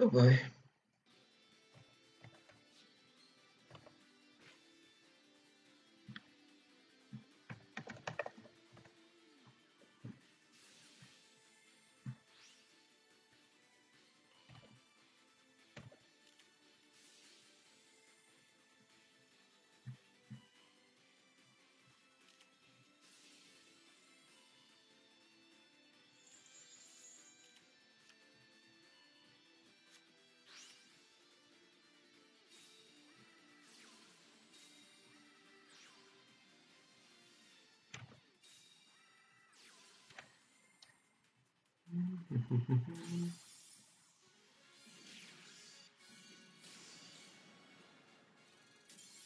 Oh boy.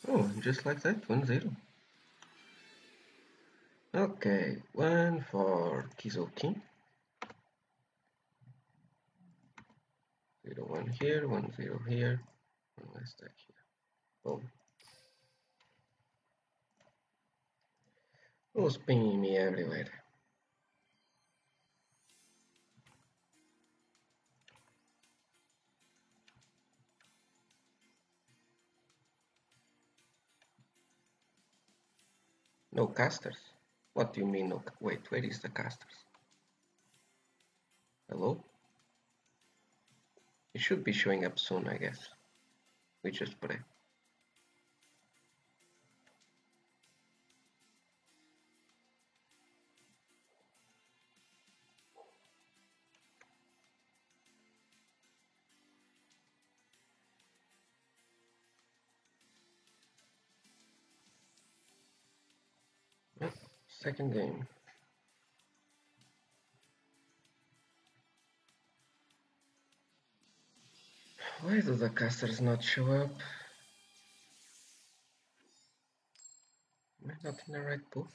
Oh, just like that, 1-0. Okay, one for Kizoki. 0-1 here, 1-0 here, one stack here. Boom. Who's pinging me everywhere? No casters? What do you mean no? Wait, where is the casters? Hello? It should be showing up soon, I guess. We just pray. Second game. Why do the casters not show up? Am I not in the right booth?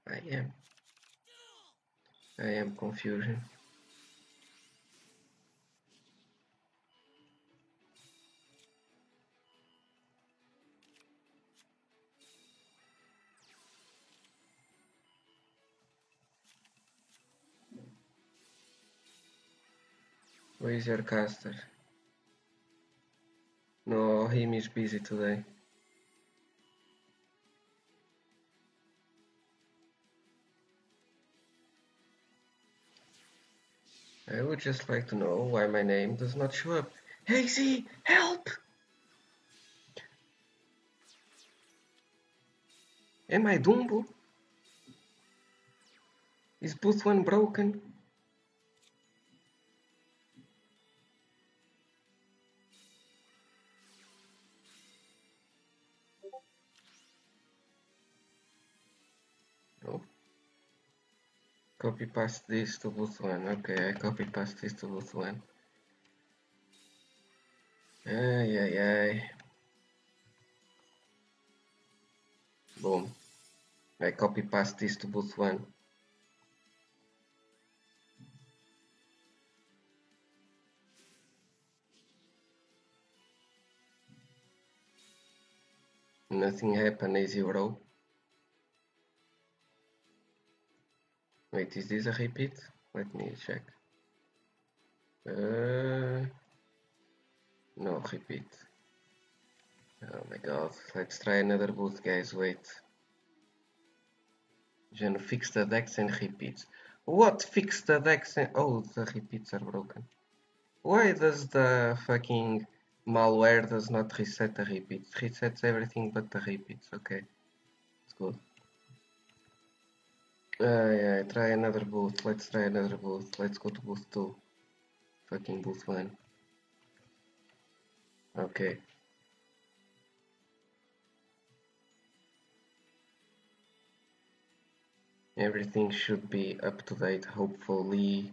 I am. I am confusion. Where is your caster? No, him is busy today. I would just like to know why my name does not show up. Hazy, help! Am I Dumbo? Is booth one broken? No. Copy paste this to booth one. Okay, I copy paste this to booth one. Ay, ay, ay. Boom. I copy paste this to booth one. Nothing happened, easy bro. Wait, is this a repeat? Let me check. No repeat. Oh my god, let's try another booth, guys, wait. Gen fix the decks and repeats. What fix the decks and... Oh, the repeats are broken. Why does the fucking malware does not reset the repeats? It resets everything but the repeats, okay. It's good. Yeah, try another booth, let's try another booth. Let's go to booth 2. Fucking booth 1. Okay. Everything should be up to date, hopefully.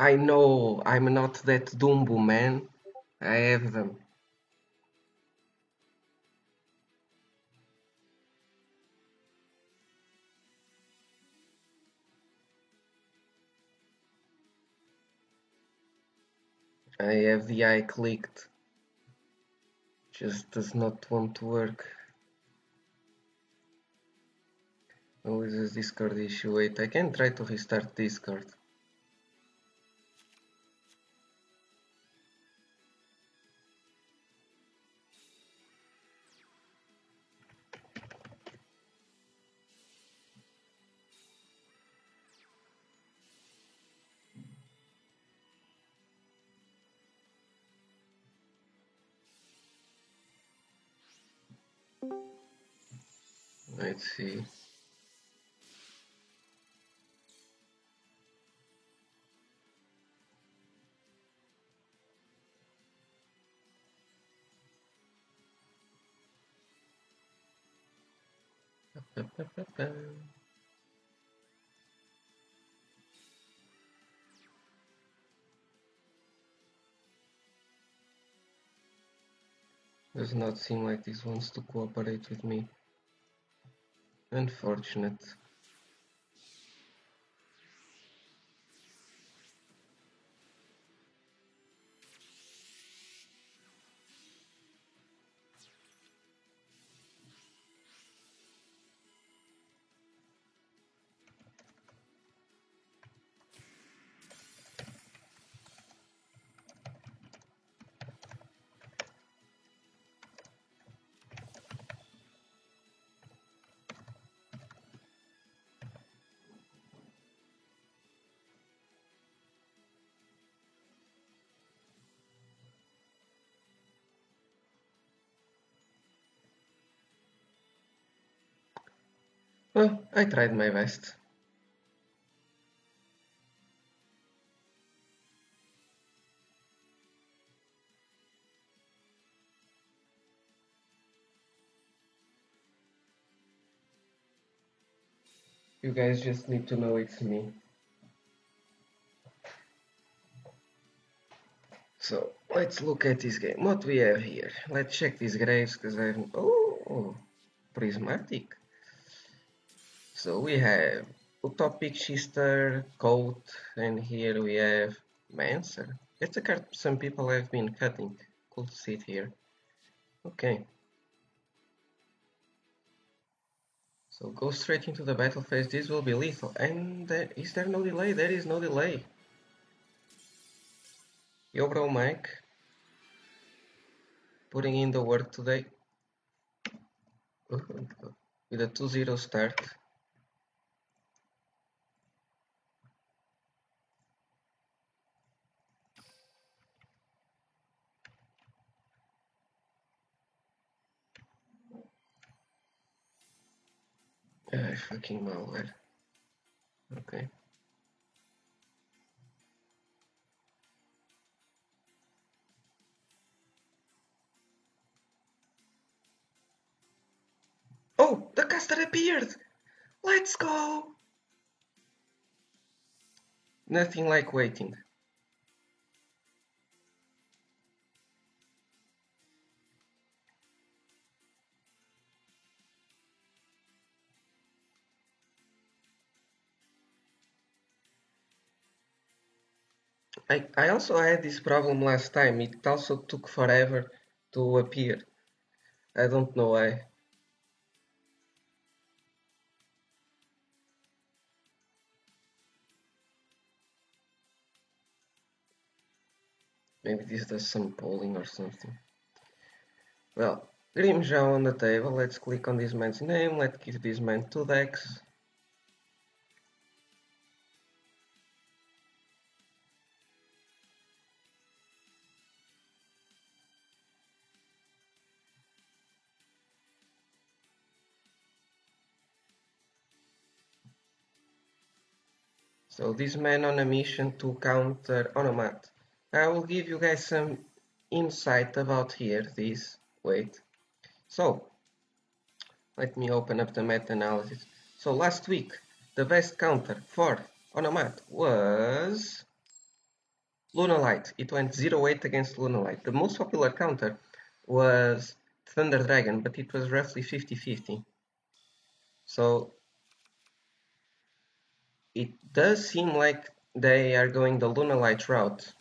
I know, I'm not that Dumbo, man. I have them. I have the eye clicked. Just does not want to work. Oh, is this Discord issue? Wait, I can try to restart Discord. Let's see. Does not seem like this wants to cooperate with me. Unfortunate. Well, I tried my best. You guys just need to know it's me. So, let's look at this game. What we have here? Let's check these graves, because I have... Oh, prismatic. So we have Utopic Shister, Coat, and here we have Mancer. It's a card some people have been cutting. Cool to see it here. Okay. So go straight into the battle phase. This will be lethal. And is there no delay? There is no delay. Yo, bro, Mike. Putting in the work today. With a 2-0 start. Fucking malware. Okay. Oh, the caster appeared! Let's go! Nothing like waiting. I also had this problem last time. It also took forever to appear. I don't know why. Maybe this does some polling or something. Well, Grimjaw on the table. Let's click on this man's name. Let's give this man 2 decks. So this man on a mission to counter Onomat. I will give you guys some insight about here. This. Wait. So, let me open up the meta-analysis. So last week, the best counter for Onomat was Lunalight. It went 0-8 against Lunalight. The most popular counter was Thunder Dragon, but it was roughly 50-50. So it does seem like they are going the Lunalight route.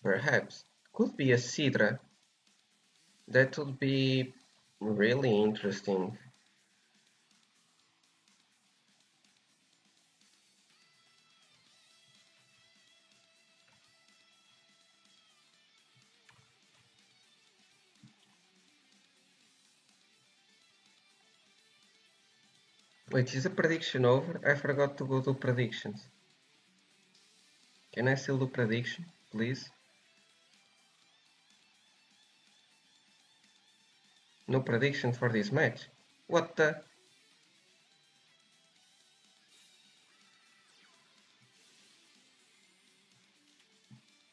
Perhaps. Could be a Sidra. That would be really interesting. Wait, is the prediction over? I forgot to go do predictions. Can I still do prediction, please? No prediction for this match. What the?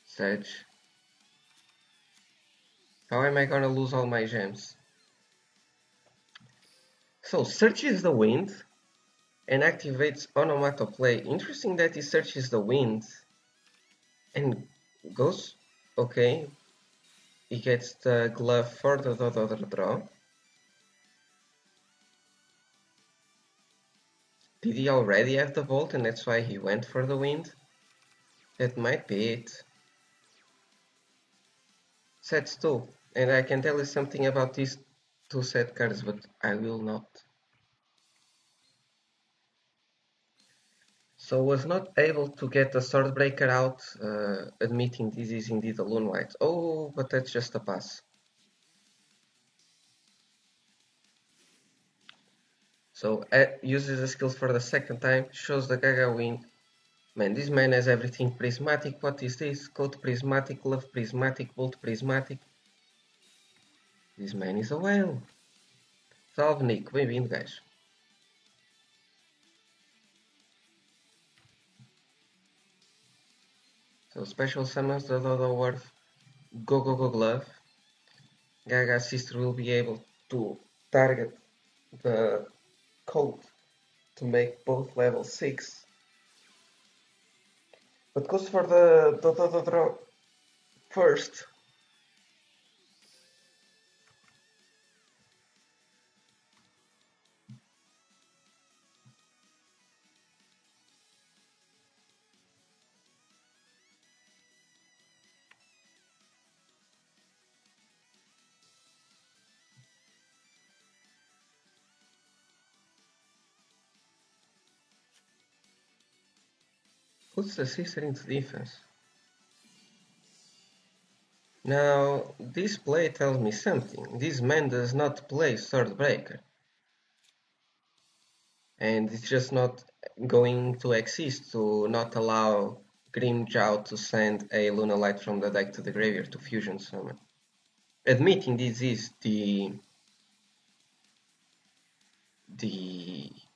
Sedge. How am I gonna lose all my gems? So, searches the wind and activates Onomatoplay. Interesting that he searches the wind and goes, okay, he gets the glove for the draw. Did he already have the bolt and that's why he went for the wind? That might be it. Sets 2. And I can tell you something about these two set cards, but I will not. So was not able to get the Swordbreaker out, admitting this is indeed a Lunalight. Oh, but that's just a pass. So uses the skills for the second time, shows the Gaga win. Man, this man has everything prismatic. What is this? Code prismatic, love prismatic, bolt prismatic. This man is a whale. Salve Nick, bem-vindo, guys. So special summons the Dodo Worth Go Go Go Glove. Gaga's sister will be able to target the code to make both level 6. But goes for the draw first. Puts the sister into defense. Now, this play tells me something. This man does not play Swordbreaker. And it's just not going to exist to not allow Grimmjow to send a Lunalight from the deck to the graveyard to fusion summon. Admitting this is the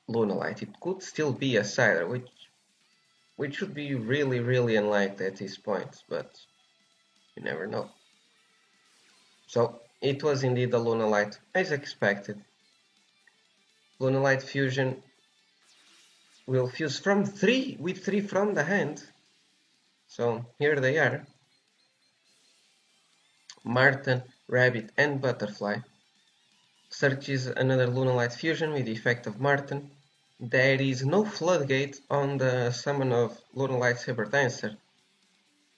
Lunalight, it could still be a Cider, which would be really unlikely at this point, but you never know. So it was indeed a Lunalight, as expected. Lunalight fusion will fuse from 3 with 3 from the hand. So here they are. Marten, Rabbit and Butterfly. Searches another Lunalight fusion with the effect of Marten. There is no floodgate on the summon of Lunalight Saber Dancer.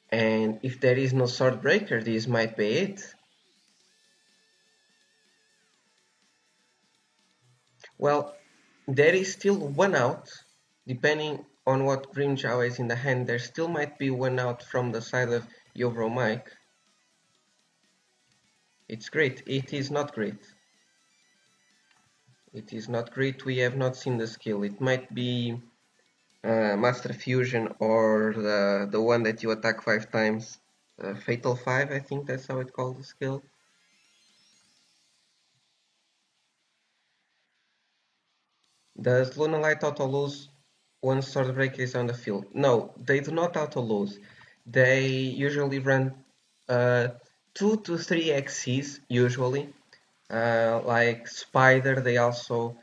And if there is no Swordbreaker, this might be it. Well, there is still one out, depending on what Grimmjow is in the hand. There still might be one out from the side of Yovro Mike. It's great. It is not great. It is not great. We have not seen the skill. It might be Master Fusion or the one that you attack 5 times. Fatal 5, I think that's how it called the skill. Does Lunalight auto-lose when Swordbreaker is on the field? No, they do not auto-lose. They usually run 2 to 3 XCs, usually. Like Spider, they also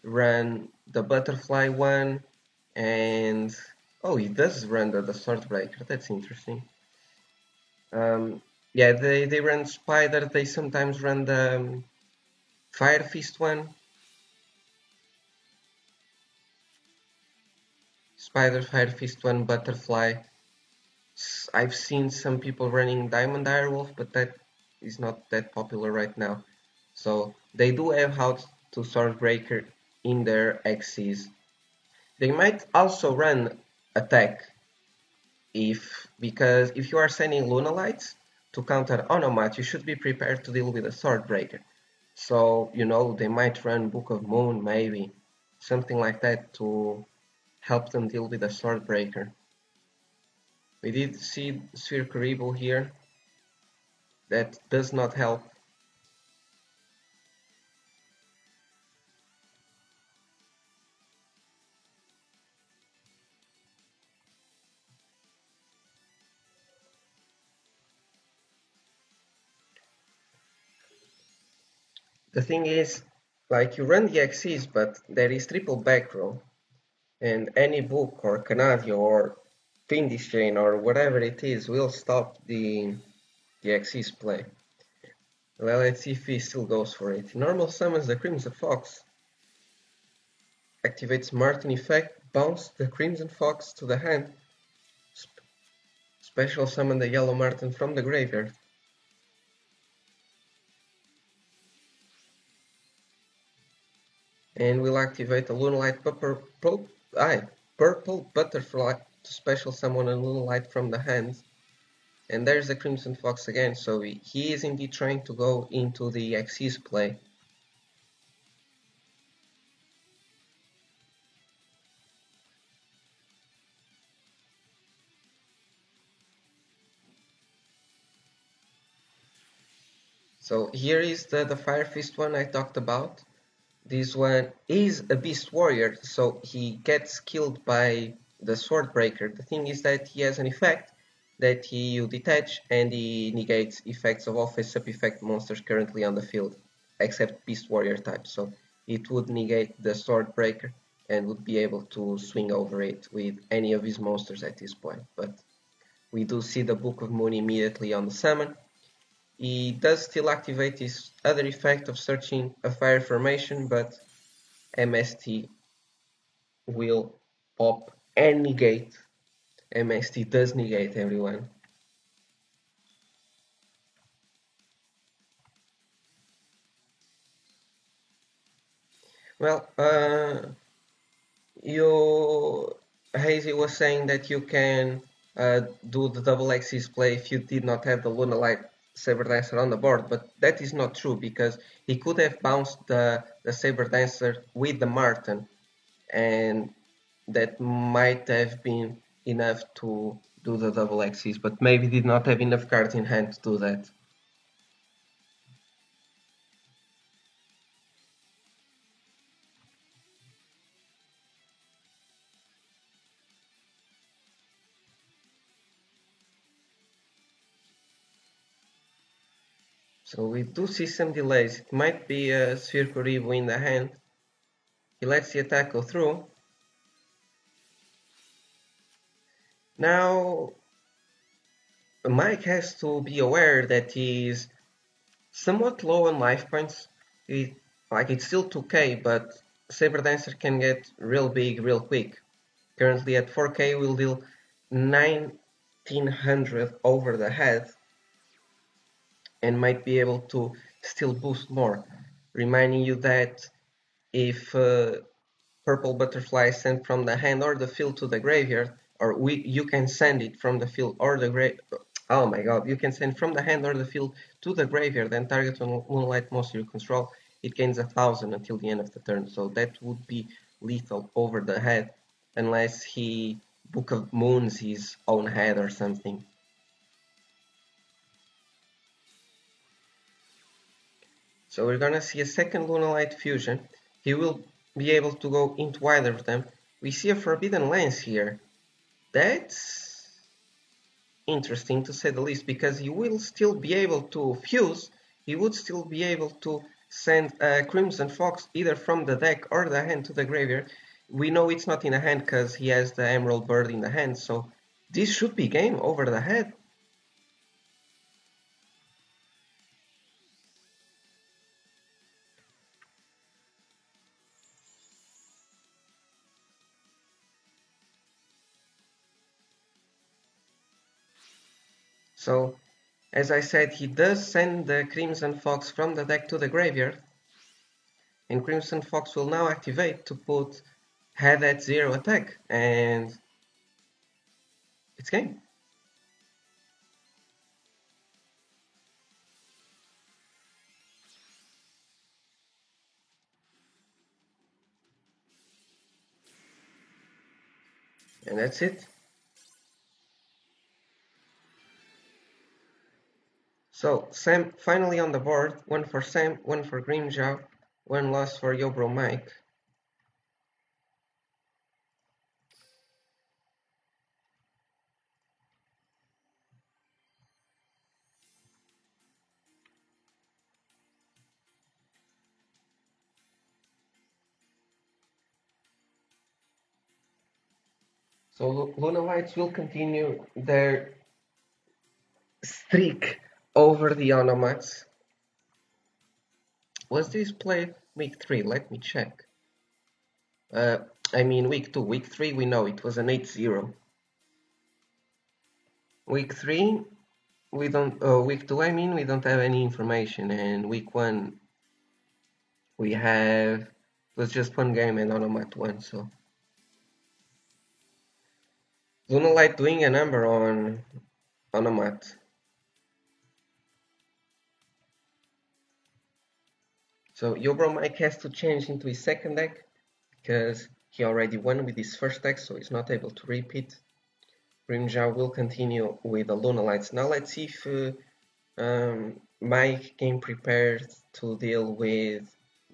run the Butterfly one, And oh, he does run the Swordbreaker. That's interesting. Yeah, they run Spider. They sometimes run the Fire Fist one. Spider, Fire Fist one, Butterfly. I've seen some people running Diamond Direwolf, but that is not that popular right now. So they do have how to Swordbreaker in their Xyz. They might also run Attack because if you are sending Lunalights to counter Onomat, you should be prepared to deal with a Swordbreaker. So, you know, they might run Book of Moon, maybe. Something like that to help them deal with a Swordbreaker. We did see Sphere Karibo here. That does not help. The thing is, like you run the Xyz, but there is triple back row, and any book or Canadio or Fiendish Chain or whatever it is will stop the Xyz play. Well, let's see if he still goes for it. He normal summons the Crimson Fox, activates Marten effect, bounce the Crimson Fox to the hand, special summon the Yellow Marten from the graveyard. And we'll activate a Lunalight Purple Butterfly to special summon a Lunalight from the hand. And there's the Crimson Fox again, so he is indeed trying to go into the Xyz play. So here is the Fire Fist one I talked about. This one is a Beast Warrior, so he gets killed by the Swordbreaker. The thing is that he has an effect that you detach and he negates effects of all face-up effect monsters currently on the field, except Beast Warrior type. So it would negate the Swordbreaker and would be able to swing over it with any of his monsters at this point. But we do see the Book of Moon immediately on the summon. He does still activate his other effect of searching a fire formation, but MST will pop and negate. MST does negate everyone. Well, Hazy was saying that you can do the double Xyz play if you did not have the Lunalight Saber Dancer on the board, but that is not true because he could have bounced the Saber Dancer with the Marten, and that might have been enough to do the double Xyz, but maybe did not have enough cards in hand to do that. So we do see some delays. It might be a Sphere Kuribo in the hand. He lets the attack go through. Now, Mike has to be aware that he's somewhat low on life points. It's still 2k, but Saber Dancer can get real big real quick. Currently at 4k, we'll deal 1900 over the head and might be able to still boost more. Reminding you that if Purple Butterfly is sent from the hand or the field to the graveyard, or you can send it from the field or the grave. Oh my god, you can send from the hand or the field to the graveyard and target on Moonlight monster you control. It gains 1000 until the end of the turn, so that would be lethal over the head, unless he Book of Moons his own head or something. So we're gonna see a second Lunalight fusion. He will be able to go into either of them. We see a Forbidden Lance here. That's interesting to say the least, because he will still be able to fuse. He would still be able to send a Crimson Fox either from the deck or the hand to the graveyard. we know it's not in the hand because he has the Emerald Bird in the hand, so this should be game over the head. So, as I said, he does send the Crimson Fox from the deck to the graveyard, and Crimson Fox will now activate to put head at 0 attack, and it's game. And that's it. So, Sam finally on the board, one for Sam, one for Grimjaw, one loss for Yobro Mike. So Lunalights will continue their streak over the Onomats. Was this played week 3? Let me check. I mean week 2. Week 3 we know it was an 8-0. Week 3 we don't. Week 2 I mean we don't have any information, and week 1 we have. It was just one game and Onomat won. So Lunalight doing a number on Onomat. So Yobro Mike has to change into his second deck because he already won with his first deck, so he's not able to repeat. Grimjaw will continue with the Lunalights. Now let's see if Mike came prepared to deal with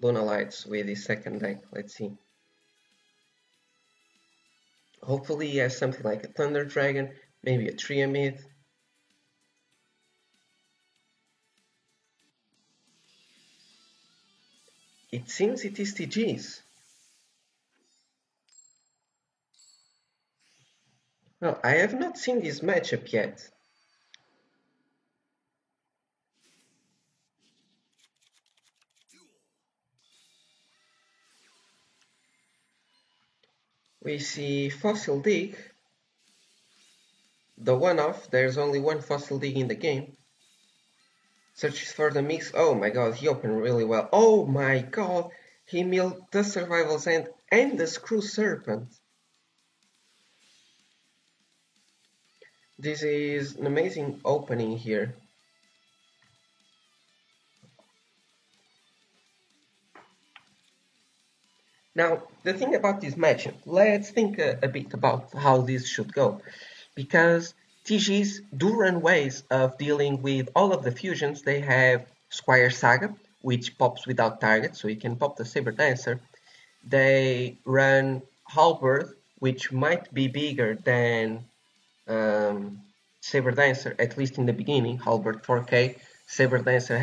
Lunalights with his second deck. Let's see. Hopefully he has something like a Thunder Dragon, maybe a Triamid. It seems it is TGs. Well, I have not seen this matchup yet. We see Fossil Dig. The one-off, there's only one Fossil Dig in the game. Searches for the mix. Oh my god, he opened really well. Oh my god, he milled the Survival's End and the Screw Serpent. This is an amazing opening here. Now, the thing about this matchup, let's think a bit about how this should go. Because TGs do run ways of dealing with all of the fusions. They have Squire Saga, which pops without target, so you can pop the Saber Dancer. They run Halberd, which might be bigger than Saber Dancer, at least in the beginning. Halberd 4K. Saber Dancer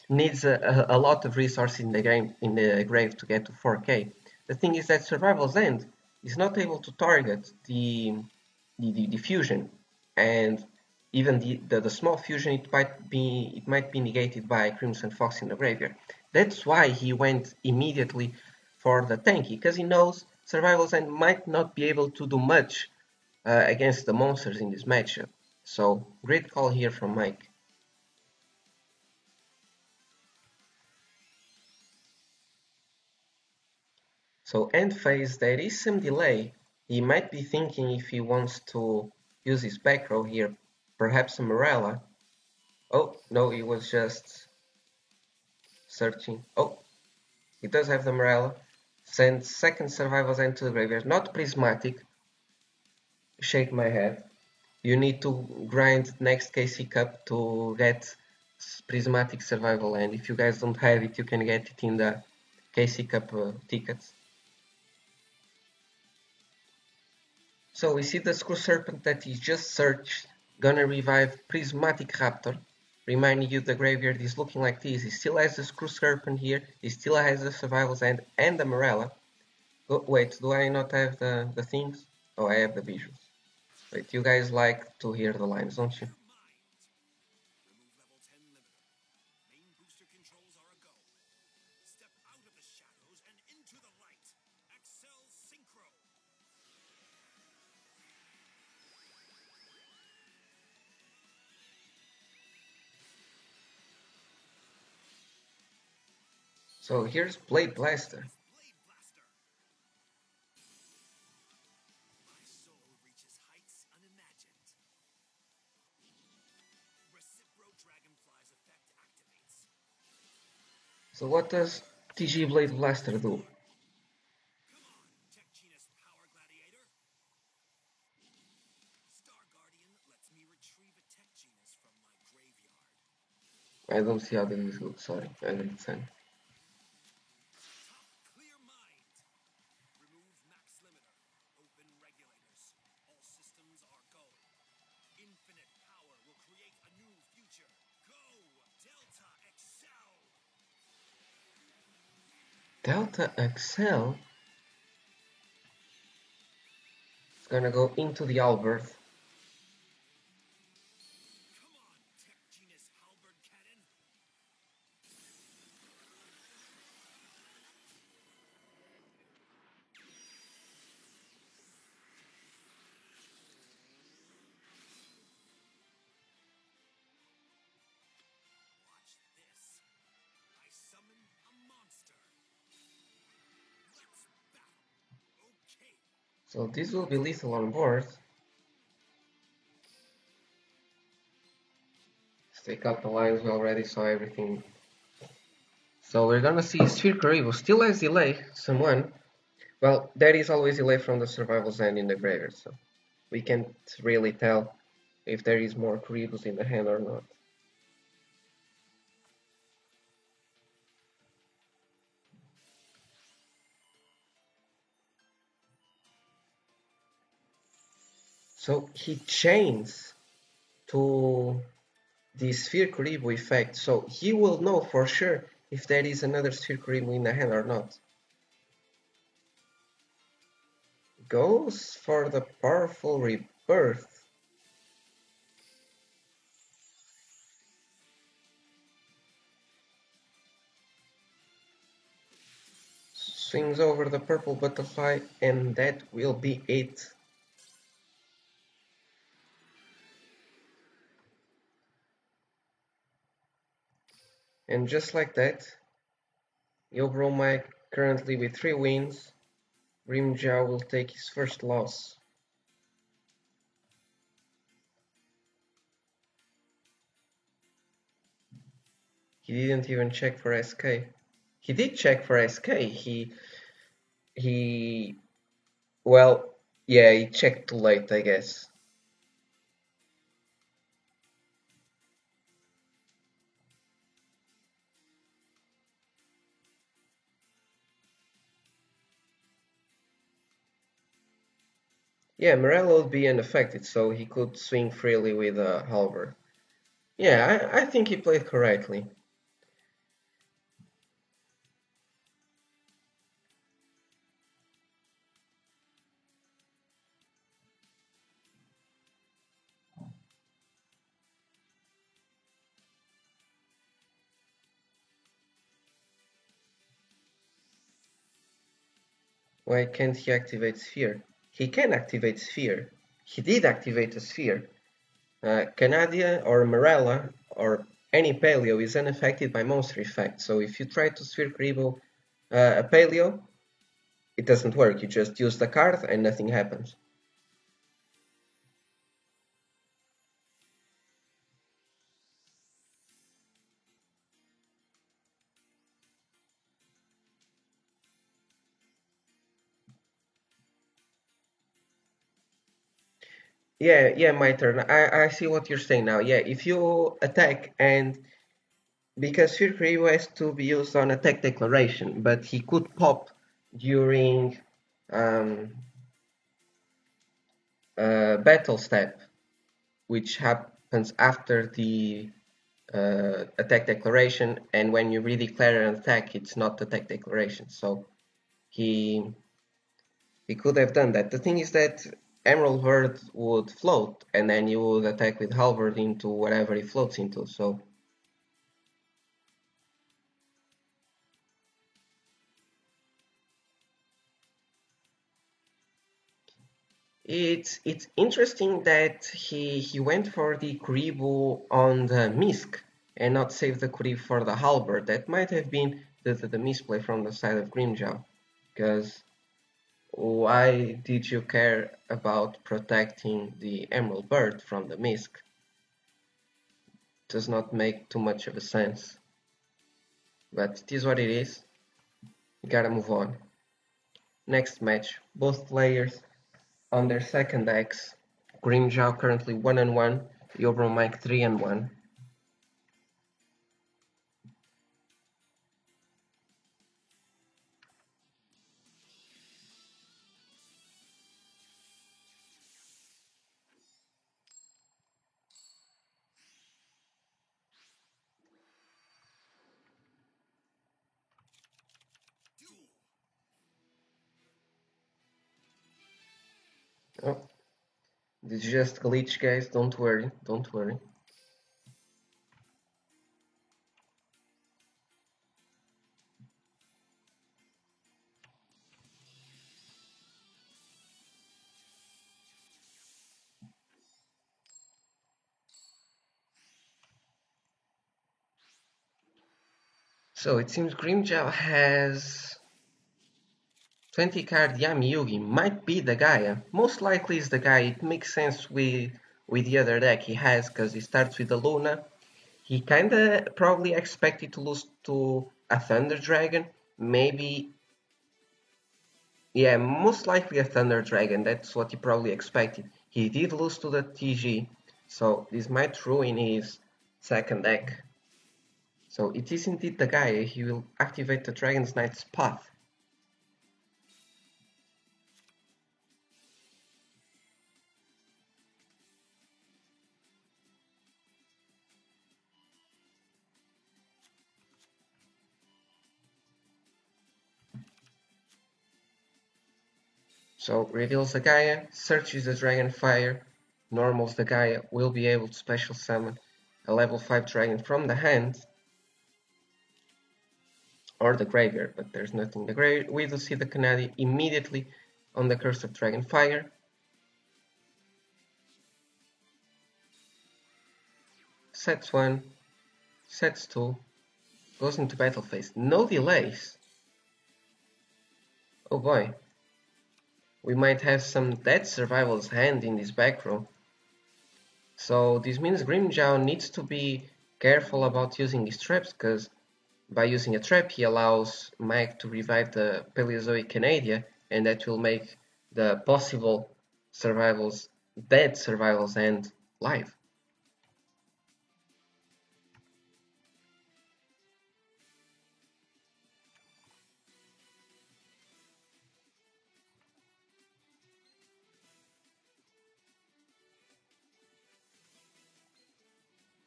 needs a lot of resources in the grave to get to 4K. The thing is that Survival's End is not able to target the fusion, and even the small fusion it might be negated by Crimson Fox in the graveyard. That's why he went immediately for the tanky, because he knows Survival's End might not be able to do much against the monsters in this matchup. So great call here from Mike. So end phase, there is some delay. He might be thinking if he wants to use his back row here, perhaps a Morella. Oh, no, he was just searching. Oh, he does have the Morella. Sends second Survival's End to the graveyard. Not Prismatic. Shake my head. You need to grind next KC Cup to get Prismatic Survival End. If you guys don't have it, you can get it in the KC Cup tickets. So we see the Screw Serpent that he just searched, gonna revive Prismatic Raptor, reminding you the graveyard is looking like this. He still has the Screw Serpent here, he still has the Survival's End and the Morella. Oh, wait, do I not have the things? Oh, I have the visuals. Wait, you guys like to hear the lines, don't you? So here's Blade Blaster. So what does TG Blade Blaster do? I don't see how this is good, sorry, I don't understand. Delta Excel is gonna go into the Albert. So this will be lethal on board. Let's take out the lines, we already saw everything. So we're gonna see Sphere Karibo still has delay, someone. Well, there is always delay from the survival zen in the graveyard, so we can't really tell if there is more Karibos in the hand or not. So he chains to the Sphere Karibo effect, so he will know for sure if there is another Sphere Karibo in the hand or not. Goes for the powerful rebirth. Swings over the purple butterfly, and that will be it. And just like that, Yobromai currently with 3 wins, Rimjao will take his first loss. He didn't even check for SK. He did check for SK. Well, yeah, he checked too late, I guess. Yeah, Morello would be unaffected, so he could swing freely with a halberd. Yeah, I think he played correctly. Why can't he activate Sphere? He can activate Sphere. He did activate a Sphere. Canadia or Morella or any Paleo is unaffected by monster effect. So if you try to Sphere Karibo a Paleo, it doesn't work. You just use the card and nothing happens. Yeah, my turn. I see what you're saying now. Yeah, if you attack and because Sphere Karibo has to be used on attack declaration, but he could pop during battle step, which happens after the attack declaration, and when you redeclare an attack, it's not attack declaration. So he He could have done that. The thing is that Emerald Bird would float, and then you would attack with Halberd into whatever he floats into, so... It's interesting that he went for the Kuriboh on the Misk and not save the Kuriboh for the Halberd. That might have been the misplay from the side of Grimmjow, because why did you care about protecting the Emerald Bird from the Misk? Does not make too much of a sense. But it is what it is. You gotta move on. Next match, both players on their second decks. Grimmjow currently 1-1, Yobromike 3-1. Oh, this is just glitch, guys. Don't worry, don't worry. So it seems Grimmjow has 20 card Yami Yugi. Might be the guy. Most likely is the guy. It makes sense with the other deck he has, because he starts with the Luna. He kinda probably expected to lose to a Thunder Dragon. Maybe, yeah, most likely a Thunder Dragon. That's what he probably expected. He did lose to the TG, so this might ruin his second deck. So it is indeed the guy. He will activate the Dragon's Knight's Path. So reveals the Gaia, searches the Dragonfire, normals the Gaia, will be able to special summon a level 5 dragon from the hand or the graveyard, but there's nothing in the graveyard. We do see the Kanadi immediately on the Curse of Dragonfire. Sets 1, sets 2, goes into battle phase. No delays. Oh boy. We might have some Dead Survival's Hand in this back row. So this means Grimmjow needs to be careful about using his traps, because by using a trap he allows Mike to revive the Paleozoic Canadia, and that will make the possible Dead Survival's Hand live.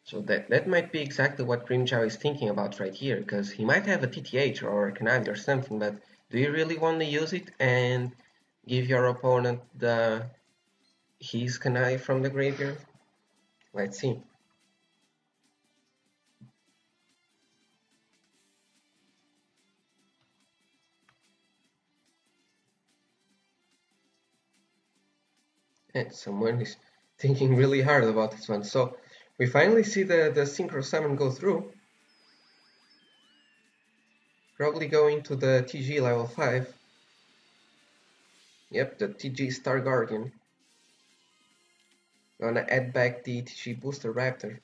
So that might be exactly what Grimmjow is thinking about right here, because he might have a TTH or a Canadi or something, but do you really want to use it and give your opponent his Canadi from the graveyard? Let's see. And someone is thinking really hard about this one. So we finally see the Synchro Summon go through. Probably going to the TG level 5. Yep, the TG Star Guardian. Gonna add back the TG Booster Raptor.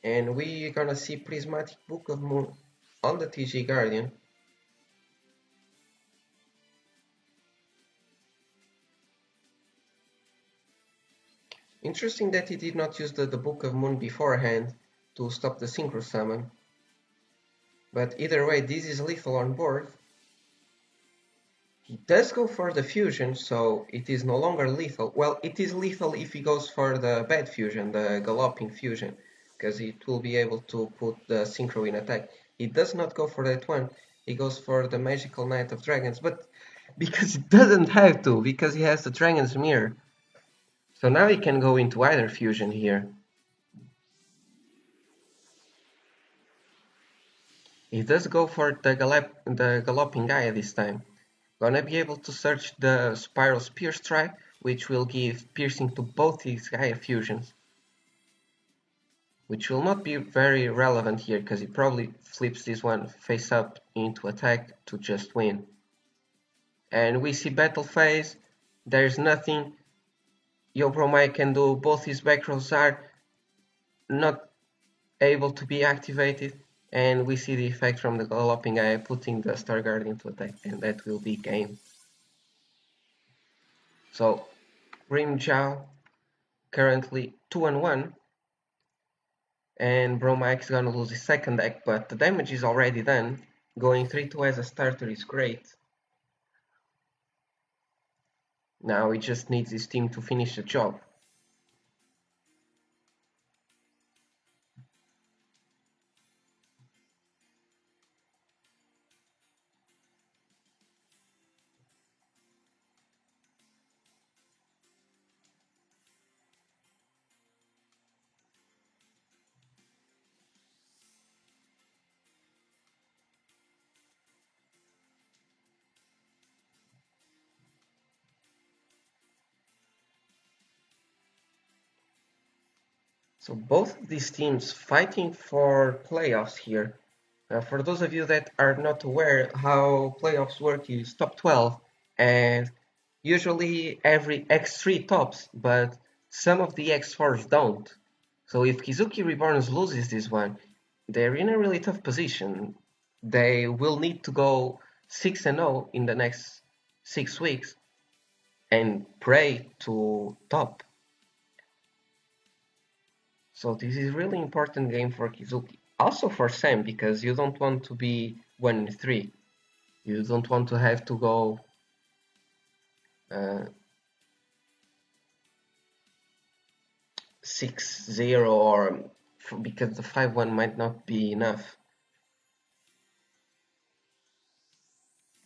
And we're gonna see Prismatic Book of Moon on the TG Guardian. Interesting that he did not use the Book of Moon beforehand to stop the Synchro Summon. But either way, this is lethal on board. He does go for the fusion, so it is no longer lethal. Well, it is lethal if he goes for the bad fusion, the Galloping Fusion, because it will be able to put the Synchro in attack. He does not go for that one. He goes for the Magical Knight of Dragons, but because it doesn't have to, because he has the Dragon's Mirror. So now he can go into either fusion here. He does go for the Galloping Gaia this time. Gonna be able to search the Spiral Spear Strike, which will give piercing to both these Gaia fusions. Which will not be very relevant here, because he probably flips this one face up into attack to just win. And we see battle phase, there's nothing Yobromai can do, both his back rows are not able to be activated, and we see the effect from the Galloping Gaia putting the Star Guard into attack, and that will be game. So, Grimmjow currently 2-1, and Bromike is gonna lose his second deck, but the damage is already done. Going 3-2 as a starter is great. Now he just needs his team to finish the job. So both of these teams fighting for playoffs here. For those of you that are not aware how playoffs work, is top 12, and usually every X3 tops, but some of the X4s don't. So if Kizuki Reborns loses this one, they're in a really tough position. They will need to go 6-0 in the next 6 weeks and pray to top. So this is really important game for Kizuki. Also for Sam, because you don't want to be 1-3. You don't want to have to go 6-0 or because the 5-1 might not be enough.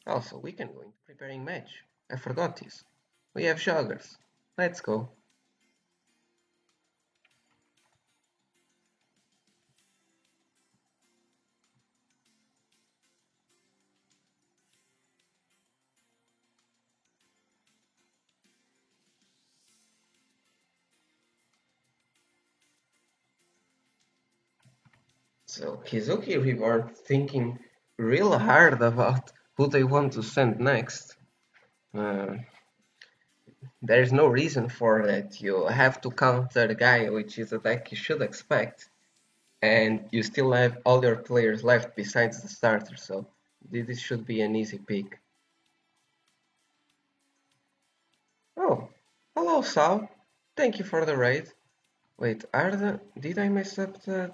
Also, we can go into preparing match. I forgot this. We have joggers. Let's go. So Kizuki Reborn thinking real hard about who they want to send next. There's no reason for that. You have to counter the guy, which is a deck you should expect, and you still have all your players left besides the starter, so this should be an easy pick. Oh, hello Sal. Thank you for the raid. Wait, did I mess up the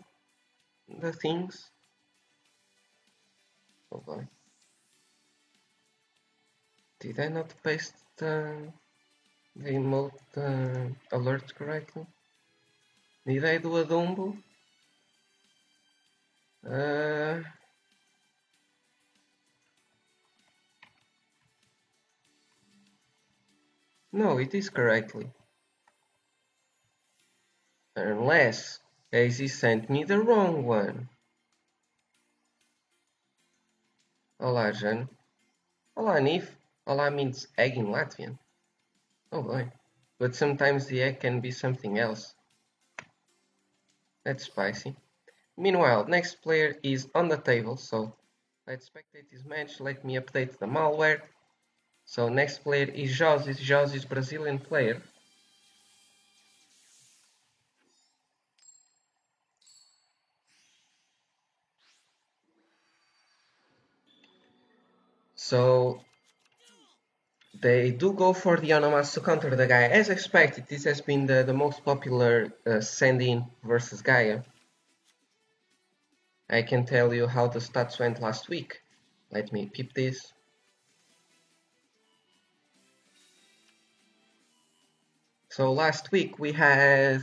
things? Oh boy. Did I not paste the emote alert correctly? Did I do a Dumbo? No, it is correctly. Unless AZ sent me the wrong one. Olá, Jane. Olá, Nif. Olá means egg in Latvian. Oh boy. But sometimes the egg can be something else. That's spicy. Meanwhile, next player is on the table, so let's spectate this match. Let me update the malware. So next player is Joses. Joses, Brazilian player. So they do go for the Onomas to counter the Gaia. As expected, this has been the most popular send-in versus Gaia. I can tell you how the stats went last week. Let me peep this. So last week we had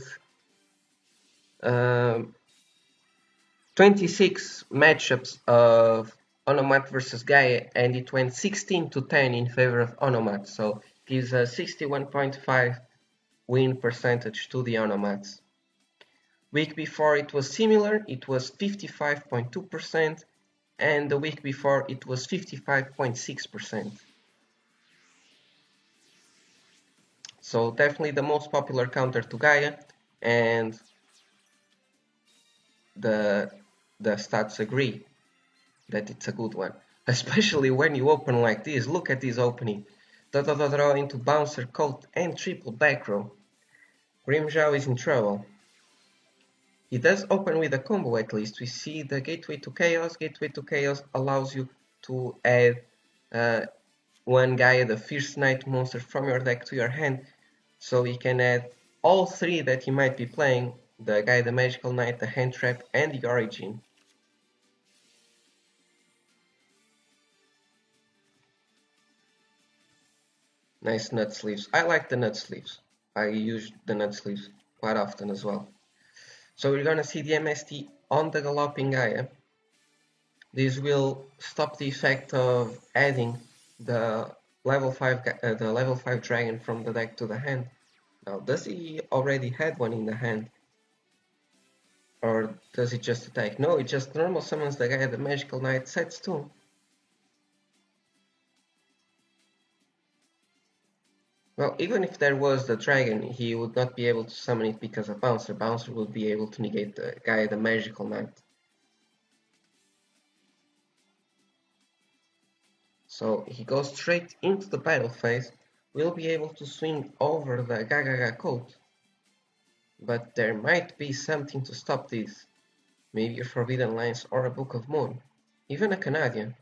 26 matchups of Onomat versus Gaia, and it went 16-10 in favor of Onomat, so it gives a 61.5 win percentage to the Onomats. Week before it was similar, it was 55.2%, and the week before it was 55.6%. So definitely the most popular counter to Gaia, and the stats agree that it's a good one. Especially when you open like this. Look at this opening. Draw into bouncer, coat, and triple back row. Grimmjow is in trouble. He does open with a combo at least. We see the Gateway to Chaos. Gateway to Chaos allows you to add one Gaia, the Fierce Knight monster, from your deck to your hand. So he can add all three that he might be playing. The Gaia, the Magical Knight, the Hand Trap, and the Origin. Nice nut sleeves. I like the nut sleeves. I use the nut sleeves quite often as well. So we're gonna see the MST on the Galloping Gaia. This will stop the effect of adding the level 5 dragon from the deck to the hand. Now, does he already had one in the hand? Or does he just attack? No, it just normal summons the Gaia, the Magical Knight, sets 2. Well, even if there was the dragon, he would not be able to summon it because of Bouncer. Bouncer would be able to negate the Gaia, the Magical Knight. So he goes straight into the battle phase, will be able to swing over the Gagaga coat. But there might be something to stop this. Maybe a Forbidden Lance or a Book of Moon. Even a Canadian.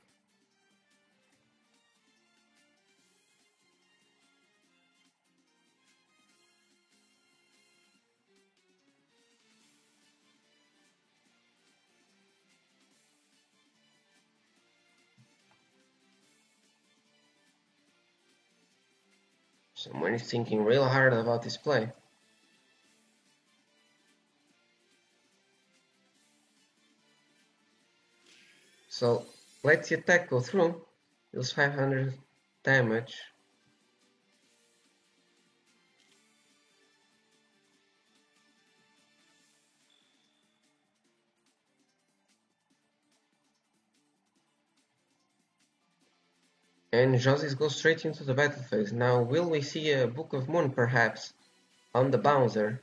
Someone is thinking real hard about this play. So let's the attack go through. Deals 500 damage. And Jossis goes straight into the battle phase. Now, will we see a Book of Moon, perhaps, on the Bouncer?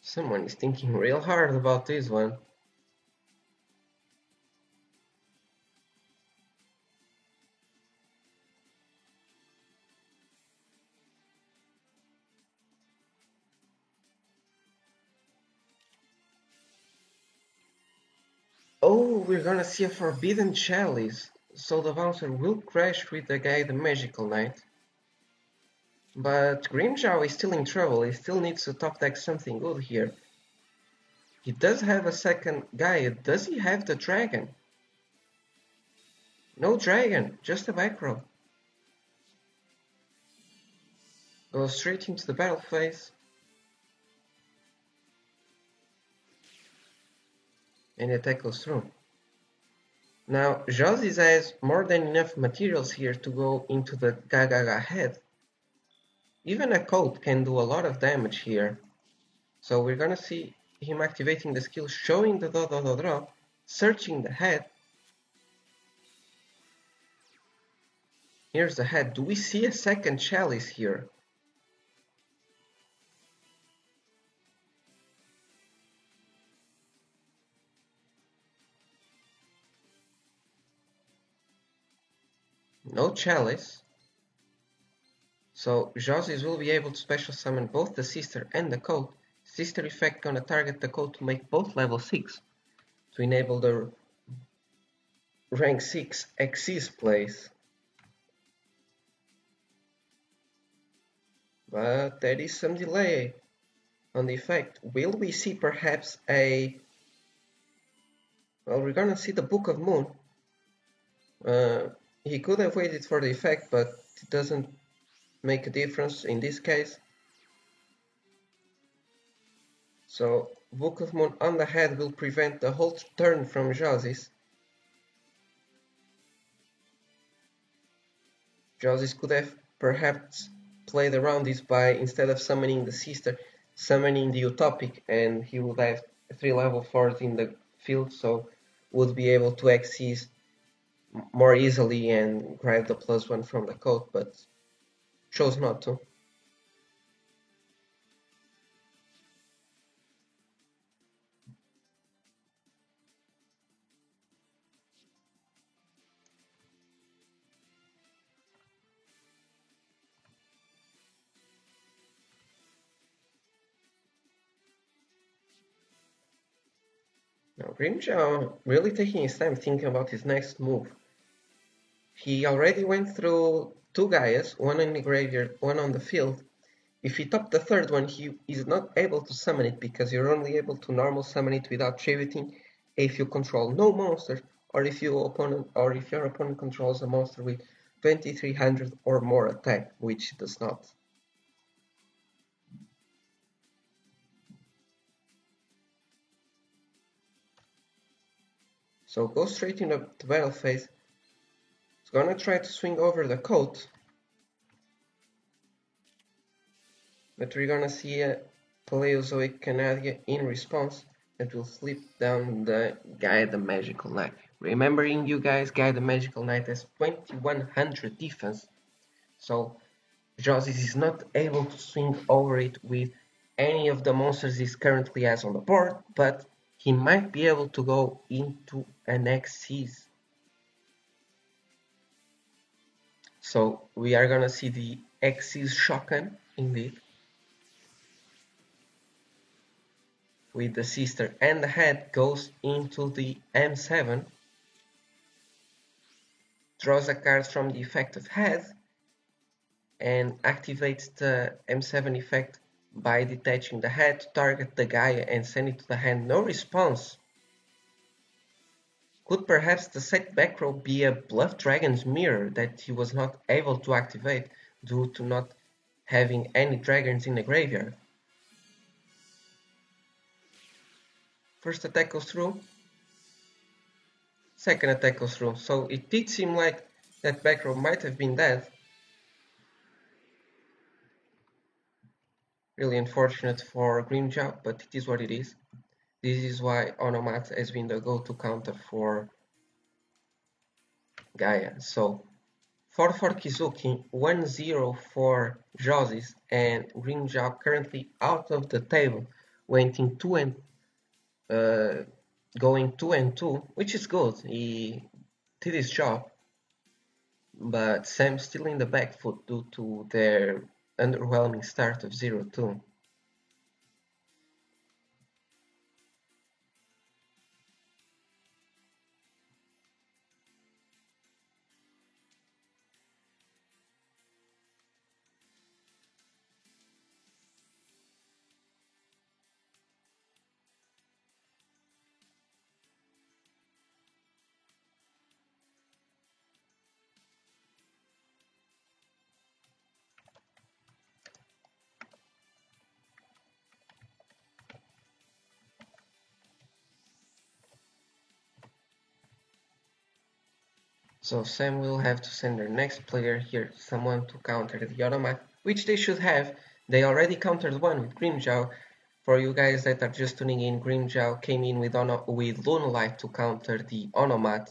Someone is thinking real hard about this one. Oh, we're gonna see a Forbidden Chalice. So the Bouncer will crash with the guy, the Magical Knight. But Grimmjow is still in trouble. He still needs to top deck something good here. He does have a second Gaia. Does he have the dragon? No dragon, just a back row. Goes straight into the battle phase. And the attack goes through. Now, Jossis has more than enough materials here to go into the Gagaga head. Even a coat can do a lot of damage here. So we're gonna see him activating the skill, showing the draw, searching the head. Here's the head. Do we see a second chalice here? No chalice. So Jossis will be able to special summon both the sister and the coat. Sister effect gonna target the coat to make both level 6 to enable the rank 6 Xyz plays. but there is some delay on the effect. Will we see perhaps a... Well, we're gonna see the Book of Moon. He could have waited for the effect, but it doesn't make a difference in this case. So Book of Moon on the head will prevent the whole turn from Josis. Josis could have perhaps played around this by, instead of summoning the sister, summoning the Utopic, and he would have 3 level 4s in the field, so would be able to Xyz more easily and grab the +1 from the code, but chose not to. Now Grimmjow really taking his time thinking about his next move. He already went through 2 Gaias, one in the graveyard, one on the field. If he topped the third one, he is not able to summon it because you're only able to normal summon it without tributing if you control no monster, or if your opponent controls a monster with 2300 or more attack, which it does not. So go straight into the battle phase. It's gonna try to swing over the coat, but we're gonna see a Paleozoic Canadia in response that will flip down the Gaia the Magical Knight. Remembering you guys, Gaia the Magical Knight has 2100 defense, so Josis is not able to swing over it with any of the monsters he currently has on the board, but he might be able to go into an Xyz. So we are gonna see the Xyz Shokan indeed, with the sister and the head goes into the M7, draws a card from the effect of head, and activates the M7 effect by detaching the head to target the Gaia and send it to the hand. No response. Could perhaps the set back row be a Bluff Dragon's Mirror that he was not able to activate due to not having any dragons in the graveyard? First attack goes through. Second attack goes through. So it did seem like that back row might have been dead. Really unfortunate for Grimmjow, but it is what it is. This is why Onomat has been the go-to counter for Gaia. So 4 for Kizuki, 1-0 for Josis, and Grimmjow currently out of the table, waiting going 2-2, which is good. He did his job, but Sam still in the back foot due to their underwhelming start of 0-2. So Sam will have to send their next player here, someone to counter the Automat, which they should have. They already countered one with Grimmjow. For you guys that are just tuning in, Grimmjow came in with Lunalight to counter the Onomat.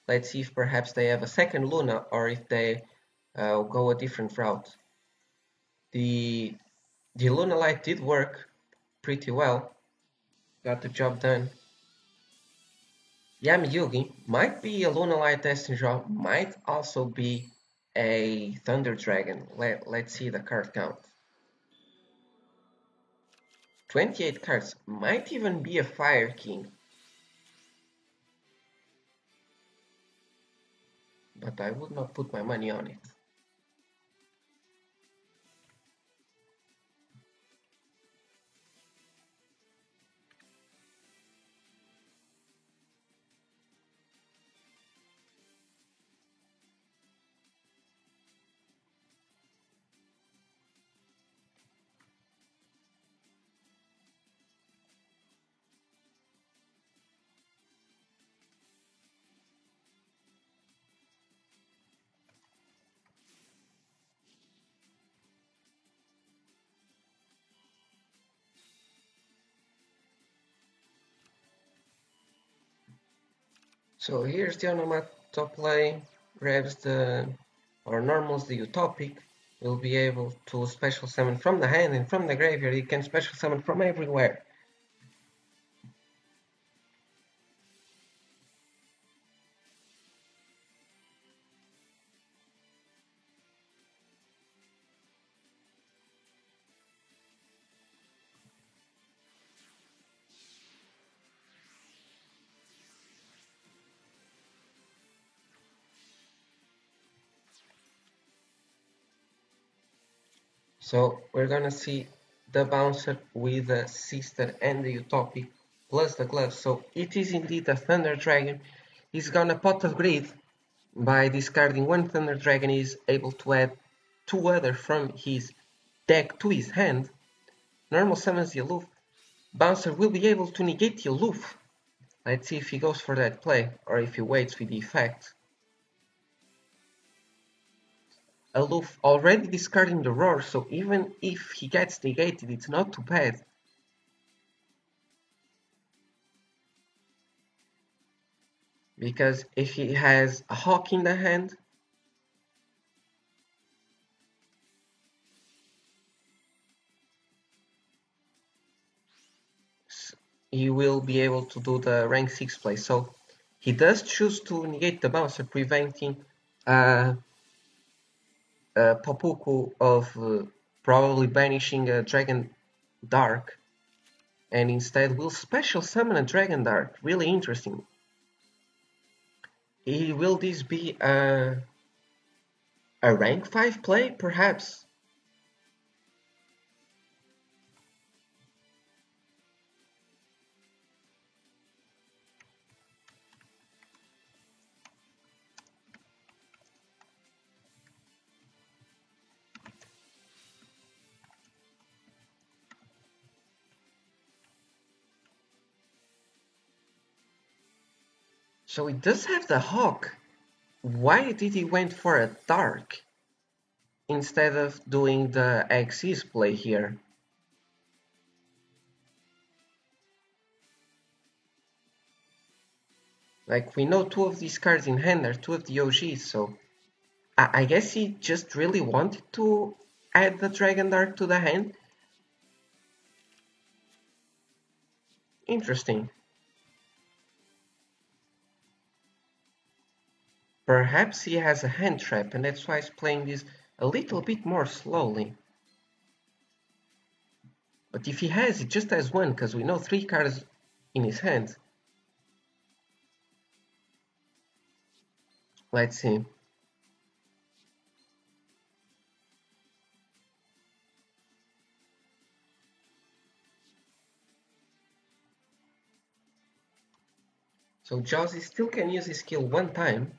Let's see if perhaps they have a second Luna or if they go a different route. The Lunalight did work pretty well, got the job done. Yami-Yugi might be a Lunalight Destiny Draw, might also be a Thunder Dragon. Let's see the card count. 28 cards, might even be a Fire King. But I would not put my money on it. So here's the onomatoplay, grabs the, or normals the utopic, will be able to special summon from the hand and from the graveyard. He can special summon from everywhere. So we're gonna see the bouncer with the sister and the utopic plus the glove. So it is indeed a Thunder Dragon. He's gonna Pot of Greed. By discarding one Thunder Dragon, he is able to add two other from his deck to his hand. Normal summons the Aloof. Bouncer will be able to negate the Aloof. Let's see if he goes for that play or if he waits with the effect. Aloof already discarding the Roar, so even if he gets negated, it's not too bad. Because if he has a Hawk in the hand, he will be able to do the rank 6 play. So he does choose to negate the bouncer, preventing Papuku of probably banishing a Dragon Dark, and instead will special summon a Dragon Dark. Really interesting. Will this be a rank 5 play, perhaps? So he does have the Hawk. Why did he went for a Dark instead of doing the Xyz play here? Like, we know two of these cards in hand are two of the OGs, so I guess he just really wanted to add the Dragon Dark to the hand. Interesting. Perhaps he has a hand trap and that's why he's playing this a little bit more slowly. But if he has, he just has one, because we know 3 cards in his hand. Let's see. So Josy still can use his skill one time.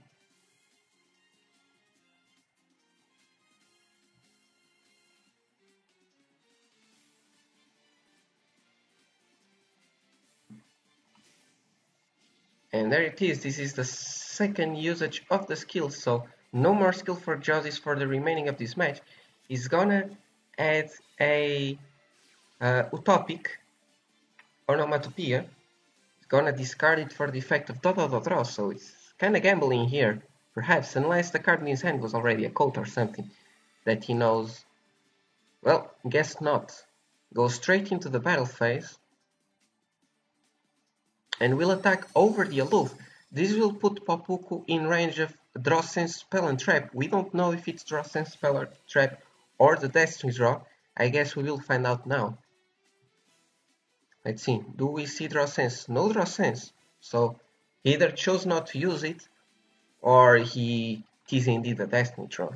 And there it is. This is the second usage of the skill. So no more skill for Josy for the remaining of this match. He's gonna add a Utopic Onomatopoeia. He's gonna discard it for the effect of draw. So it's kinda gambling here. Perhaps, unless the card in his hand was already a coat or something that he knows. Well, guess not. Go straight into the battle phase and will attack over the Aloof. This will put Papuku in range of Draw Sense Spell and Trap. We don't know if it's Draw Sense Spell or Trap or the Destiny Draw. I guess we will find out now. Let's see. Do we see Draw Sense? No Draw Sense. So he either chose not to use it or it is indeed a Destiny Draw.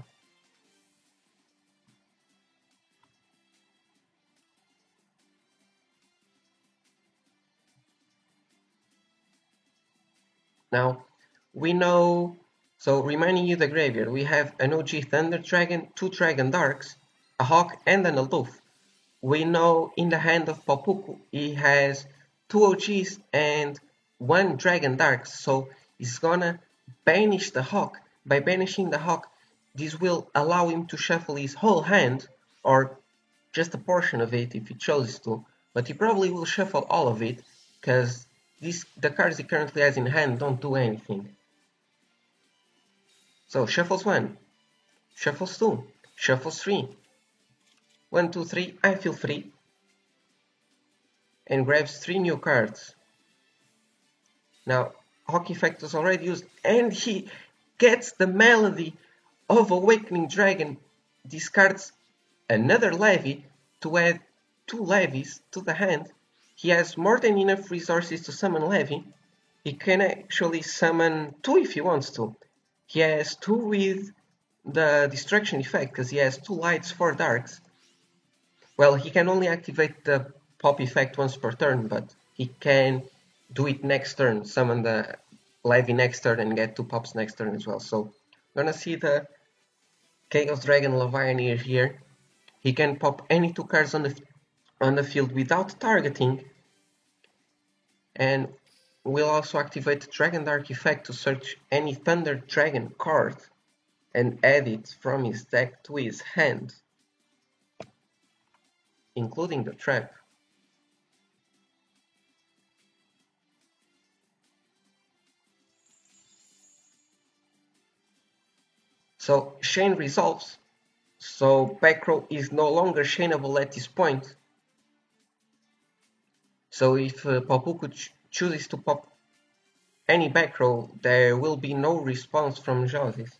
Now, we know, so reminding you the graveyard, we have an OG Thunder Dragon, 2 Dragon Darks, a Hawk and an Aloof. We know in the hand of Papuku, he has 2 OGs and 1 Dragon Dark, so he's gonna banish the Hawk. By banishing the Hawk, this will allow him to shuffle his whole hand, or just a portion of it if he chooses to, but he probably will shuffle all of it, because the cards he currently has in hand don't do anything. So shuffles 1, shuffles 2, shuffles 3. 1, 2, 3, I feel free. And grabs 3 new cards. Now, Hockey Effect was already used, and he gets the Melody of Awakening Dragon, discards another levy to add 2 levies to the hand. He has more than enough resources to summon levy. He can actually summon 2 if he wants to. He has 2 with the Destruction effect, because he has 2 lights, 4 darks. Well, he can only activate the pop effect once per turn, but he can do it next turn, summon the levy next turn and get 2 pops next turn as well. So we're gonna see the Chaos Dragon Levianeer here. He can pop any 2 cards on the field without targeting, and will also activate Dragon Dark effect to search any Thunder Dragon card and add it from his deck to his hand, including the trap. So Chain resolves, so back row is no longer chainable at this point. So if Papuku chooses to pop any back row, there will be no response from Josis.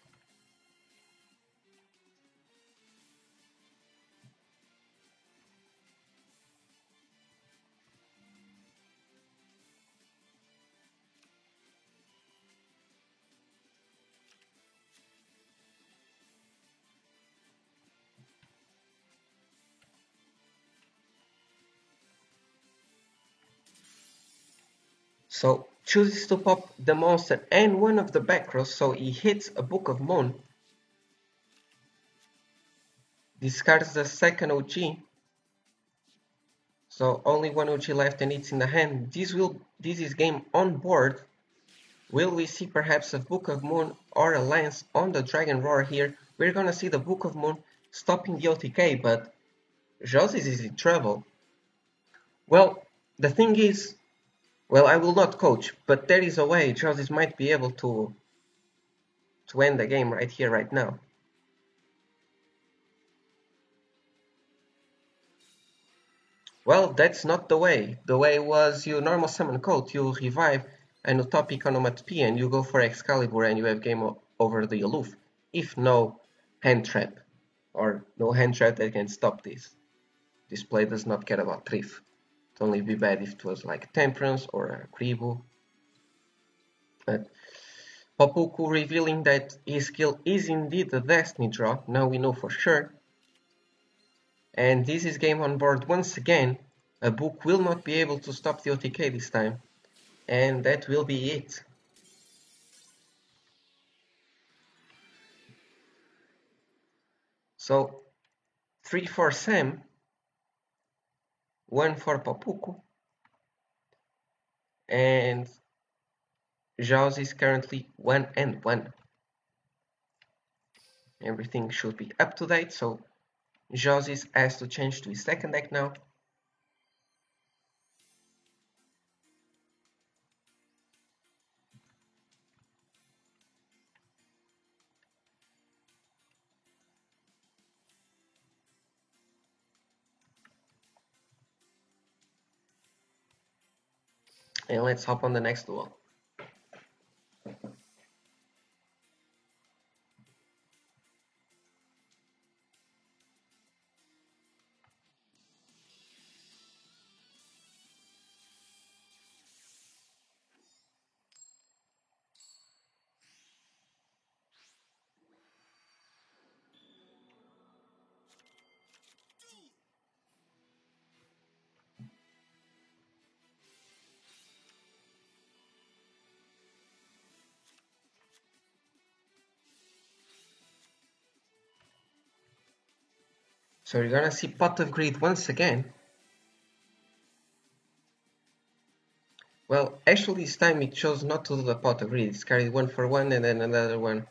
So chooses to pop the monster and one of the back rows, so he hits a Book of Moon. Discards the second OG. So only one OG left and it's in the hand. This is game on board. Will we see perhaps a Book of Moon or a Lance on the Dragon Roar here? We're gonna see the Book of Moon stopping the OTK, but Josis is in trouble. Well, the thing is, well, I will not coach, but there is a way Josis might be able to end the game right here, right now. Well, that's not the way. The way was you normal summon Colt, you revive an Utopic Onomatopoeia and you go for Excalibur and you have game over the Aloof. If no hand trap, or no hand trap that can stop this. This play does not care about Thrift. It'd only be bad if it was like Temperance or a Kribu. But Papuku revealing that his skill is indeed a Destiny draw, now we know for sure. And this is game on board once again. A book will not be able to stop the OTK this time. And that will be it. So 3 for Sam, 1 for Papuku, and Jaws is currently 1 and 1. Everything should be up to date, so Jaws has to change to his second deck now. And let's hop on the next duel. So you're gonna see Pot of Greed once again. Well, actually this time it chose not to do the Pot of Greed. It's carried 1 for 1 and then another one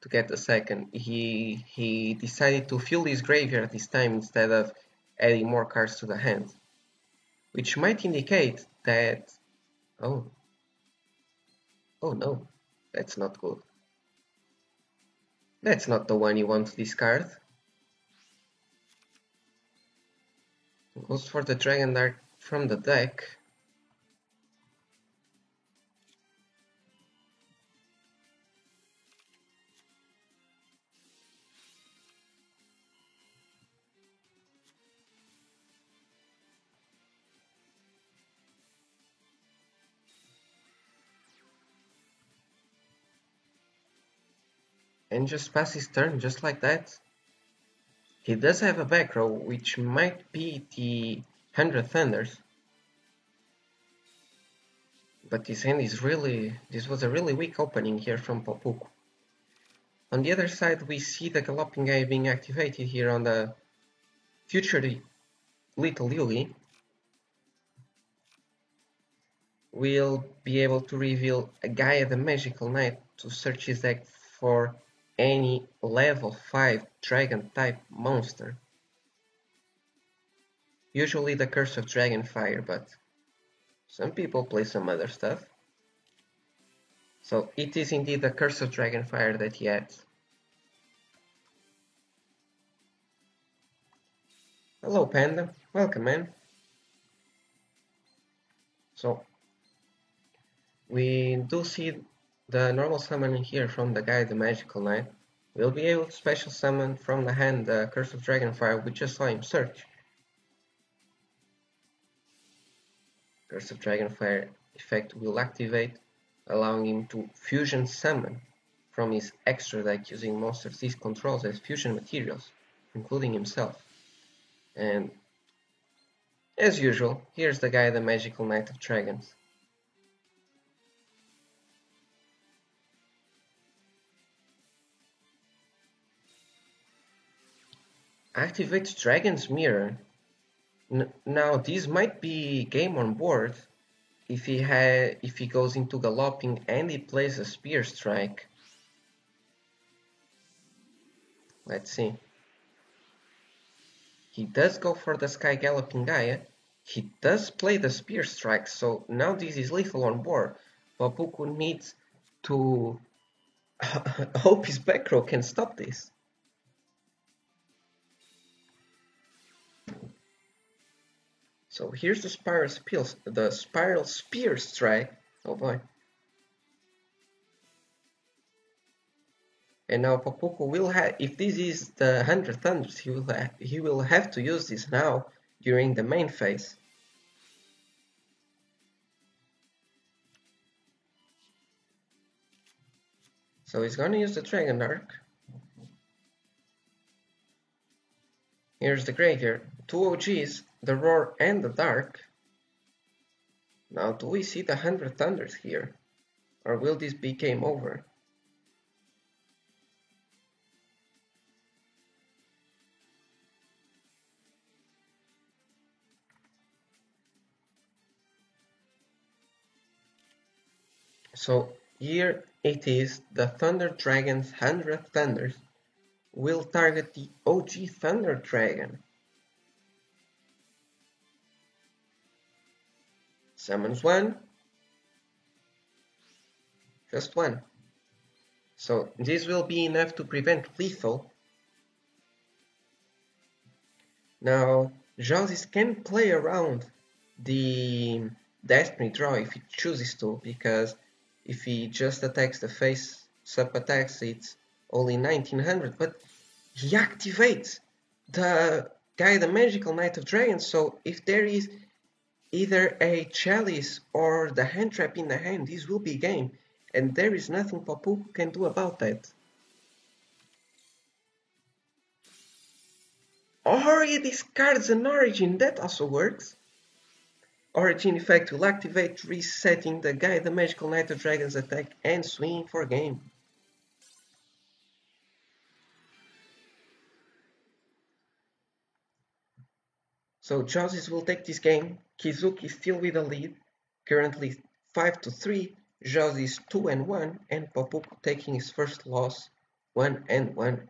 to get the second. He decided to fill his graveyard this time instead of adding more cards to the hand. Which might indicate that Oh, oh no, that's not good. That's not the one you want to discard. Goes for the Dragon Dart from the deck. And just pass his turn just like that. He does have a back row, which might be the 100 Thunders. But his hand is really... This was a really weak opening here from Papuku. On the other side, we see the Galloping Gaia being activated here on the future Little Yugi. We'll be able to reveal a Gaia the Magical Knight to search his deck for any level 5 dragon type monster. Usually the Curse of Dragonfire, but some people play some other stuff. So it is indeed the Curse of Dragonfire that he adds. Hello Panda, welcome man. So we do see the normal summoning here from the guy, the Magical Knight. We'll be able to special summon from the hand the Curse of Dragonfire we just saw him search. Curse of Dragonfire effect will activate, allowing him to fusion summon from his extra deck using monsters he controls as fusion materials, including himself. And as usual, here's the guy, the Magical Knight of Dragons. Activates Dragon's Mirror. Now this might be game on board if he goes into Galloping and he plays a Spear Strike. Let's see. He does go for the Sky Galloping Gaia. He does play the Spear Strike, so now this is lethal on board. Papuku needs to hope his back row can stop this. So here's the Spiral Spear Strike. Oh boy. And now Papuku will have, if this is the 100 Thunders, he will have to use this now during the main phase. So he's gonna use the Dragon Arc. Here's the graveyard, 2 OGs, the Roar and the Dark. Now do we see the 100 Thunders here? Or will this be game over? So here it is, the Thunder Dragon's 100 Thunders will target the OG Thunder Dragon. Summons one. Just one. So this will be enough to prevent lethal. Now Josis can play around the Destiny draw if he chooses to, because if he just attacks the face sub attacks it's only 1900, but he activates the guy, the Magical Knight of Dragons, so if there is either a Chalice or the hand trap in the hand, this will be game, and there is nothing Papuku can do about that. Or he discards an Origin, that also works. Origin effect will activate, resetting the guy, the Magical Knight of Dragons attack and swinging for game. So Josis will take this game. Kizuki still with the lead, currently 5-3. Josis 2-1, and Papuku taking his first loss, 1-1.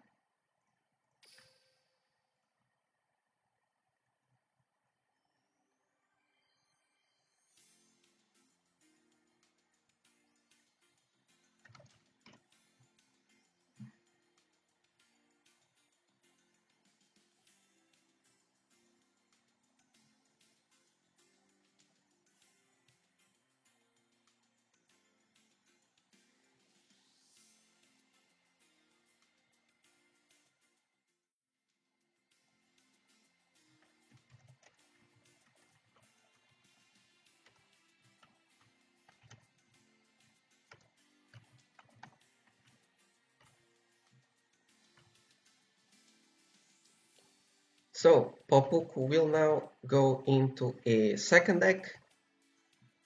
So Popuk will now go into a second deck.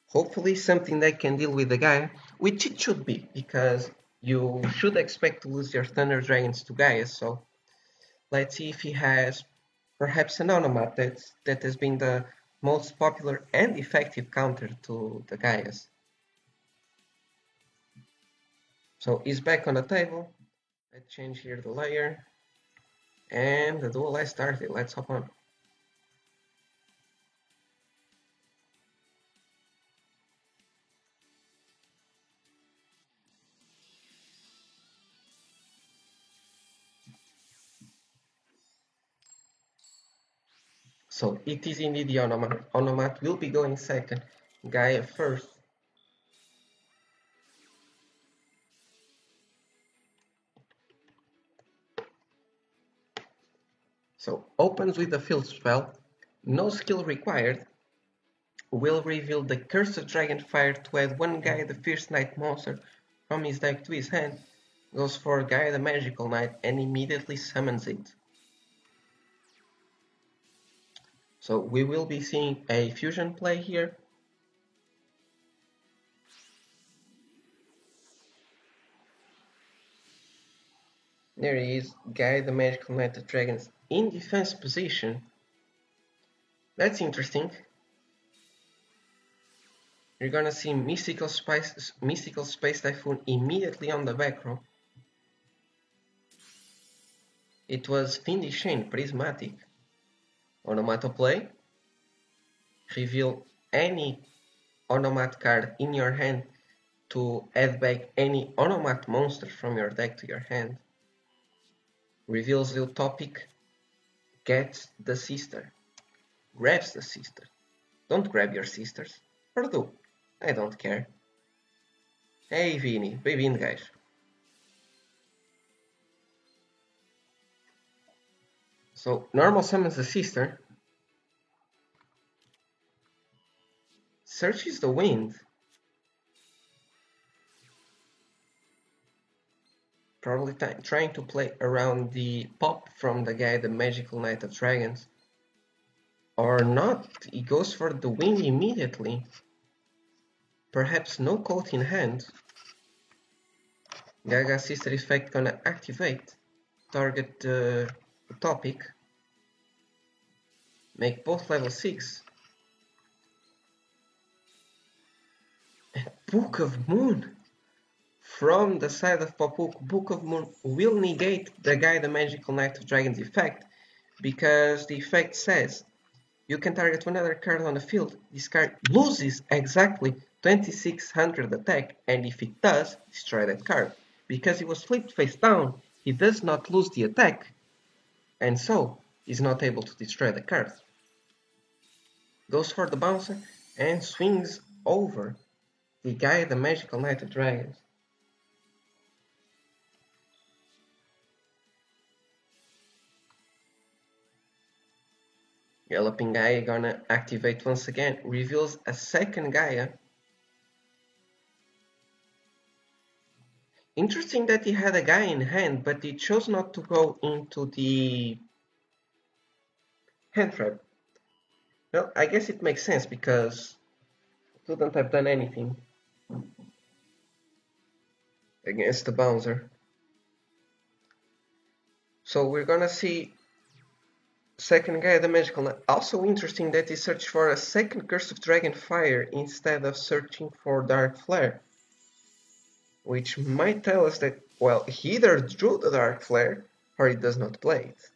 Hopefully something that can deal with the Gaia, which it should be, because you should expect to lose your Thunder Dragons to Gaia, so let's see if he has perhaps an Onomat that has been the most popular and effective counter to the Gaias. So he's back on the table. Let's change here the layer. And the duel has started. Let's hop on. So it is indeed the Onomat. Onomat will be going second. Gaia first. So opens with a field spell. No skill required. Will reveal the Cursed Dragonfire to add one Gaia the Fierce Knight monster from his deck to his hand. Goes for Gaia the Magical Knight and immediately summons it. So we will be seeing a fusion play here. There he is, Gaia the Magical Knight of Dragons in defense position. That's interesting. You're gonna see Mystical Space Typhoon immediately on the back row. It was Fiendish Chain, Prismatic. Onomato play. Reveal any Onomat card in your hand to add back any Onomat monster from your deck to your hand. Reveals the topic, gets the sister, grabs the sister. Don't grab your sisters, or do. I don't care. Hey Vini, bem-vindo guys. So normal summons the sister, searches the wind, probably trying to play around the pop from the guy, the Magical Knight of Dragons. Or not, he goes for the wind immediately. Perhaps no coat in hand. Gaga Sister effect gonna activate. Target the topic. Make both level 6. And Book of Moon. From the side of Popuk, Book of Moon will negate the guy, the Magical Knight of Dragons effect, because the effect says you can target one other card on the field. This card loses exactly 2600 attack, and if it does, destroy that card. Because he was flipped face down, he does not lose the attack, and so is not able to destroy the card. Goes for the bouncer and swings over the guy, the Magical Knight of Dragons. Galloping Gaia gonna activate once again, reveals a second Gaia. Interesting that he had a Gaia in hand, but he chose not to go into the hand trap. Well, I guess it makes sense because he couldn't have done anything against the bouncer. So we're gonna see second Gaia the Magical Knight. Also interesting that he searched for a second Curse of Dragonfire instead of searching for Dark Flare. Which might tell us that, well, he either drew the Dark Flare or he does not play it.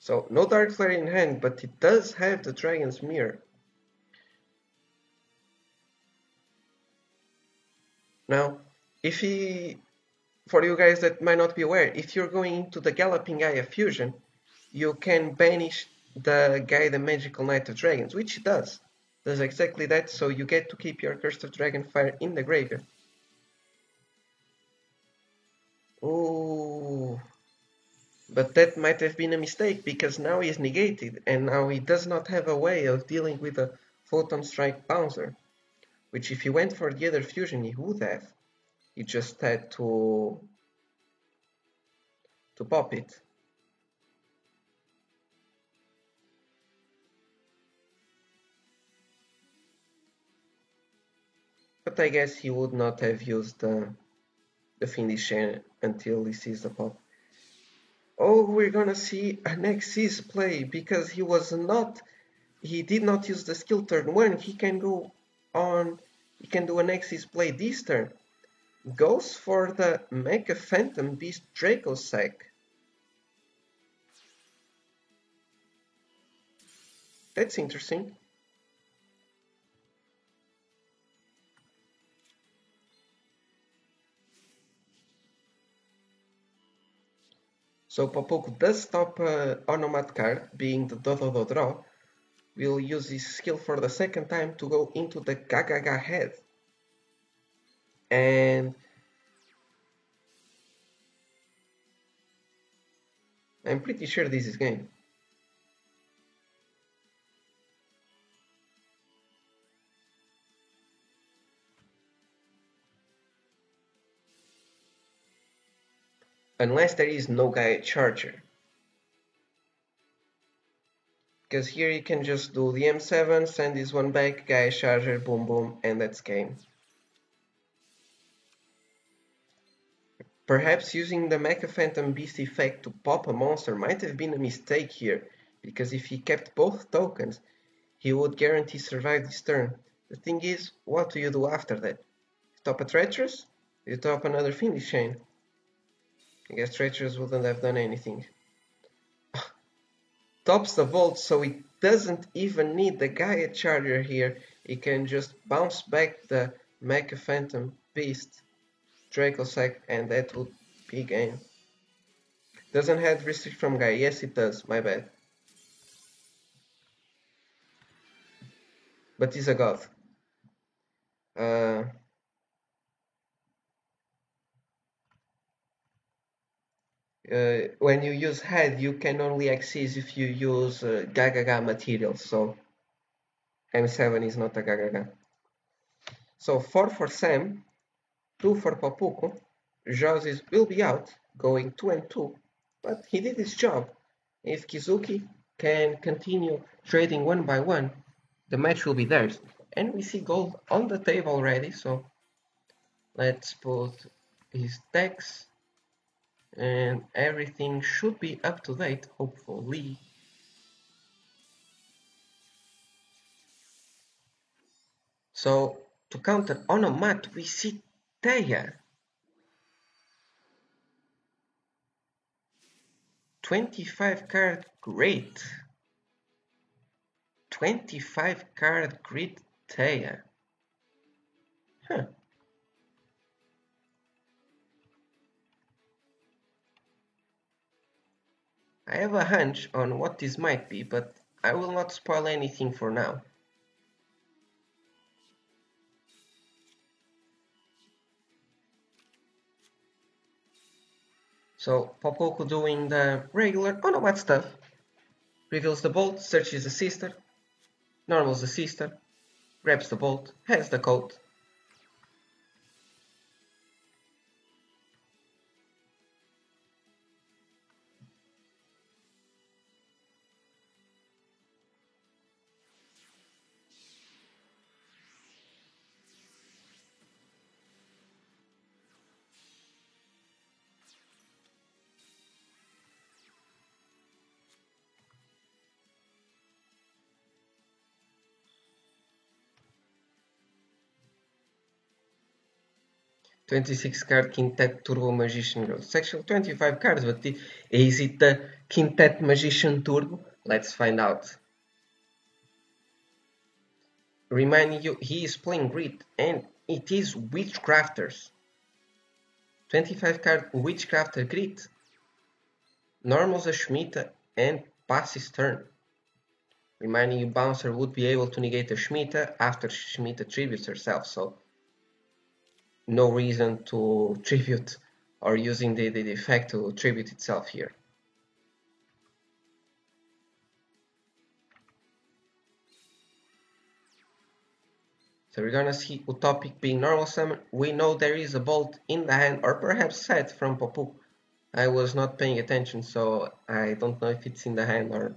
So no Dark Flare in hand, but he does have the Dragon's Mirror. Now, if he, for you guys that might not be aware, if you're going into the Galloping Gaia fusion, you can banish the guy, the Magical Knight of Dragons, which it does exactly that, so you get to keep your Curse of Dragonfire in the graveyard. Ooh. But that might have been a mistake, because now he is negated, and now he does not have a way of dealing with a Photon Strike Bouncer, which if he went for the other fusion he would have. He just had to pop it. But I guess he would not have used the Fiendish Chain until he sees the pop. Oh, we're gonna see an Xyz play because he did not use the skill turn 1. He can go on, he can do an Xyz play this turn. Goes for the Mecha Phantom Beast Dracossack. That's interesting. So Popoku does stop Onomat card, being the Dododo draw. Will use his skill for the second time to go into the Gagaga head. And I'm pretty sure this is game. Unless there is no Gaia Charger. Because here you can just do the M7, send this one back, Gaia Charger, boom boom, and that's game. Perhaps using the Mecha Phantom Beast effect to pop a monster might have been a mistake here, because if he kept both tokens, he would guarantee survive this turn. The thing is, what do you do after that? You top a Treacherous? You top another Fiendish Chain? I guess Treacherous wouldn't have done anything. Tops the Volt, so it doesn't even need the Gaia Charger here. It can just bounce back the Mecha Phantom Beast, Dracossack, and that would be game. Doesn't have restrict from Gaia. Yes, it does. My bad. But he's a god. When you use head, you can only access if you use Gagaga materials, so M7 is not a Gagaga. So 4 for Sam, 2 for Papuku. Joses will be out, going 2 and 2, but he did his job. If Kizuki can continue trading 1 by 1, the match will be theirs. And we see gold on the table already, so let's put his decks. And everything should be up to date, hopefully. So, to counter Onomat, we see Teia. 25 card great. 25 card great Teia. Huh. I have a hunch on what this might be, but I will not spoil anything for now. So Popoku doing the regular Onomat stuff. Reveals the bolt, searches the sister, normals the sister, grabs the bolt, has the coat. "26 card Quintet Turbo Magician Girl." It's actually 25 cards, but is it the Quintet Magician Turbo? Let's find out. Reminding you, he is playing Grid, and it is Witchcrafters. 25 card Witchcrafter Grid. Normals a Shemitah and passes turn. Reminding you, Bouncer would be able to negate a Shemitah after Shemitah tributes herself, so no reason to tribute or using the effect to tribute itself here. So we're gonna see Utopic being normal summon. We know there is a Bolt in the hand, or perhaps set from Popuk. I was not paying attention, so I don't know if it's in the hand or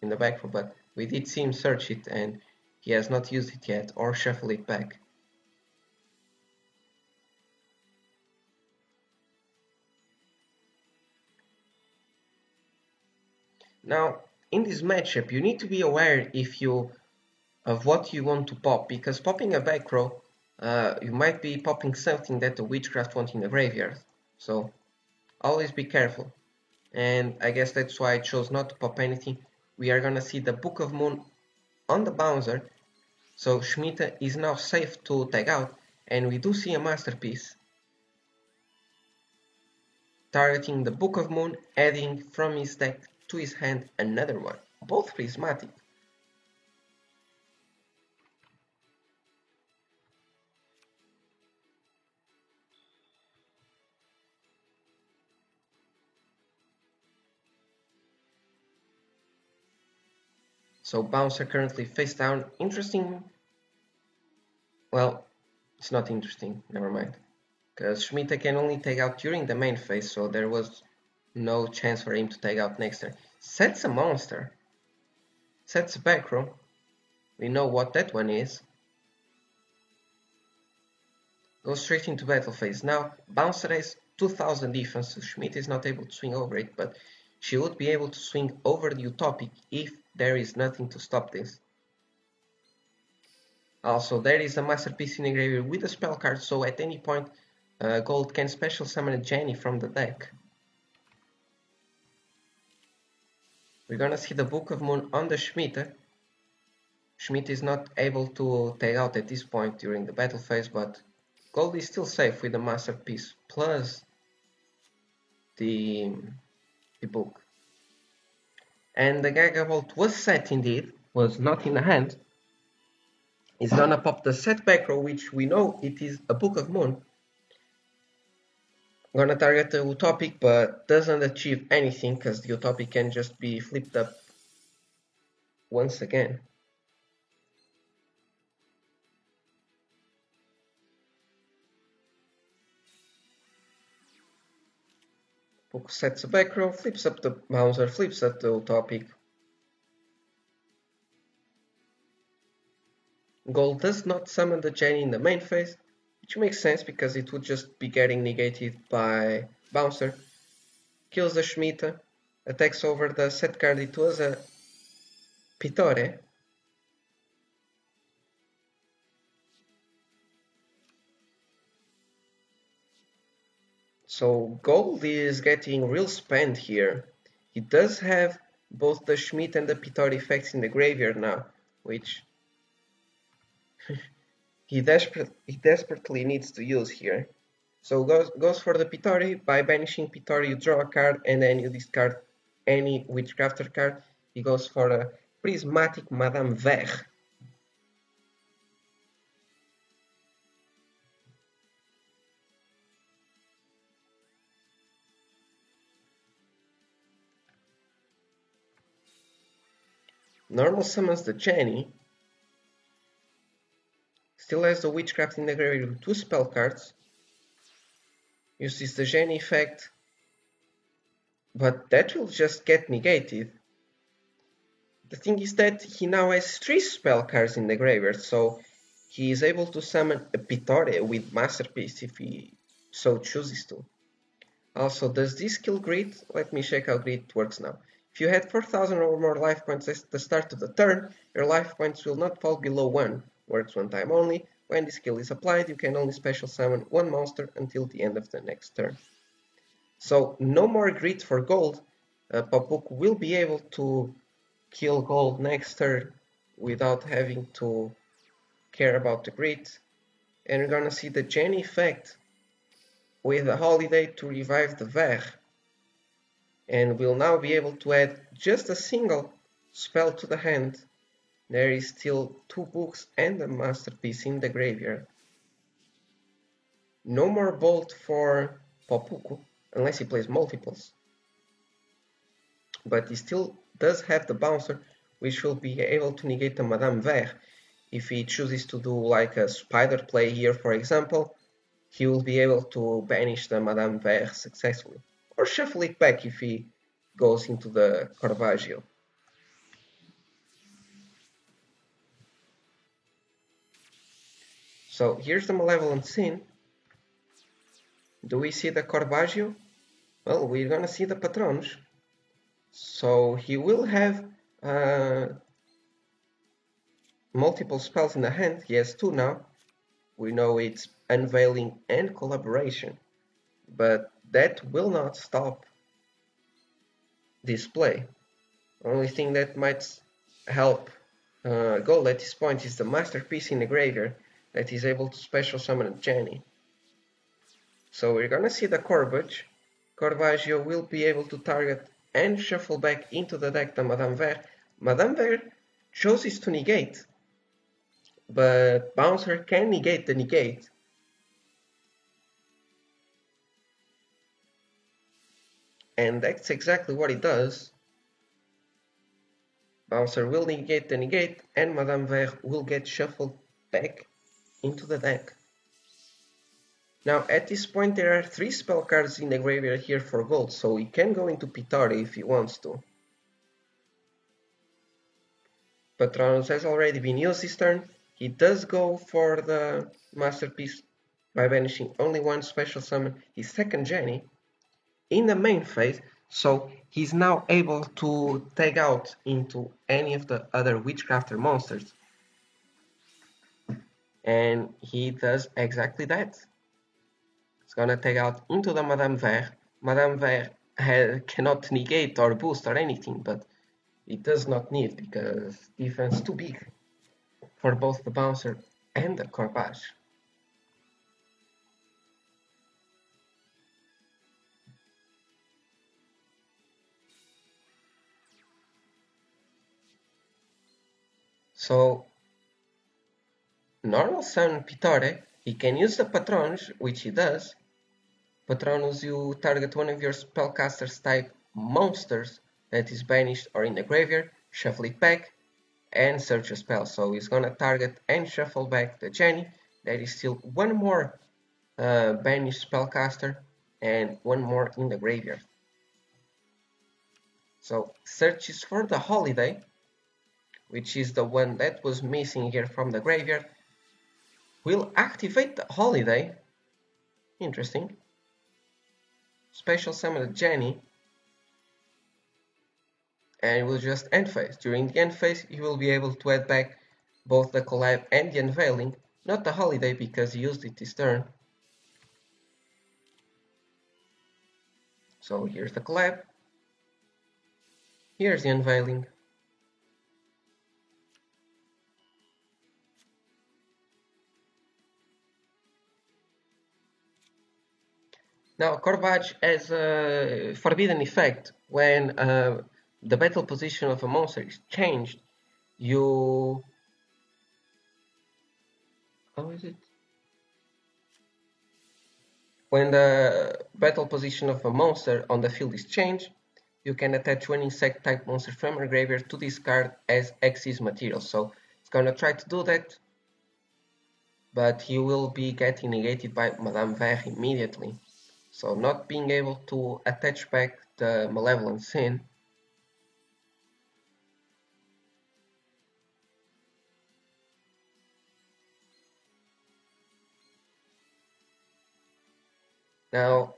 in the back row, but we did see him search it, and he has not used it yet, or shuffle it back. Now, in this matchup, you need to be aware of what you want to pop, because popping a back row, you might be popping something that the Witchcraft wants in the graveyard. So always be careful. And I guess that's why I chose not to pop anything. We are gonna see the Book of Moon on the bouncer, so Shemitah is now safe to tag out, and we do see a Masterpiece targeting the Book of Moon, adding from his deck to his hand another one, both prismatic. So bouncer currently face down. Interesting. Well, it's not interesting, never mind. Because Shemitah can only take out during the main phase, so there was no chance for him to take out next turn. Sets a monster. Sets a back row. We know what that one is. Goes straight into battle phase. Now, Bouncer has 2000 defense, so Shemitah is not able to swing over it, but she would be able to swing over the Utopic if there is nothing to stop this. Also, there is a Masterpiece in the graveyard with a spell card, so at any point, Gold can special summon a Jenny from the deck. We're gonna see the Book of Moon on the Shemitah. Shemitah is not able to take out at this point during the battle phase, but Gold is still safe with the Masterpiece plus the book. And the Gagabolt was set indeed, was not in the hand. He's gonna pop the set back row, which we know it is a Book of Moon. Gonna target the Utopic, but doesn't achieve anything because the Utopic can just be flipped up once again. Book sets a back row, flips up the bouncer, flips up the Utopic. Gold does not summon the Jenny in the main phase, which makes sense because it would just be getting negated by bouncer. Kills the Shemitah, attacks over the set card. It was a Pitore. So Gold is getting real spend here. He does have both the Shemitah and the Pitore effects in the graveyard now, which he desperately needs to use here. So goes for the Pitore. By banishing Pitore, you draw a card and then you discard any Witchcrafter card. He goes for a Prismatic Madame Vert. Normal summons the Jenny. Still has the Witchcraft in the graveyard with 2 spell cards. Uses the Jenny effect, but that will just get negated. The thing is that he now has 3 spell cards in the graveyard, so he is able to summon a Pitore with Masterpiece if he so chooses to. Also, does this kill Greed? Let me check how Greed works now. If you had 4000 or more life points at the start of the turn, your life points will not fall below 1. Works one time only. When this skill is applied, you can only special summon 1 monster until the end of the next turn. So, no more Greed for Gold. Popuk will be able to kill Gold next turn without having to care about the Greed. And we're gonna see the Jenny effect with a Holiday to revive the Vert. And we'll now be able to add just a single spell to the hand. There is still 2 books and a Masterpiece in the graveyard. No more Bolt for Popuku, unless he plays multiples. But he still does have the Bouncer, which will be able to negate the Madame Vert. If he chooses to do like a spider play here, for example, he will be able to banish the Madame Vert successfully. Or shuffle it back if he goes into the Caravaggio. So here's the Malevolent Sin. Do we see the Caravaggio? Well, we're gonna see the Patrons. So he will have multiple spells in the hand. He has two now. We know it's Unveiling and Collaboration. But that will not stop this play. The only thing that might help Gold at this point is the Masterpiece in the Graveyard that is able to special summon Jenny. So we're gonna see the Corbage. Caravaggio will be able to target and shuffle back into the deck the Madame Vert. Madame Vert chooses to negate, but Bouncer can negate the negate. And that's exactly what it does. Bouncer will negate the negate, and Madame Vert will get shuffled back into the deck. Now at this point there are 3 spell cards in the graveyard here for gold, so he can go into Pittore if he wants to. Patronus has already been used this turn. He does go for the Masterpiece by banishing only one special summon, his second Jenny, in the main phase, so he's now able to tag out into any of the other Witchcrafter monsters. And he does exactly that. It's gonna take out into the Madame Vert. Madame Vert cannot negate or boost or anything, but it does not need because defense too big for both the Bouncer and the Corbage. So normal summon Pittore, he can use the Patronus, which he does. Patronus, you target one of your spellcasters type monsters that is banished or in the graveyard, shuffle it back, and search a spell. So he's gonna target and shuffle back the Jenny. There is still one more banished spellcaster and one more in the graveyard. So searches for the Holiday, which is the one that was missing here from the graveyard. Will activate the Holiday. Interesting. Special summon a Jenny. And it will just end phase. During the end phase, you will be able to add back both the Collab and the Unveiling, not the Holiday because he used it this turn. So here's the Collab, here's the Unveiling. Now Corbage has a forbidden effect. When the battle position of a monster is changed, you... How is it? When the battle position of a monster on the field is changed, you can attach one insect type monster from your graveyard to this card as Xyz material. So it's gonna try to do that, but he will be getting negated by Madame Vert immediately. So not being able to attach back the Malevolent Sin. Now,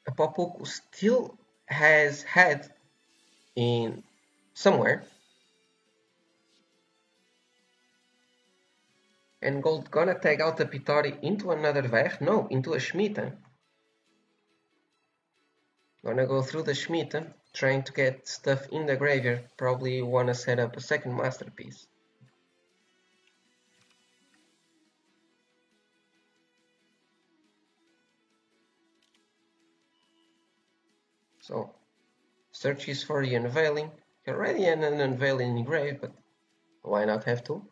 Apopuku still has had in somewhere, and Gold gonna tag out the Pittore into another Vert, no, into a Shemitah. Gonna go through the Shemitah, trying to get stuff in the graveyard, probably wanna set up a second Masterpiece. So, searches for the Unveiling. He already had an Unveiling in grave, but why not have two?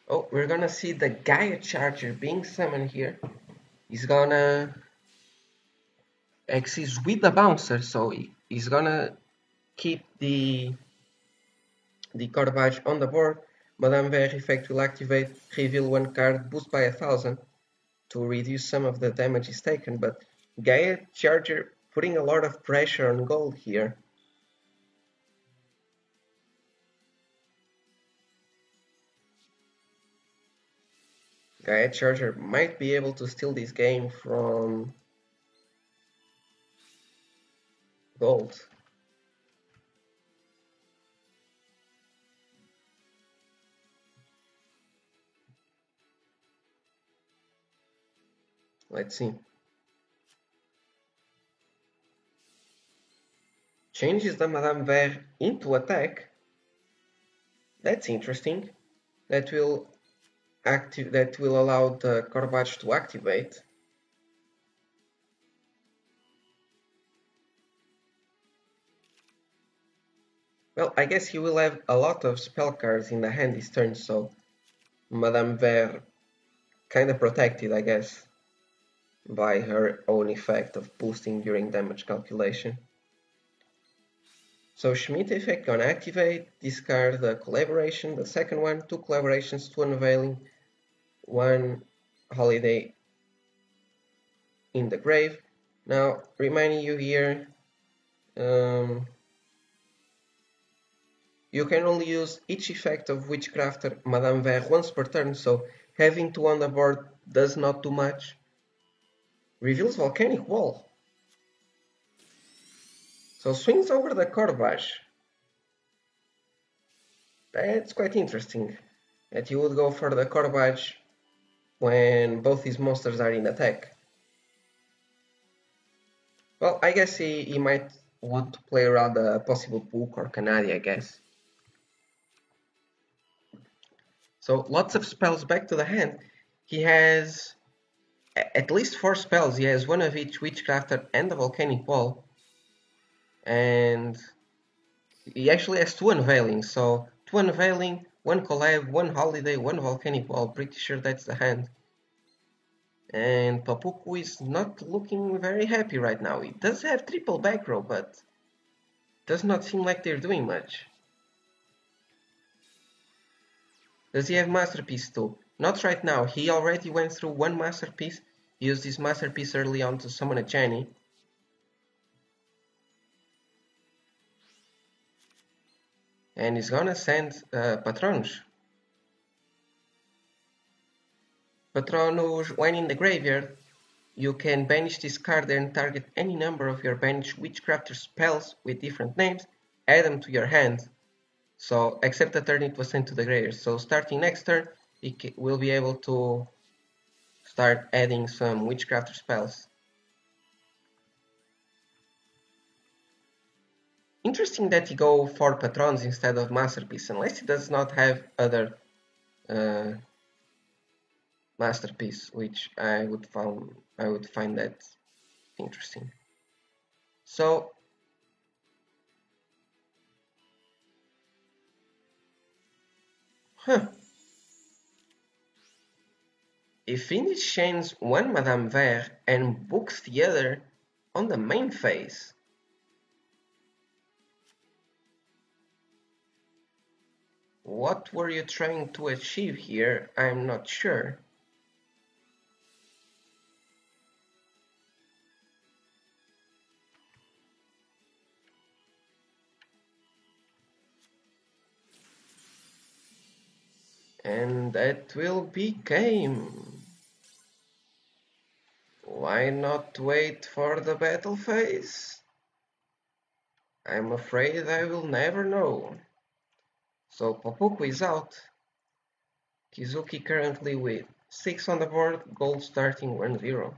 Oh, we're gonna see the Gaia Charger being summoned here. He's gonna exist with the bouncer, so he's gonna keep the garbage on the board. Madame Ver effect will activate, reveal one card, boost by 1000 to reduce some of the damage is taken, but Gaia Charger putting a lot of pressure on gold here. Gaia Charger might be able to steal this game from gold. Let's see. Changes the Madame Ver into attack. That's interesting. That will allow the Corvage to activate. Well, I guess he will have a lot of spell cards in the hand this turn, so Madame Ver kinda protected, I guess, by her own effect of boosting during damage calculation. So Schmidt effect gonna activate, discard the collaboration, the second one, 2 collaborations, 2 unveiling, 1 holiday in the grave. Now, reminding you here, you can only use each effect of Witchcrafter Madame Ver once per turn, so having 2 on the board does not do much. Reveals Volcanic Wall. So swings over the Corvage. That's quite interesting. That you would go for the Corvage when both these monsters are in attack. Well, I guess he might want to play around a possible Book or Canadi, I guess. So lots of spells back to the hand. He has at least 4 spells. He has 1 of each Witchcrafter and the Volcanic Wall. And he actually has 2 Unveiling. So 2 Unveiling, 1 Collab, 1 Holiday, 1 Volcanic Wall. Pretty sure that's the hand. And Papuku is not looking very happy right now. He does have triple back row, but does not seem like they're doing much. Does he have Masterpiece too? Not right now. He already went through 1 Masterpiece. He used his Masterpiece early on to summon a Jenny. And he's gonna send Patronus. Patronus, when in the graveyard, you can banish this card and target any number of your banished Witchcrafter spells with different names, add them to your hand. So, except the turn it was sent to the graveyard. So, starting next turn, he will be able to start adding some Witchcrafter spells. Interesting that he go for Patrons instead of Masterpiece, unless he does not have other Masterpiece, which I would find that interesting. So if Phoenix chains 1 Madame Ver and books the other on the main phase, what were you trying to achieve here? I'm not sure. And that will be game. Why not wait for the battle phase? I'm afraid I will never know. So Papuku is out. Kizuki currently with 6 on the board, gold starting 1-0.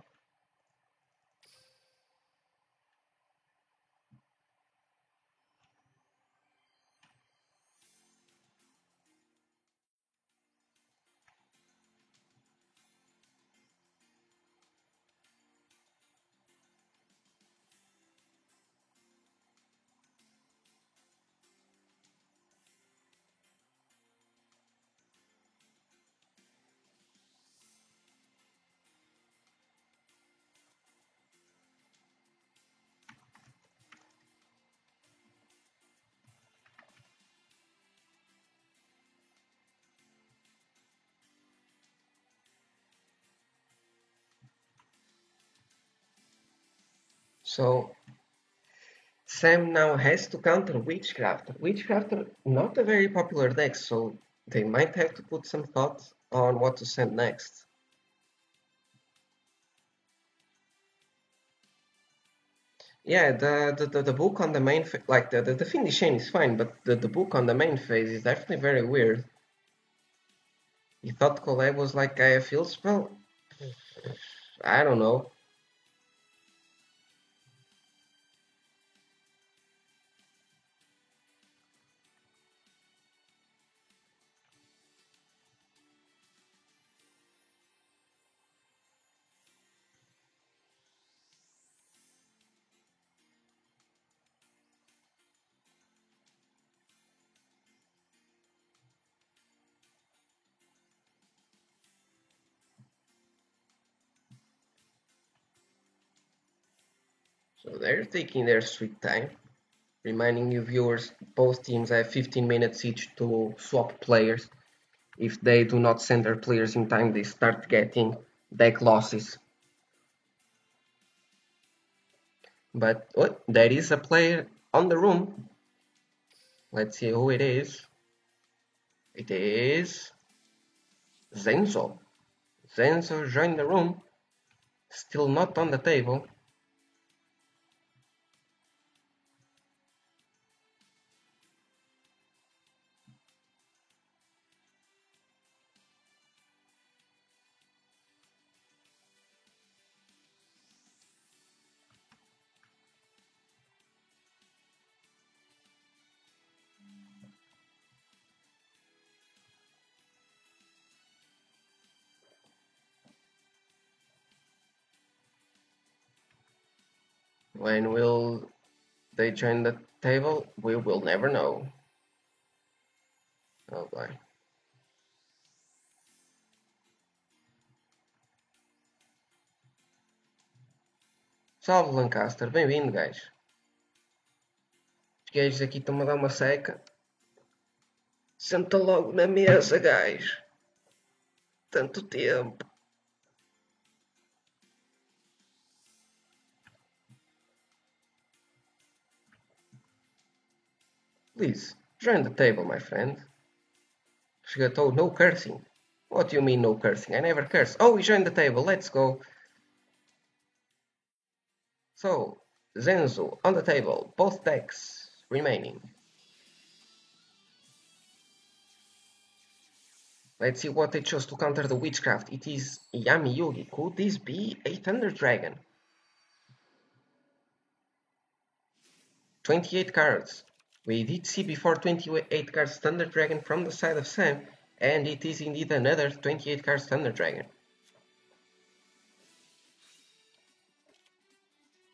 So Sam now has to counter Witchcrafter. Witchcrafter, not a very popular deck, so they might have to put some thought on what to send next. Yeah, the book on the main like the finish chain is fine, but the book on the main phase is definitely very weird. You thought Collab was like Gaia Field spell? I don't know. So they're taking their sweet time. Reminding you viewers, both teams have 15 minutes each to swap players. If they do not send their players in time, they start getting deck losses. But oh, there is a player on the room. Let's see who it is. It is Zenzo. Zenzo joined the room. Still not on the table. When will they join the table? We will never know. Oh boy. Salve Lancaster, bem-vindo, gajo. Os gajos aqui estão-me a dar uma seca. Senta logo na mesa, gajo. Tanto tempo. Please, join the table, my friend. Shigato, no cursing. What do you mean no cursing? I never curse. Oh, we joined the table, let's go. So, Zenzu on the table, both decks remaining. Let's see what they chose to counter the Witchcraft. It is Yami Yugi. Could this be a Thunder Dragon? 28 cards. We did see before 28 cards Thunder Dragon from the side of Sam, and it is indeed another 28 cards Thunder Dragon.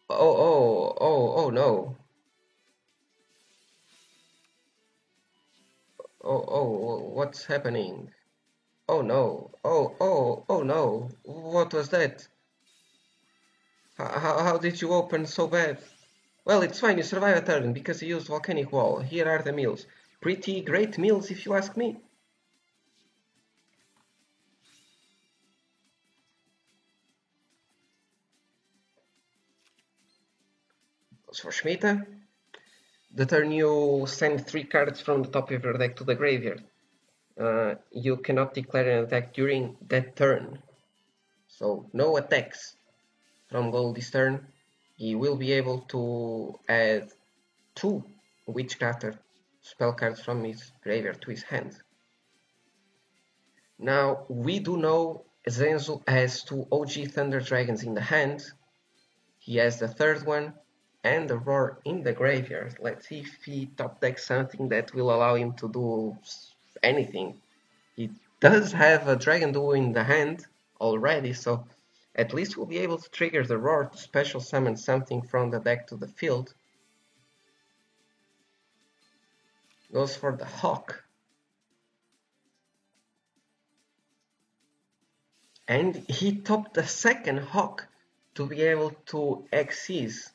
Oh no. What's happening? Oh no. Oh no. What was that? How did you open so bad? Well, it's fine, you survive a turn because you used Volcanic Wall. Here are the meals. Pretty great meals if you ask me. Goes for Schmita. The turn you send 3 cards from the top of your deck to the graveyard. You cannot declare an attack during that turn. So no attacks from Gold this turn. He will be able to add 2 Witchcrafter spell cards from his graveyard to his hand. Now, we do know Zenzu has 2 OG Thunder Dragons in the hand. He has the third one and the Roar in the graveyard. Let's see if he top decks something that will allow him to do anything. He does have a Dragon Duo in the hand already, so at least we'll be able to trigger the Roar to special summon something from the deck to the field. Goes for the Hawk. And he topped the second Hawk to be able to Xyz.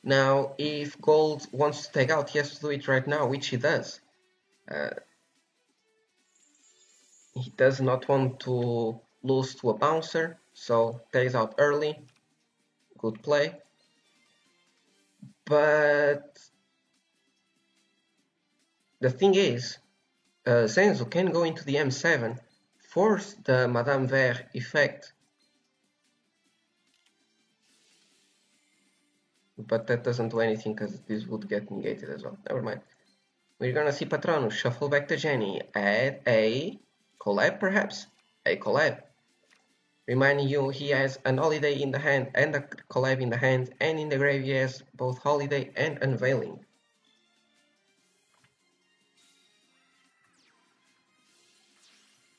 Now, if Gold wants to take out, he has to do it right now, which he does. He does not want to lose to a bouncer, so takes out early. Good play. But the thing is, Zenzo can go into the M7, force the Madame Vert effect, but that doesn't do anything because this would get negated as well. Never mind. We're gonna see Patronus shuffle back to Jenny, add a collab perhaps? A collab. Reminding you he has an Holiday in the hand and a collab in the hand, and in the grave he has both Holiday and Unveiling.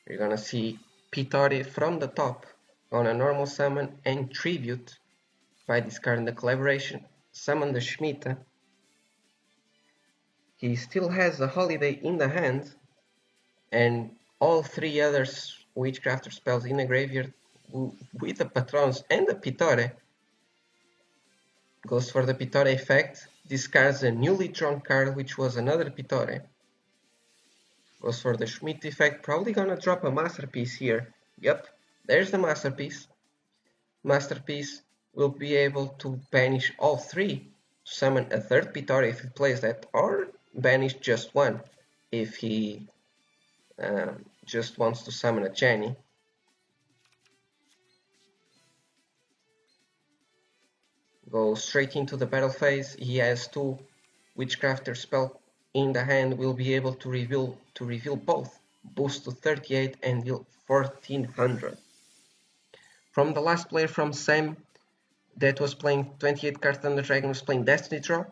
You're gonna see Pittori from the top on a normal summon and tribute by discarding the collaboration. Summon the Shemitah. He still has a Holiday in the hand and all three other Witchcrafter spells in the graveyard with the Patronus and the Pittori. Goes for the Pittori effect, discards a newly drawn card which was another Pittori. Goes for the Schmidt effect, probably gonna drop a Masterpiece here. Yep, there's the Masterpiece. Masterpiece will be able to banish all three, summon a third Pittori if he plays that, or banish just one if he just wants to summon a Jenny. Go straight into the battle phase. He has two Witchcrafter spell in the hand, will be able to reveal both, boost to 38 and deal 1400. From the last player from Sam that was playing 28 card Thunder Dragon was playing Destiny Draw.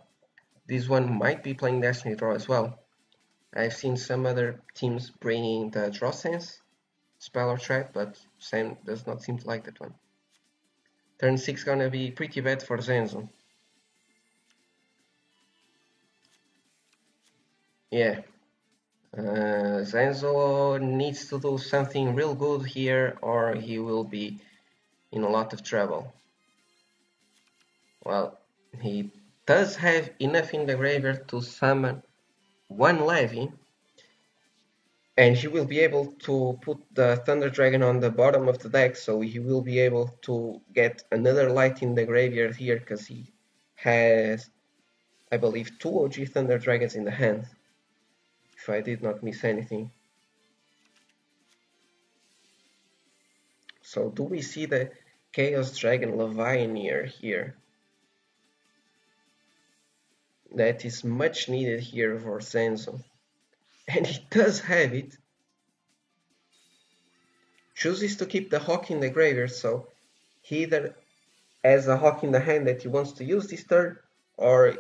This one might be playing Destiny Draw as well. I've seen some other teams bringing the Draw Sense spell or trap, but Sam does not seem to like that one. Turn 6 gonna be pretty bad for Zenzo. Yeah, Zenzo needs to do something real good here or he will be in a lot of trouble. Well, he does have enough in the graveyard to summon one Levy, and he will be able to put the Thunder Dragon on the bottom of the deck, so he will be able to get another light in the graveyard here, because he has, I believe, 2 OG Thunder Dragons in the hand, if I did not miss anything. So do we see the Chaos Dragon Levianeer here? That is much needed here for Zenzo. And he does have it. Chooses to keep the Hawk in the graveyard, so he either has a Hawk in the hand that he wants to use this turn, or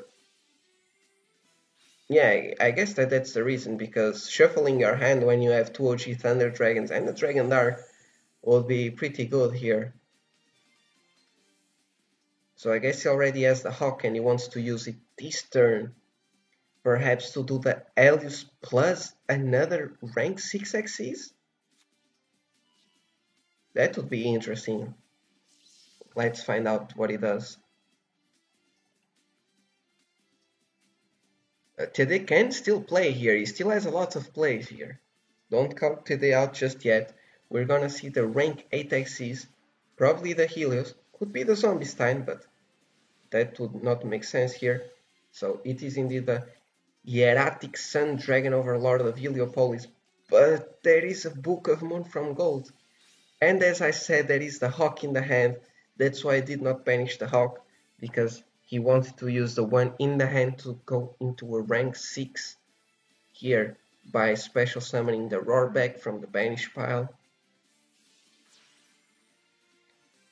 yeah, I guess that's the reason, because shuffling your hand when you have 2 OG Thunder Dragons and a Dragon Dark will be pretty good here. So I guess he already has the Hawk and he wants to use it this turn. Perhaps to do the Helios plus another rank 6 Xyz? That would be interesting. Let's find out what he does. TD can still play here, he still has a lot of plays here. Don't count TD out just yet. We're gonna see the rank 8 Xyz, probably the Helios, could be the Zombie-Stein, but that would not make sense here. So it is indeed the Hieratic Sun Dragon Overlord of Heliopolis, but there is a Book of Moon from Gold. And as I said, there is the Hawk in the hand, that's why I did not banish the Hawk, because he wanted to use the one in the hand to go into a rank 6 here by special summoning the Roarback from the banish pile.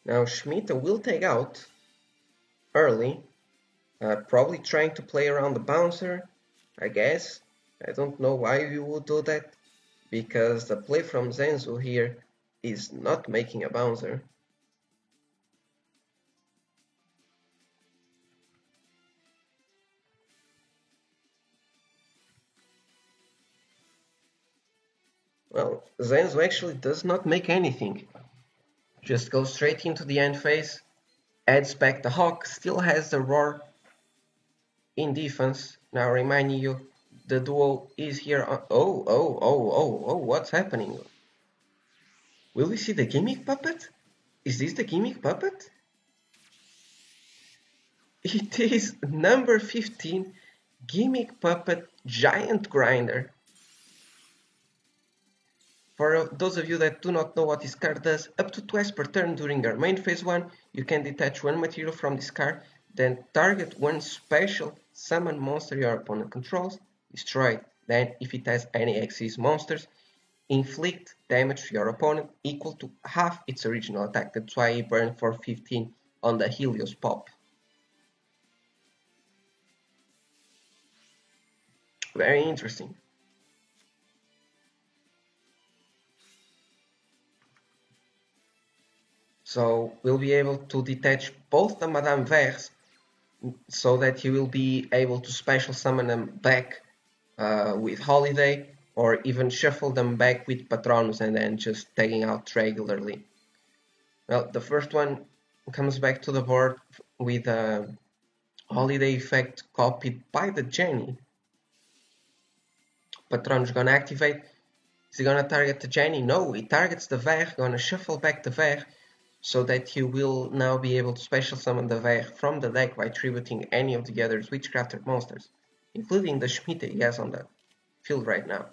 Now Shemitah will take out early, probably trying to play around the bouncer, I guess. I don't know why you would do that, because the play from Zenzo here is not making a bouncer. Well, Zenzo actually does not make anything. Just goes straight into the end phase, adds back the Hawk, still has the Roar in defense. Now reminding you, the duo is here on... Oh, what's happening? Will we see the Gimmick Puppet? Is this the Gimmick Puppet? It is number 15, Gimmick Puppet Giant Grinder. For those of you that do not know what this card does, up to twice per turn during your main phase 1, you can detach one material from this card, then target one special summon monster your opponent controls, destroy it. Then, if it has any Xyz monsters, inflict damage to your opponent equal to half its original attack. That's why he burned for 15 on the Helios pop. Very interesting. So we'll be able to detach both the Madame Verres so that he will be able to special summon them back with Holiday, or even shuffle them back with Patronus and then just taking out regularly. Well, the first one comes back to the board with a Holiday effect copied by the Jenny. Patronus gonna activate. Is he gonna target the Jenny? No, he targets the Ver, gonna shuffle back the Ver, so that he will now be able to special summon the Ver from the deck by tributing any of the other Witchcrafter monsters, including the Schmidt he has on the field right now.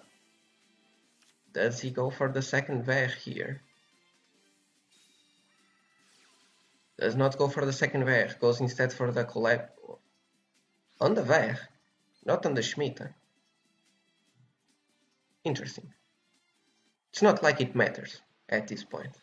Does he go for the second Ver here? Does not go for the second Ver, goes instead for the collab on the Ver, not on the Schmidt. Interesting. It's not like it matters at this point.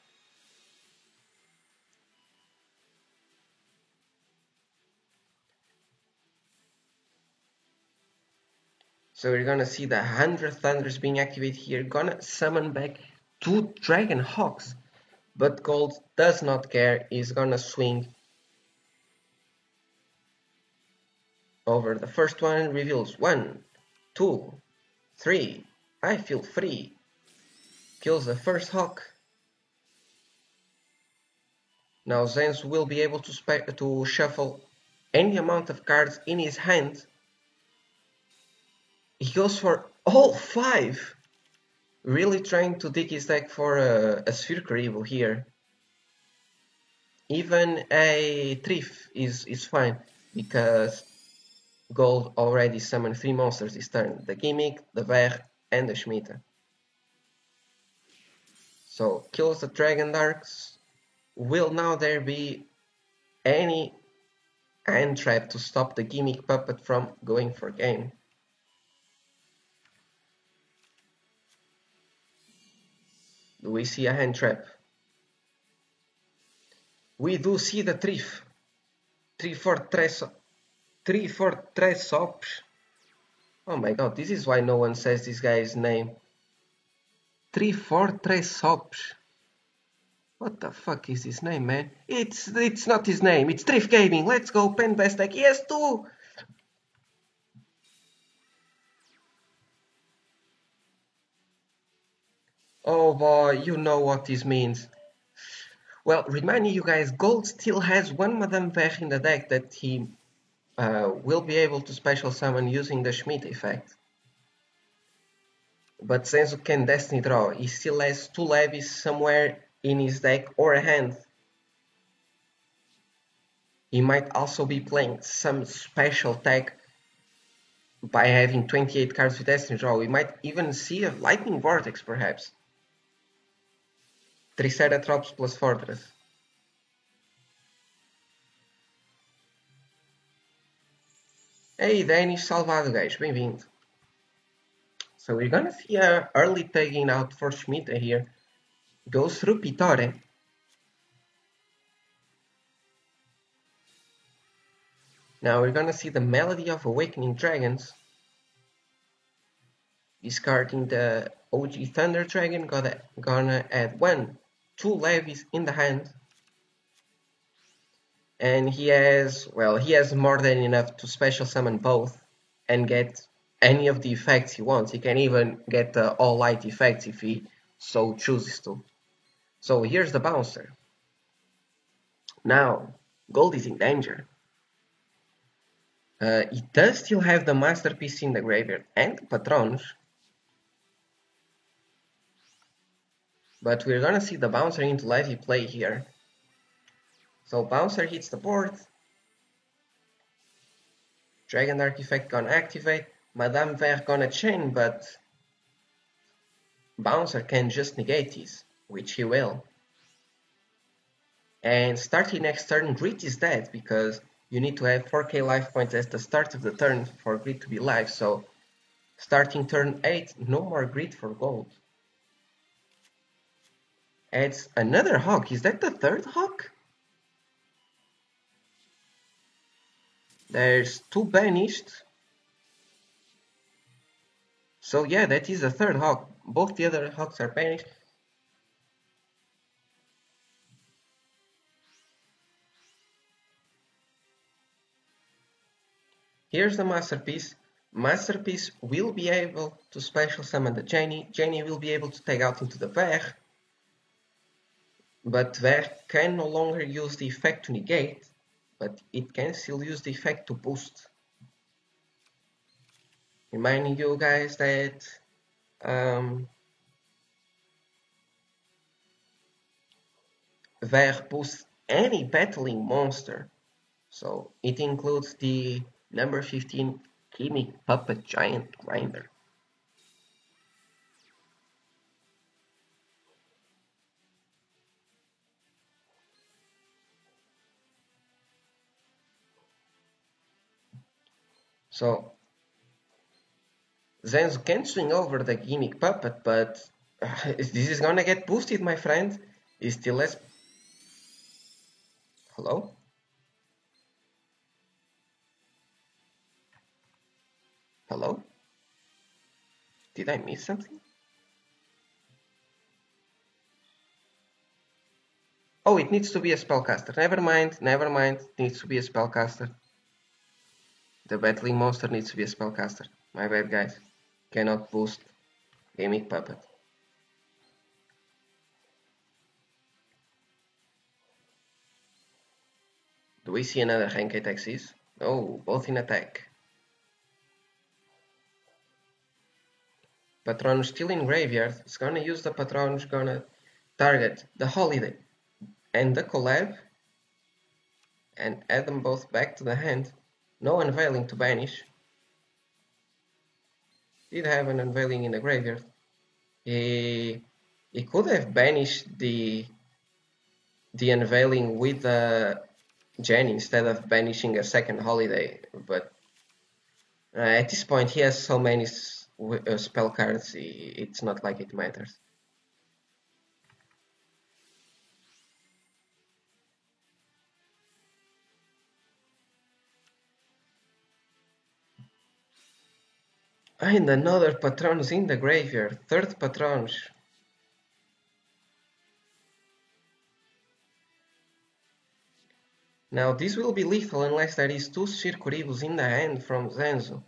So we're gonna see the 100 Thunders being activated here, gonna summon back 2 Dragon Hawks, but Gold does not care, is gonna swing over the first one, reveals 1, 2, 3, I feel free, kills the first Hawk. Now Zenzu will be able to shuffle any amount of cards in his hand. He goes for all 5! Really trying to dig his deck for a Sphere Evil here. Even a Thrift is fine, because Gold already summoned 3 monsters this turn. The Gimmick, the Ver, and the Schmidt. So kills the Dragon Darks. Will now there be any hand trap to stop the Gimmick Puppet from going for game? Do we see a hand trap? We do see the Thrift. 3-4 Tres Ops. Oh my god, this is why no one says this guy's name. 3-4 Tres Ops. What the fuck is his name, man? It's not his name. It's Thrift Gaming. Let's go, Pen Best Deck. Yes, too. Oh boy, you know what this means. Well, reminding you guys, Gold still has 1 Madame Ver in the deck that he will be able to special summon using the Schmidt effect. But Zenzu can Destiny Draw. He still has 2 levies somewhere in his deck or a hand. He might also be playing some special tech by having 28 cards with Destiny Draw. We might even see a Lightning Vortex, perhaps. Triceratops plus Fortress. Hey, Danish Salvado, guys. Bem-vindo. So we're gonna see a early tagging out for Schmidt here. Goes through Pitore. Now we're gonna see the Melody of Awakening Dragons. Discarding the OG Thunder Dragon, gonna add 1, 2 levies in the hand. And he has more than enough to special summon both and get any of the effects he wants. He can even get all light effects if he so chooses to. So here's the bouncer. Now, Gold is in danger. He does still have the Masterpiece in the graveyard and Patronus. But we're gonna see the bouncer into levy play here. So bouncer hits the board. Dragon Dark effect gonna activate, Madame Vert gonna chain, but Bouncer can just negate this, which he will. And starting next turn, Grit is dead, because you need to have 4k life points at the start of the turn for Grit to be live, so starting turn 8, no more Grit for gold. Adds another Hawk. Is that the third Hawk? There's 2 banished. So yeah, that is the third Hawk. Both the other Hawks are banished. Here's the Masterpiece. Masterpiece will be able to special summon the Genie. Genie will be able to take out into the Ver. But Ver can no longer use the effect to negate, but it can still use the effect to boost. Reminding you guys that Ver boosts any battling monster. So it includes the number 15 Chemic Puppet Giant Grinder. So Zenzu can swing over the Gimmick Puppet, but this is gonna get boosted, my friend. Is still less. Hello? Hello? Did I miss something? Oh, it needs to be a spellcaster. Never mind, never mind. It needs to be a spellcaster. The battling monster needs to be a spellcaster. My bad, guys. Cannot boost Gimmick Puppet. Do we see another rank 8 Xyz? Oh, both in attack. Patronus still in graveyard. It's gonna use the Patronus, gonna target the Holiday and the Collab and add them both back to the hand. No Unveiling to banish. Did have an Unveiling in the graveyard. He could have banished the Unveiling with the Gen instead of banishing a second Holiday, but at this point he has so many spell cards, it's not like it matters. And another Patronus in the graveyard, third Patronus. Now this will be lethal unless there is 2 Circuribus in the hand from Zenzu.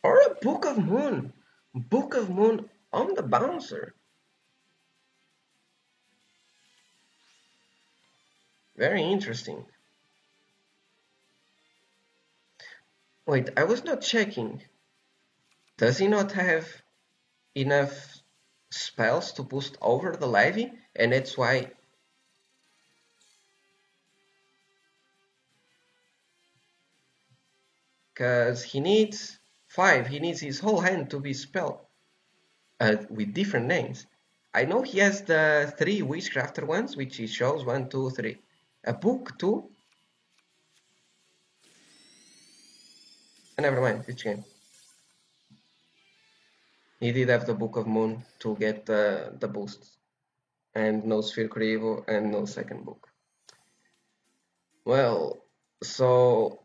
Or a Book of Moon. Book of Moon on the Bouncer. Very interesting. Wait, I was not checking. Does he not have enough spells to boost over the Levy? And that's why... Because he needs 5. He needs his whole hand to be spelled. With different names. I know he has the 3 Witchcrafter ones, which he shows 1, 2, 3. A book too. Never mind, which game? He did have the Book of Moon to get the boosts. And no Sphere Crevo and no second book. Well, so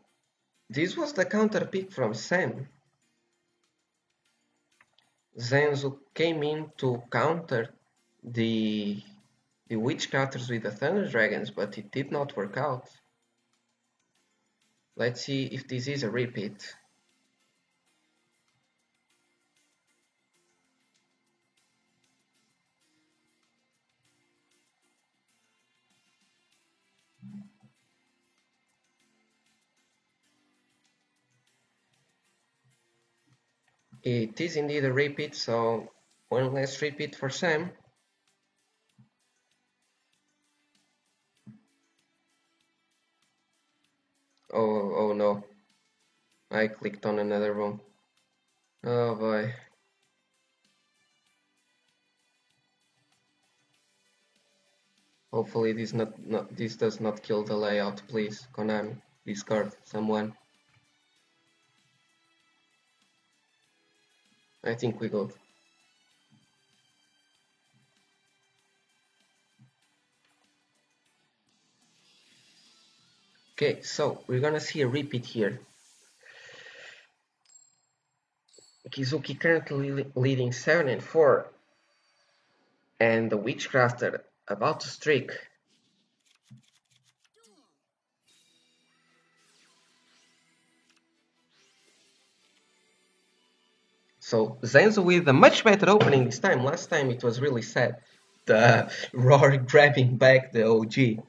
this was the counter pick from Sam. Zenzu came in to counter the Witchcrafters with the Thunder Dragons, but it did not work out. Let's see if this is a repeat. It is indeed a repeat, so one less repeat for Sam. I clicked on another room. Oh boy. Hopefully this does not kill the layout, please. Konami, Discord, someone. I think we go. Okay, so we're gonna see a repeat here. Kizuki currently leading 7-4, and the Witchcrafter about to streak. So Zenzo with a much better opening this time. Last time it was really sad. The Roar grabbing back the OG.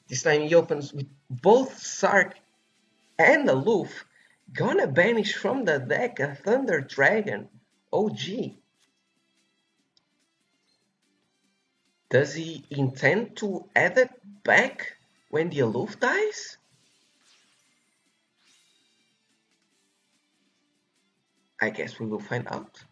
This time he opens with both Sark and Aloof. Gonna banish from the deck a Thunder Dragon. OG. Does he intend to add it back when the Aloof dies? I guess we will find out.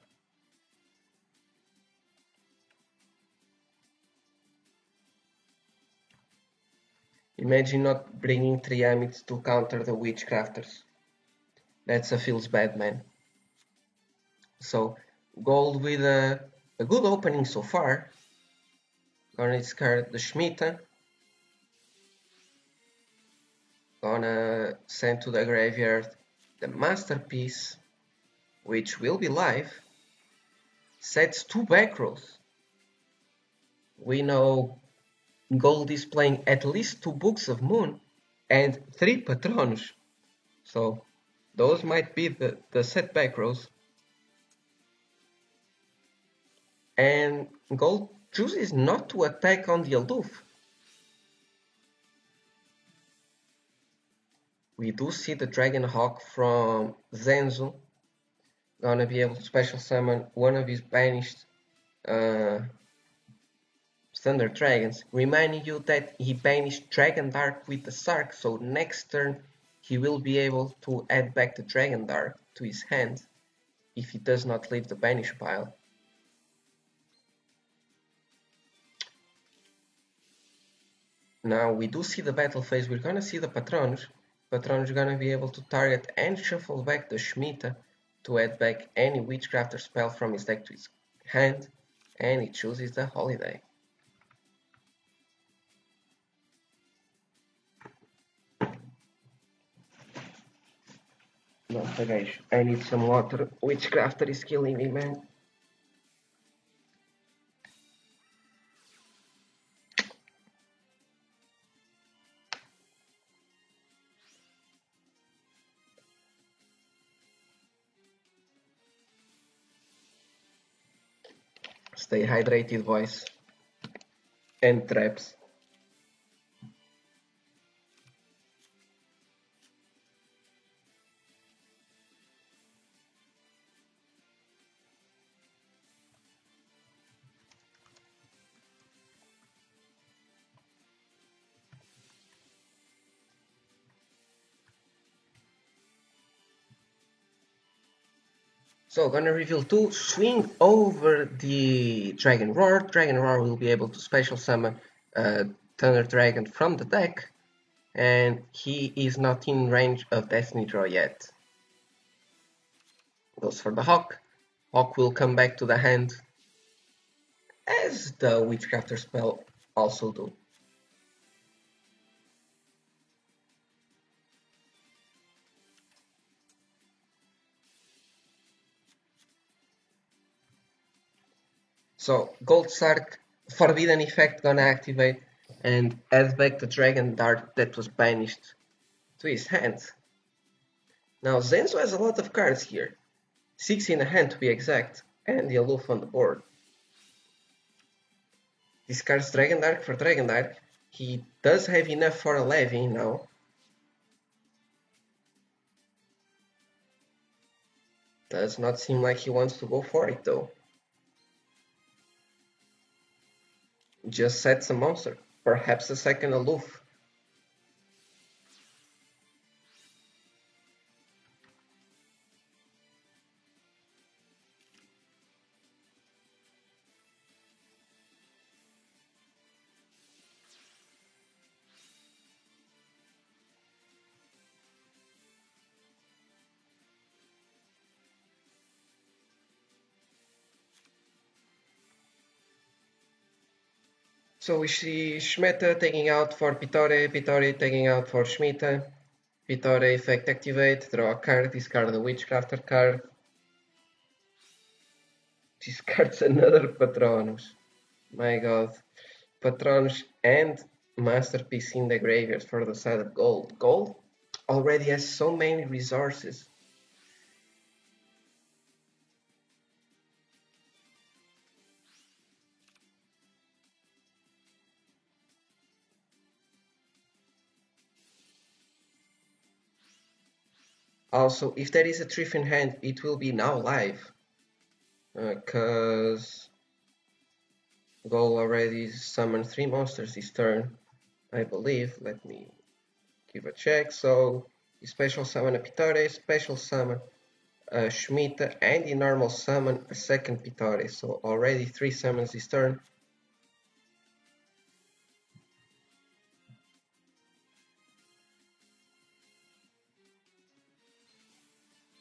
Imagine not bringing Triamids to counter the Witchcrafters. That's a feels bad, man. So, Gold with a good opening so far. Gonna discard the Shemitah. Gonna send to the graveyard the Masterpiece, which will be live. Sets 2 back rows. We know Gold is playing at least 2 Books of Moon and 3 Patronus. So those might be the set back rows. And Gold chooses not to attack on the Aloof. We do see the Dragon Hawk from Zenzo. Gonna be able to special summon one of his banished Thunder Dragons, reminding you that he banished Dragon Dark with the Sark, so next turn he will be able to add back the Dragon Dark to his hand if he does not leave the banish pile. Now we do see the battle phase, we're gonna see the Patronus. Patronus is gonna be able to target and shuffle back the Shemitah to add back any Witchcrafter spell from his deck to his hand, and he chooses the Holiday. No, guys, I need some water. Witchcrafter is killing me, man. Stay hydrated, boys. And traps. So, gonna reveal 2, swing over the Dragon Roar. Dragon Roar will be able to special summon Thunder Dragon from the deck, and he is not in range of Destiny Draw yet. Goes for the Hawk. Hawk will come back to the hand, as the Witchcrafter spell also do. So Gold Sark Forbidden Effect gonna activate and add back the Dragon Dart that was banished to his hand. Now Zenzo has a lot of cards here, 6 in the hand to be exact, and the Aloof on the board. Discards Dragon Dark for Dragon Dark. He does have enough for a Levy now. Does not seem like he wants to go for it though. Just sets a monster, perhaps a second Aloof. So we see Schmeta taking out for Pittore, Pittore taking out for Schmita. Pittore effect activate, draw a card, discard the Witchcrafter card. Discards another Patronus. My god. Patronus and Masterpiece in the graveyard for the side of Gold. Gold already has so many resources. Also, if there is a Triff in hand, it will be now live. Because Gold already summoned 3 monsters this turn, I believe. Let me give a check. So, he special summon a Pittore, special summon a Schmita, and he normal summon a second Pittore. So, already 3 summons this turn.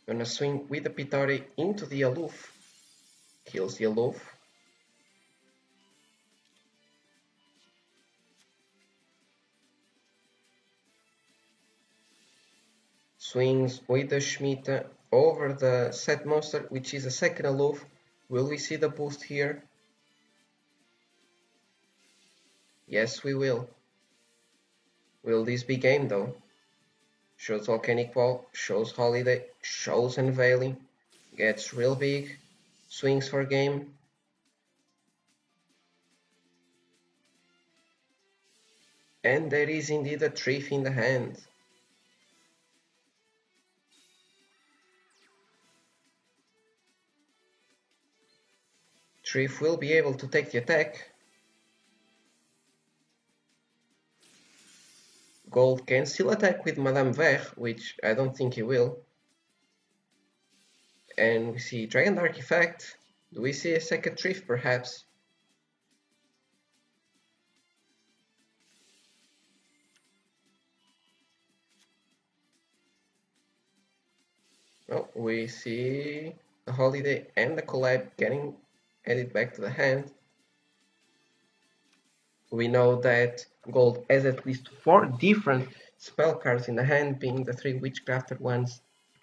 Gonna swing with the Pittore into the Aloof. Kills the Aloof. Swings with the Schmita over the set monster, which is a second Aloof. Will we see the boost here? Yes, we will. Will this be game though? Shows Volcanic Wall, shows Holiday, shows Unveiling. Gets real big. Swings for game. And there is indeed a Triff in the hand. Triff will be able to take the attack. Gold can still attack with Madame Ver, which I don't think he will. And we see Dragon Dark effect. Do we see a second Triff perhaps? Well, we see the Holiday and the Collab getting added back to the hand. We know that Gold has at least 4 different spell cards in the hand, being the 3 Witchcrafted ones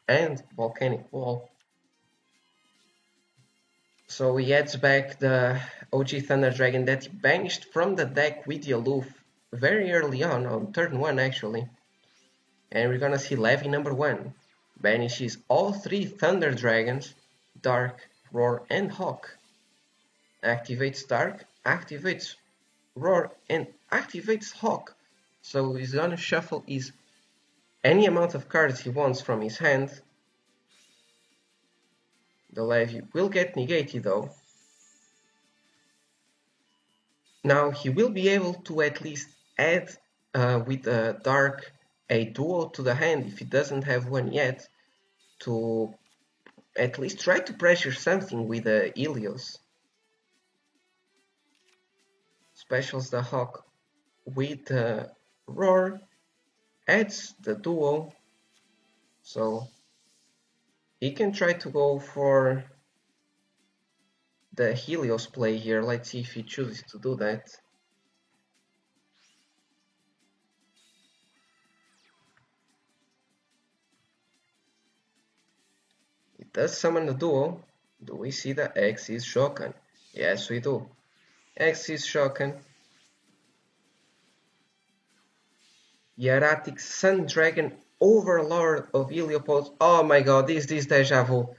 and Volcanic Wall. So he adds back the OG Thunder Dragon that he banished from the deck with the Aloof very early on turn 1 actually. And we're gonna see Levy number 1. Banishes all 3 Thunder Dragons, Dark, Roar and Hawk. Activates Dark, activates Roar and activates Hawk. So he's gonna shuffle his any amount of cards he wants from his hand. The Levy will get negated though. Now he will be able to at least add with the Dark a duo to the hand if he doesn't have one yet, to at least try to pressure something with the Helios. Specials the Hawk with the Roar, adds the duo, so he can try to go for the Helios play here. Let's see if he chooses to do that. It does summon the duo. Do we see the Xyz Shokan? Yes, we do. Xyz Shokan. Hieratic Sun Dragon, Overlord of Heliopause. Oh my god, is this deja vu?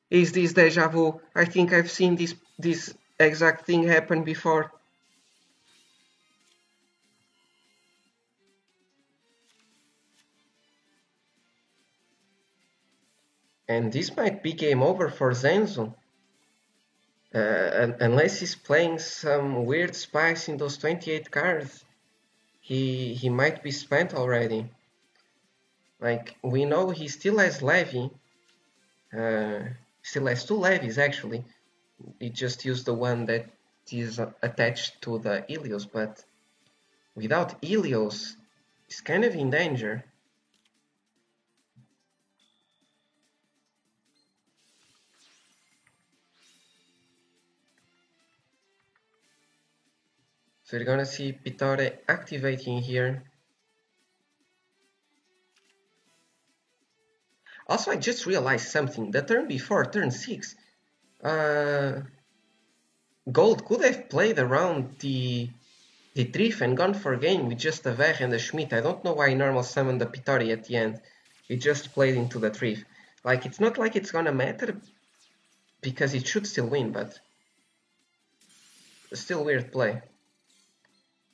Is this deja vu? I think I've seen this exact thing happen before. And this might be game over for Zenzu. Unless he's playing some weird spice in those 28 cards. He might be spent already. Like, we know he still has Levy. Still has 2 Levies actually. He just used the one that is attached to the Helios, but without Helios, he's kind of in danger. So we're gonna see Pittore activating here. Also, I just realized something. The turn before, turn 6, Gold could have played around the Thrift and gone for game with just a Ver and a Schmidt. I don't know why he normal summoned the Pittore at the end. He just played into the Thrift. Like, it's not like it's gonna matter, because it should still win, but still weird play.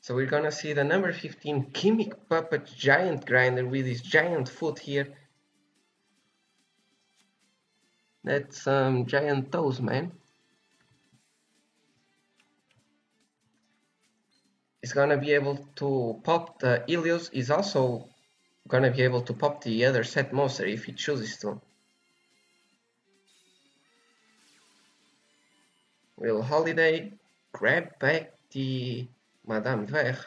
So we're gonna see the number 15 Gimmick Puppet Giant Grinder with his giant foot here. That's giant toes, man. He's gonna be able to pop the Ilios. He's also gonna be able to pop the other set monster if he chooses to. Will Holiday grab back the Madame Ver?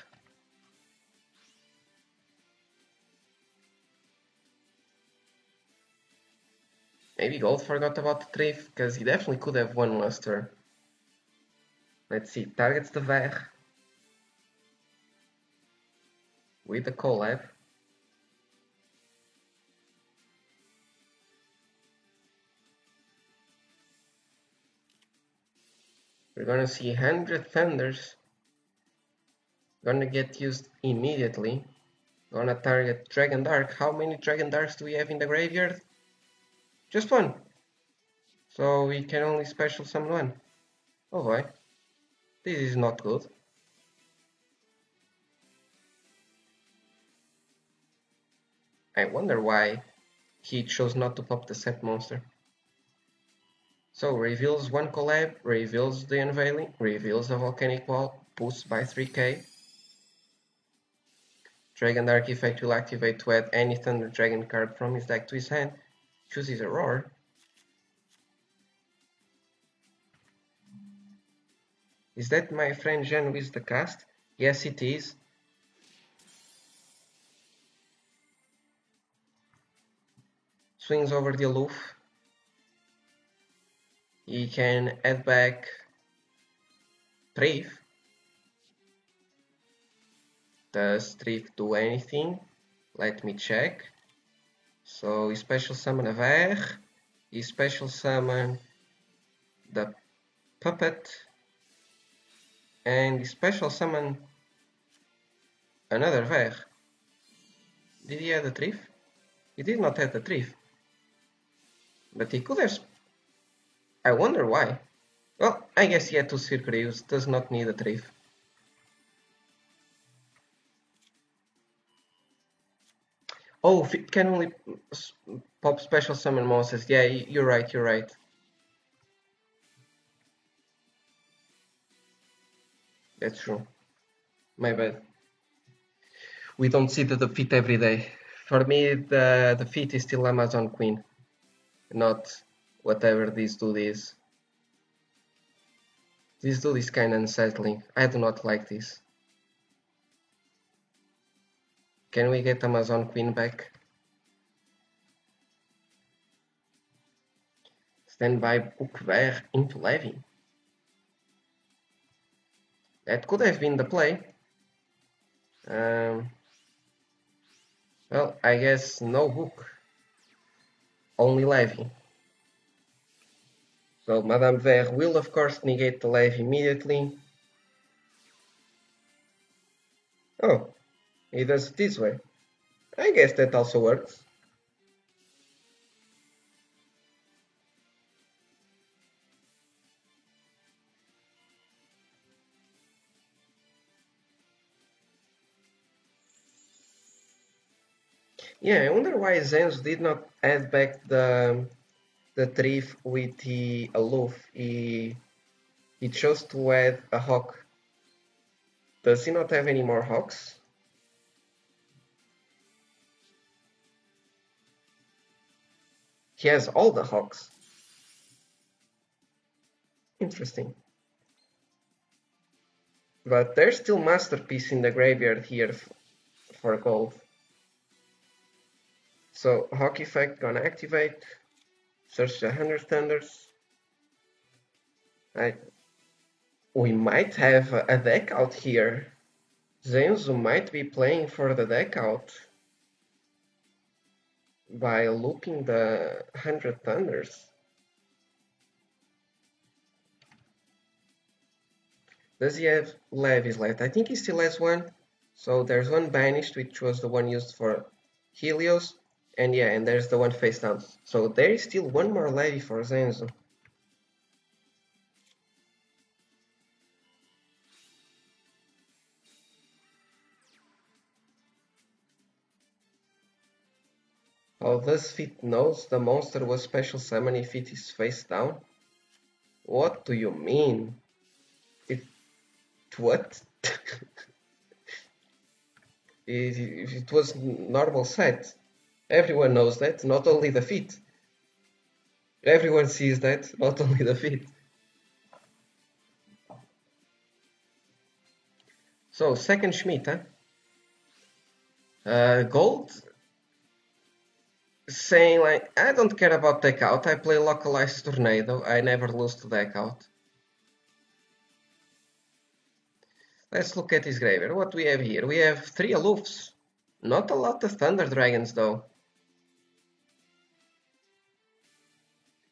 Maybe Gold forgot about the Thrift, because he definitely could have won last turn. Let's see, targets the Ver with the collab. We're gonna see 100 Thunders. Gonna get used immediately. Gonna target Dragon Dark. How many Dragon Darks do we have in the graveyard? Just one. So we can only special summon one. Oh boy. This is not good. I wonder why he chose not to pop the set monster. So reveals one collab, reveals the unveiling, reveals the volcanic wall, boosts by 3k. Dragon Dark effect will activate to add any Thunder Dragon card from his deck to his hand. Chooses a Roar. Is that my friend Jean with the cast? Yes, it is. Swings over the Aloof. He can add back Thrift. Does Thrift do anything? Let me check. So he special summon a Ver. He special summon the Puppet. And he special summon another Ver. Did he add a Thrift? He did not add a Thrift. But he could have... I wonder why. Well, I guess he had 2 Circuits, does not need a Thrift. Oh, it can only pop special summon monsters. Yeah, you're right, you're right. That's true. My bad. We don't see the defeat every day. For me, the defeat is still Amazon Queen, not whatever this dude is. This dude is kinda unsettling. I do not like this. Can we get Amazon Queen back? Stand by Bookver into Levy. That could have been the play. Well, I guess no hook. Only Levy. So Madame Ver will of course negate the Levy immediately. Oh, he does it this way. I guess that also works. Yeah, I wonder why Zenz did not add back the Thrift with the Aloof. He chose to add a Hawk. Does he not have any more Hawks? He has all the Hawks. Interesting. But there's still Masterpiece in the graveyard here for Gold. So Hawk effect gonna activate. Search the 100 Thunders. We might have a deck out here. Zenzu might be playing for the deck out by looping the 100 Thunders. Does he have levies left? I think he still has one. So there's one banished, which was the one used for Helios. And yeah, and there's the one face down. So there is still one more levy for Zenzu. Oh, does Fit knows the monster was special summon if it is face down? What do you mean? What? it was normal set. Everyone knows that, not only the Fit. Everyone sees that, not only the Fit. So, second Schmidt, huh? Gold saying like, I don't care about deck out, I play localized tornado, I never lose to deck out. Let's look at his graveyard. What we have here? We have 3 Aloofs. Not a lot of Thunder Dragons though.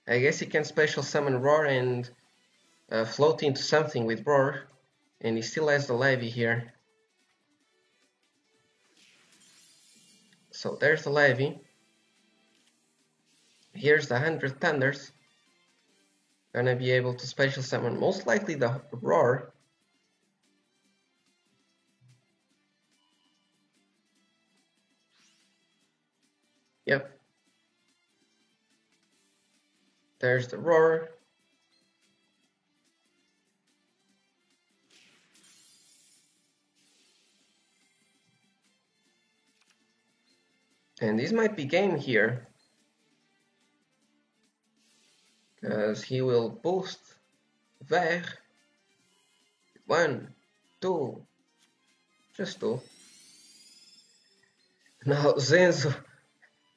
I guess he can special summon Roar and float into something with Roar. And he still has the Levy here. So there's the Levy. Here's the 100 Thunders. Gonna be able to special summon most likely the Roar. Yep. There's the Roar. And this might be game here. Because he will boost Ver. 1, 2, just 2. Now Zenzu,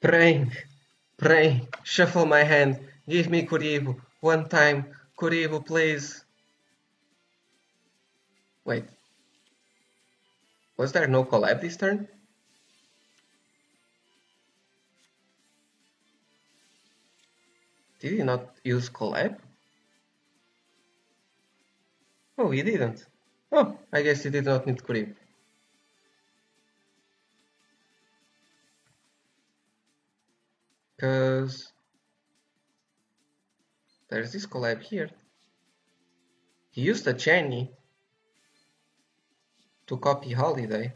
praying, shuffle my hand, give me Kuribu, one time, Kuribu please. Wait, was there no collab this turn? Did he not use collab? Oh, he didn't. Oh, I guess he did not need Kuribu. Because there's this collab here. He used a Jenny to copy Holiday.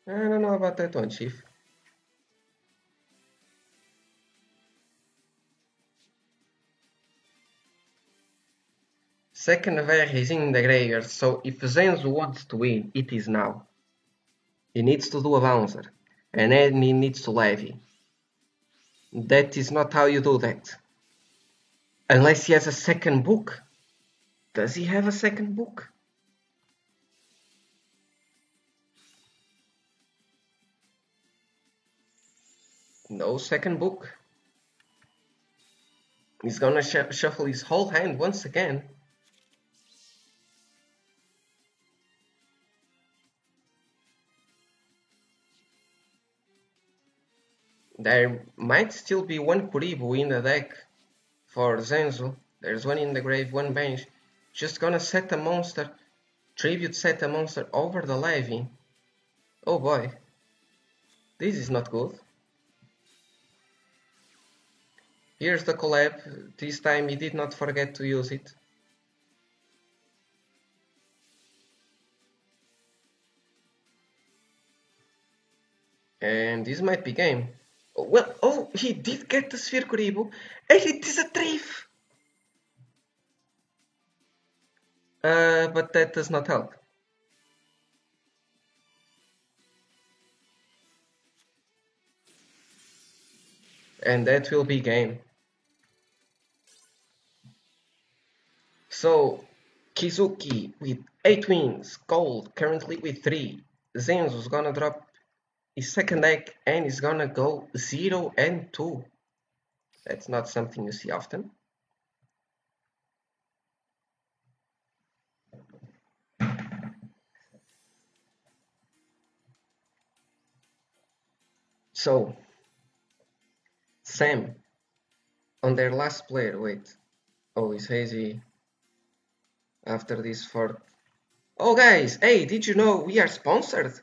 I don't know about that one, Chief. Second Ver is in the graveyard, so if Zenzu wants to win, it is now. He needs to do a bouncer, and then he needs to levy. That is not how you do that. Unless he has a second book. Does he have a second book? No second book. He's gonna shuffle his whole hand once again. There might still be one Kuribu in the deck for Zenzu. There's one in the grave, one bench. Just gonna set a monster, tribute set a monster over the levy. Oh boy. This is not good. Here's the collab. This time he did not forget to use it. And this might be game. Well, oh, he did get the Sphere Kuribu, and it is a Thrift! But that does not help. And that will be game. So, Kizuki with 8 wins, Gold currently with 3. Zenzu's gonna drop his second deck and he's gonna go 0 and 2. That's not something you see often. So, Sam, on their last player, wait. Oh, is Hazy after this fourth? Oh, guys, hey, did you know we are sponsored?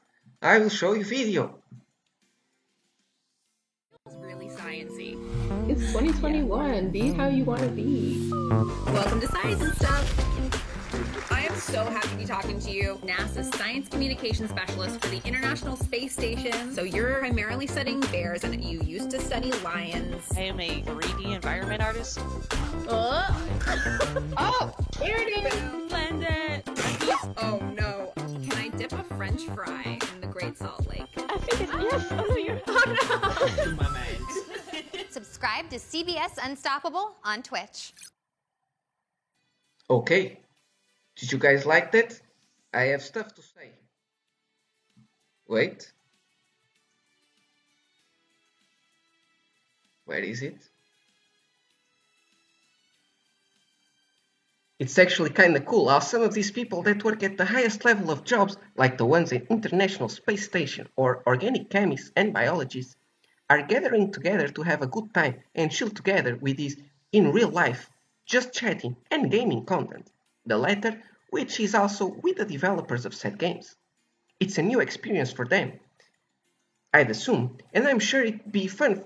I will show you video. It's really sciencey. It's 2021. Be how you want to be. Welcome to Science and Stuff. I am so happy to be talking to you, NASA's Science Communication Specialist for the International Space Station. So you're primarily studying bears and you used to study lions. I am a 3D environment artist. Oh, there it is. Blend it. Oh no. Can I dip a French fry in the Great Salt Lake? I think it's yes. Oh no, you're. Oh no. My mind. Subscribe to CBS Unstoppable on Twitch. Okay, did you guys like that? I have stuff to say. Wait. Where is it? It's actually kinda cool how some of these people that work at the highest level of jobs, like the ones in International Space Station or organic chemists and biologists, are gathering together to have a good time and chill together with this in real life, just chatting and gaming content, the latter which is also with the developers of said games. It's a new experience for them, I'd assume, and I'm sure it'd be fun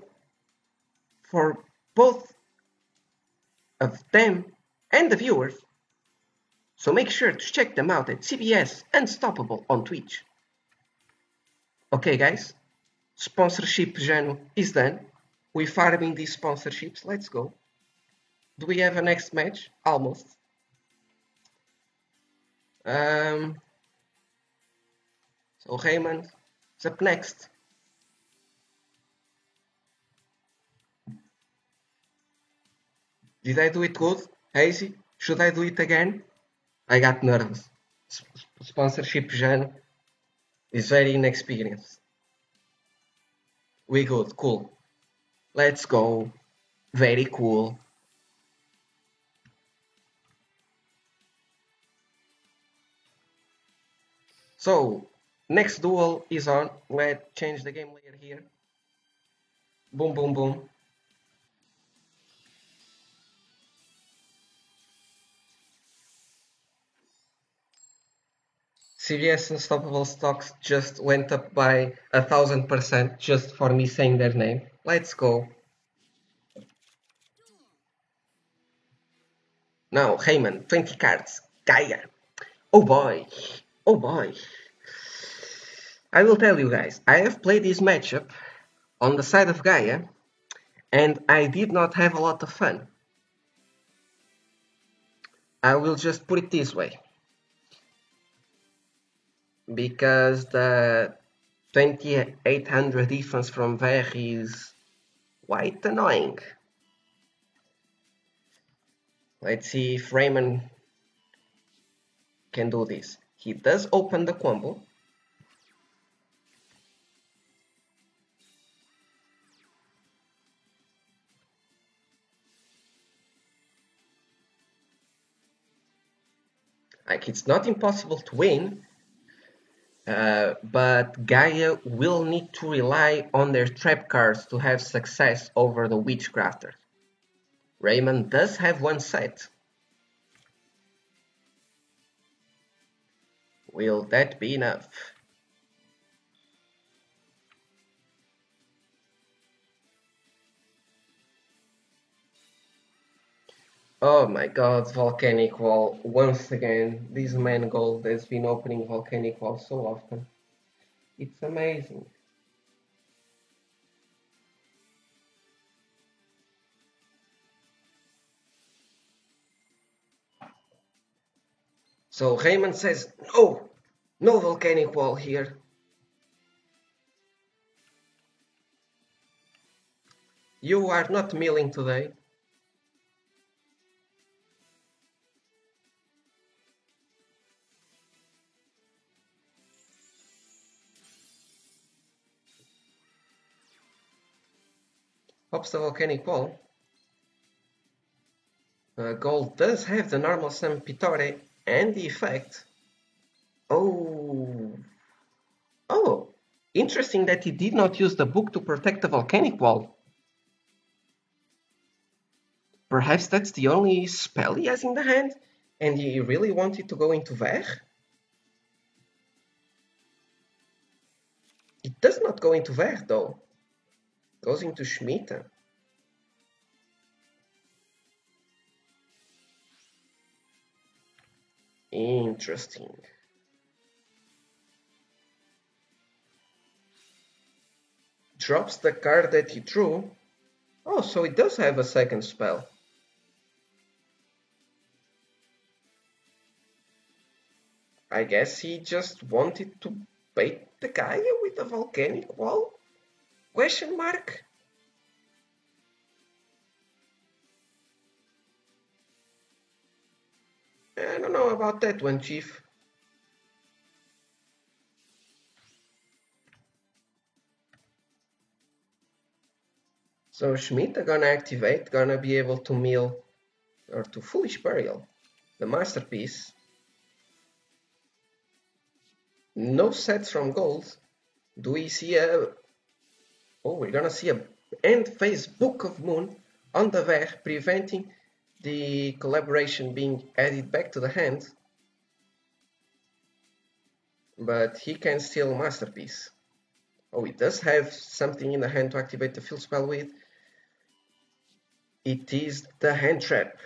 for both of them and the viewers. So make sure to check them out at CBS Unstoppable on Twitch. Okay guys, sponsorship Jano is done. We're farming these sponsorships, let's go. Do we have a next match? Almost. So Raymond is up next. Did I do it good? Hazy? Should I do it again? I got nervous. Sponsorship Jan is very inexperienced. We good, cool. Let's go. Very cool. So, next duel is on. Let's change the game layer here. Boom, boom, boom. CBS Unstoppable stocks just went up by 1000% just for me saying their name. Let's go. Now, Heyman, 20 cards. Gaia. Oh boy. Oh boy. I will tell you guys, I have played this matchup on the side of Gaia and I did not have a lot of fun. I will just put it this way. Because the 2800 defense from Ver is quite annoying. Let's see if Raymond can do this. He does open the combo. Like, it's not impossible to win, but Gaia will need to rely on their trap cards to have success over the Witchcrafter. Raymond does have one set. Will that be enough? Oh my god, Volcanic Wall. Once again, this man gold has been opening Volcanic Wall so often. It's amazing. So Raymond says, no, no Volcanic Wall here. You are not milling today. Pops the Volcanic Wall. Gold does have the normal summon Pitore and the effect. Oh, interesting that he did not use the book to protect the volcanic wall. Perhaps that's the only spell he has in the hand, and he really wanted to go into Ver? It does not go into Ver, though. It goes into Shemitah. Interesting. Drops the card that he drew. Oh, so it does have a second spell. I guess he just wanted to bait the guy with the volcanic wall? Question mark? I don't know about that one, Chief. So Shemitah gonna activate, gonna be able to mill, or to Foolish Burial, the Masterpiece. No sets from Gold. Do we see a... Oh, we're gonna see a end phase Book of Moon on the Ver, preventing the collaboration being added back to the hand. But he can steal Masterpiece. Oh, he does have something in the hand to activate the field spell with. It is the Hand Trap.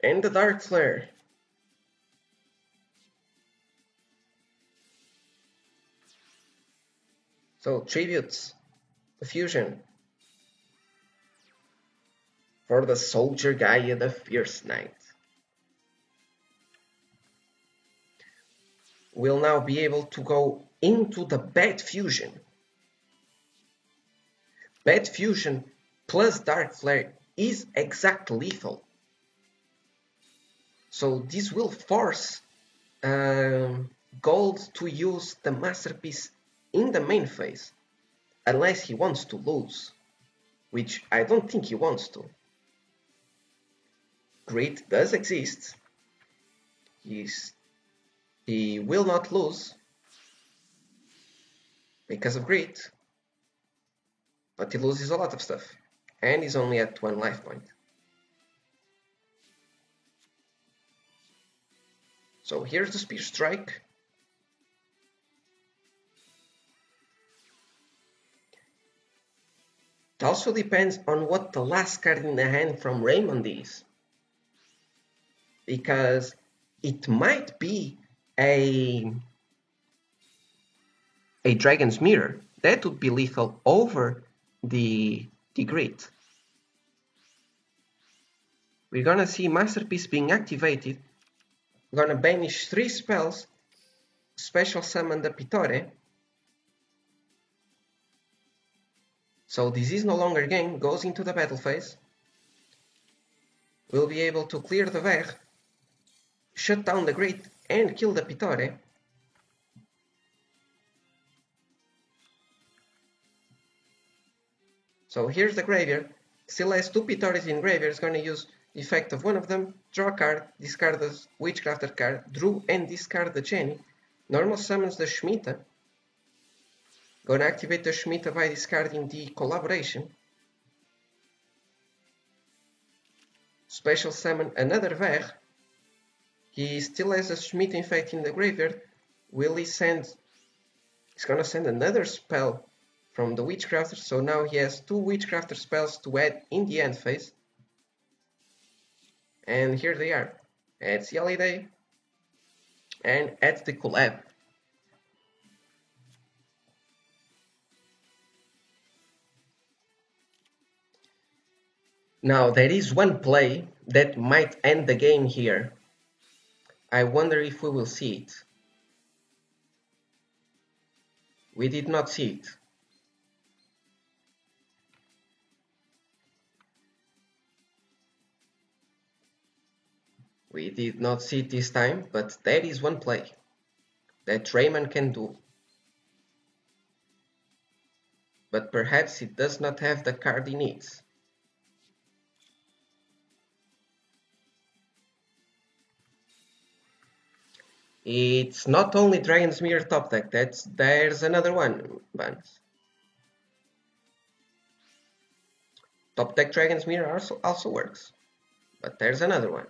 And the Dark Flare. So, tributes, the fusion. For the Soldier Gaia, the Fierce Knight. We'll now be able to go into the Bad Fusion. Bad Fusion plus Dark Flare is exact lethal. So this will force Gold to use the Masterpiece in the main phase, unless he wants to lose, which I don't think he wants to. Grit does exist. He will not lose because of Grit, but he loses a lot of stuff, and he's only at 1 life point. So here's the Spear Strike. It also depends on what the last card in the hand from Raymond is, because it might be a Dragon's Mirror. That would be lethal over the Grit. We're gonna see Masterpiece being activated. We're gonna banish 3 spells, special summon the Pitore. So this is no longer game, goes into the battle phase. We'll be able to clear the Ver, shut down the Grit, and kill the Pitore. So here's the graveyard. Still has 2 Pitores in graveyard. It's gonna use the effect of one of them, draw a card, discard the Witchcrafter card, drew and discard the Jenny. Normal summons the Shemitah. Gonna activate the Shemitah by discarding the Collaboration. Special summon another Ver. He still has a Shemitah effect in the graveyard. Will he send... He's gonna send another spell from the Witchcrafter, so now he has 2 Witchcrafter spells to add in the end phase. And here they are. At the Holiday and at the Collab. Now there is one play that might end the game here. I wonder if we will see it. We did not see it. We did not see it this time, but there is one play that Raymond can do. but perhaps it does not have the card he needs. It's not only Dragon's Mirror top deck, there's another one, Bans. Top deck Dragon's Mirror also works, but there's another one.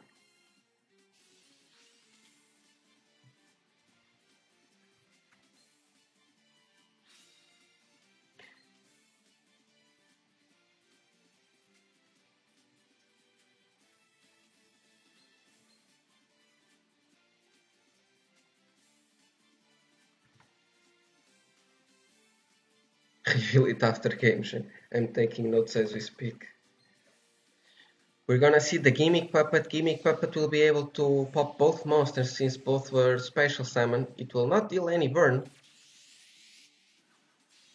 Reveal it after games. I'm taking notes as we speak. We're gonna see the Gimmick Puppet. Gimmick Puppet will be able to pop both monsters since both were special summon. It will not deal any burn,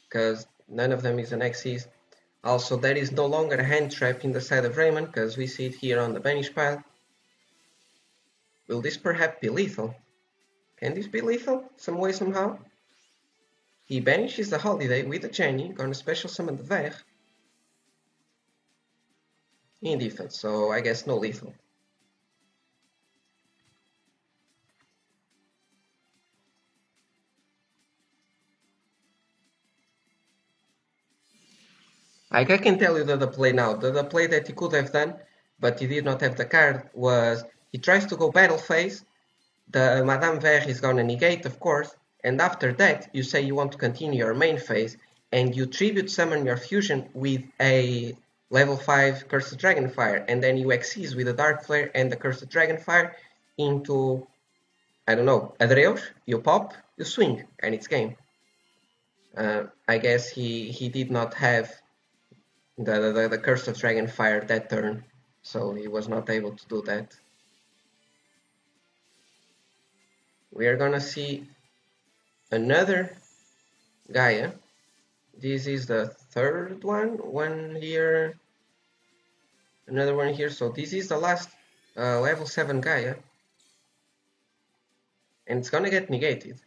because none of them is an Xyz. Also, there is no longer a hand trap in the side of Raymond, because we see it here on the banish pile. Will this perhaps be lethal? Can this be lethal? Some way, somehow? He banishes the Holiday with a Jenny, gonna special summon the Ver. In defense, so I guess no lethal. I can tell you that the play now, the play that he could have done, but he did not have the card, was he tries to go battle phase, the Madame Ver is gonna negate, of course, and after that you say you want to continue your main phase, and you tribute summon your fusion with a level 5 Cursed Dragonfire, and then you Xyz with a Dark Flare and the Cursed Dragonfire into, I don't know, Adreus, you pop, you swing, and it's game. I guess he did not have the Cursed Dragonfire that turn, so he was not able to do that. We are gonna see another Gaia. This is the third one here, another one here, so this is the last level 7 Gaia, and it's gonna get negated.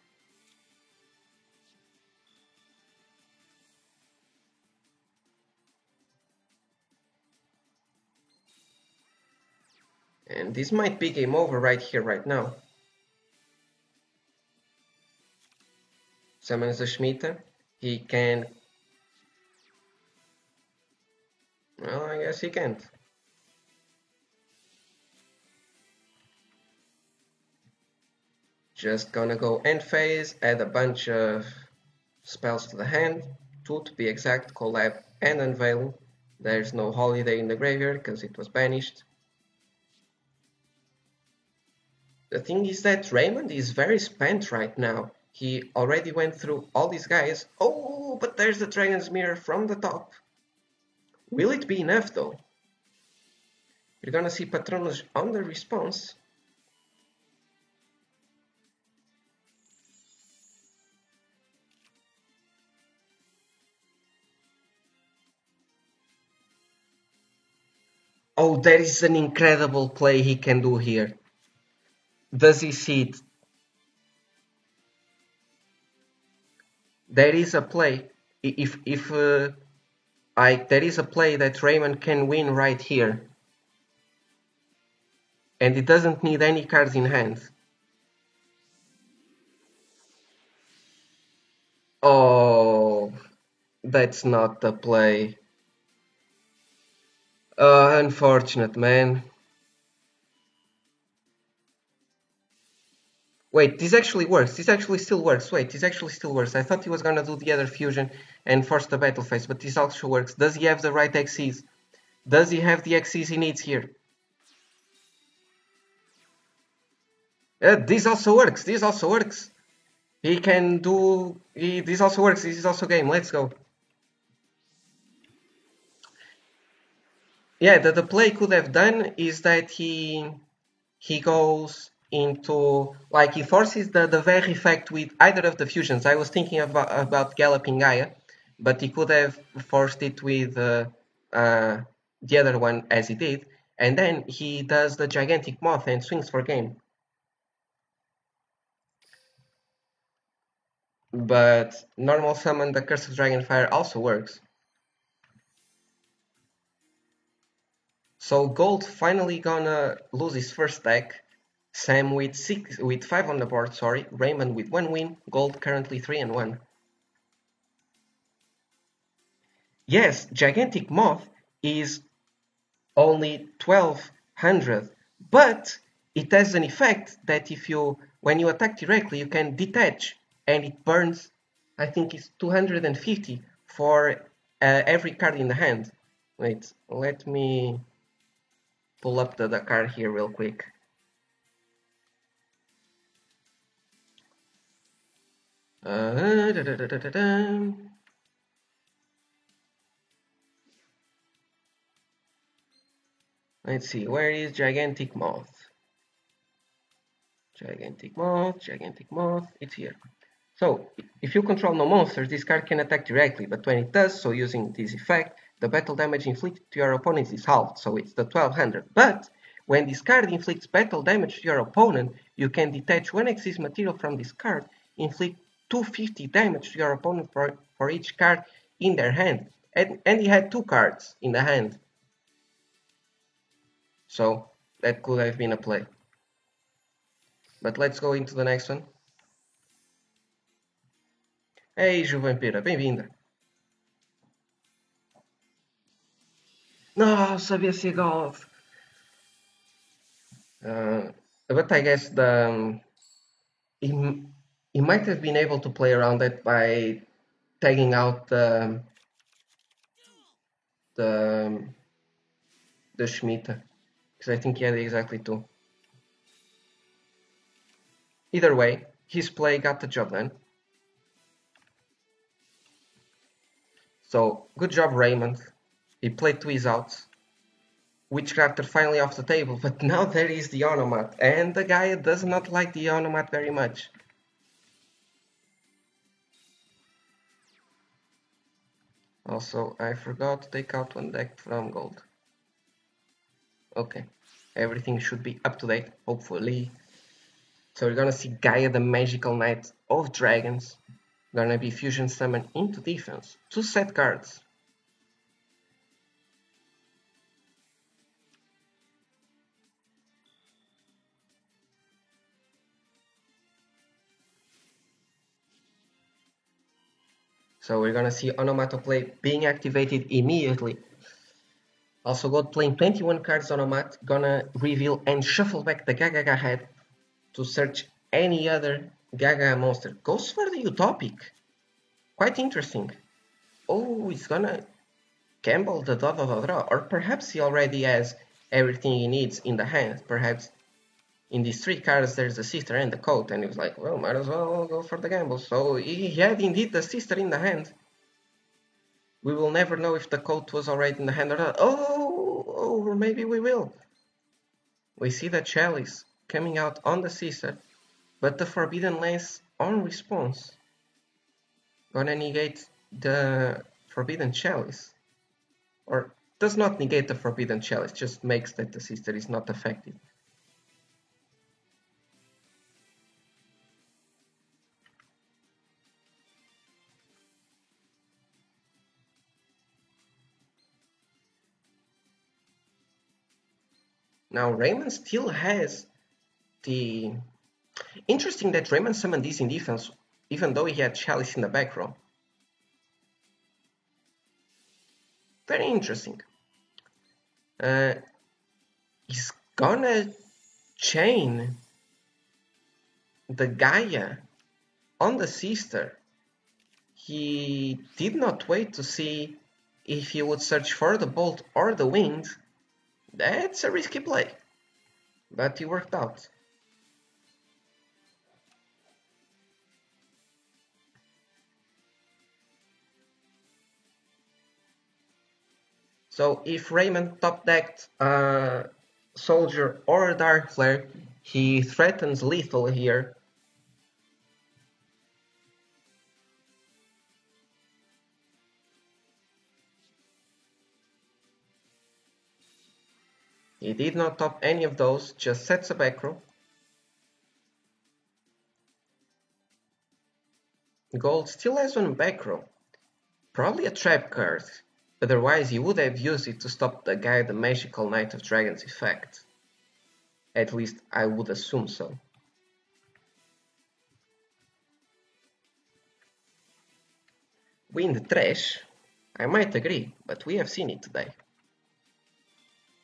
And this might be game over right here, right now. Summons the Shemitah. He can... Well, I guess he can't. Just gonna go end phase, add a bunch of spells to the hand. 2 to be exact, collab and unveil. There's no Holiday in the graveyard because it was banished. The thing is that Raymond is very spent right now. He already went through all these guys. Oh, but there's the Dragon's Mirror from the top. Will it be enough though? We're gonna see Patronus on the response. Oh, there is an incredible play he can do here. Does he see it? There is a play. There is a play that Raymond can win right here, and it doesn't need any cards in hand. Oh, that's not the play. Unfortunate, man. Wait, this actually works. This actually still works. Wait, this actually still works. I thought he was gonna do the other fusion and force the battle phase, but this also works. Does he have the right Xyz? Does he have the Xyz he needs here? This also works. This also works. He can do... this also works. This is also game. Let's go. Yeah, the play could have done is that he goes into, like, he forces the Ver effect with either of the fusions. I was thinking about Galloping Gaia, but he could have forced it with the other one as he did, and then he does the Gigantic Moth and swings for game. but normal summon the Curse of Dragonfire also works. So Gold finally gonna lose his first deck. Sam with 5 on the board, sorry. Raymond with 1 win. Gold currently 3-1. Yes, Gigantic Moth is only 1200, but it has an effect that when you attack directly, you can detach, and it burns, I think it's 250 for every card in the hand. Wait, let me pull up the card here real quick. Let's see, where is Gigantic Moth? Gigantic Moth, it's here. So, if you control no monsters, this card can attack directly, but when it does so using this effect, the battle damage inflicted to your opponent is halved, so it's the 1200. But, when this card inflicts battle damage to your opponent, you can detach 1 Xyz material from this card, inflict 250 damage to your opponent for each card in their hand. And he had 2 cards in the hand. So, that could have been a play. But let's go into the next one. Ei, Juvampira, bem-vinda. Nossa, BC Golf. But I guess he might have been able to play around it by tagging out the Schmidt, because I think he had exactly 2. Either way, his play got the job done. So, good job, Raymond. He played 2 his outs. Witchcrafter finally off the table, but now there is the Onomat, and the guy does not like the Onomat very much. Also, I forgot to take out 1 deck from Gold. Okay, everything should be up to date, hopefully. So we're gonna see Gaia the Magical Knight of Dragons. Gonna be Fusion Summon into defense. 2 set cards. So we're gonna see Onomatoplay being activated immediately. Also Gold playing 21 cards Onomat, gonna reveal and shuffle back the Gaga head to search any other Gaga monster. Goes for the Utopic. Quite interesting. Oh, he's gonna gamble the draw. Or perhaps he already has everything he needs in the hand. Perhaps in these 3 cards there's the sister and the coat, and he was like, well, might as well go for the gamble. So he had indeed the sister in the hand. We will never know if the coat was already in the hand or not. Oh, or maybe we will. We see the Chalice coming out on the sister, but the Forbidden Lance on response. Gonna negate the Forbidden Chalice. Or does not negate the Forbidden Chalice, just makes that the sister is not affected. Now Raymond still has the... Interesting that Raymond summoned this in defense, even though he had Chalice in the back row. Very interesting. He's gonna chain the Gaia on the sister. He did not wait to see if he would search for the bolt or the wings. That's a risky play, but he worked out. So if Raymond top decked Soldier or Dark Flare, he threatens lethal here. He did not top any of those, just sets a back row. Gold still has one back row. Probably a trap card. Otherwise he would have used it to stop the guy the magical Knight of Dragons effect. At least I would assume so. We in the trash? I might agree, but we have seen it today.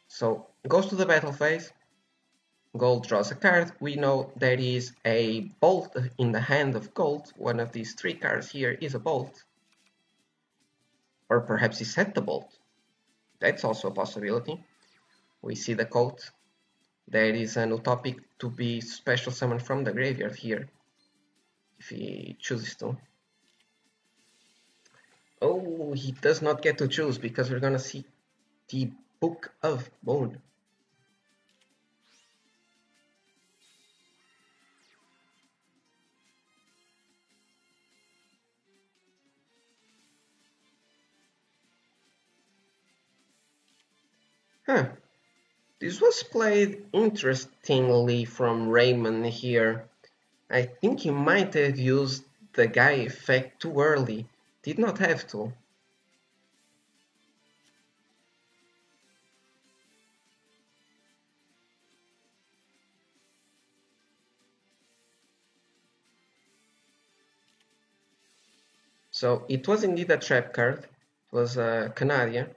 So, goes to the battle phase. Gold draws a card. We know there is a bolt in the hand of Gold. One of these three cards here is a bolt. Or perhaps he set the bolt. That's also a possibility. We see the quote. There is an utopic to be special summoned from the graveyard here. If he chooses to. Oh, he does not get to choose because we're gonna see the Book of Bone. Huh. This was played interestingly from Raymond here. I think he might have used the Guy effect too early. Did not have to. So it was indeed a trap card. It was a Canadian.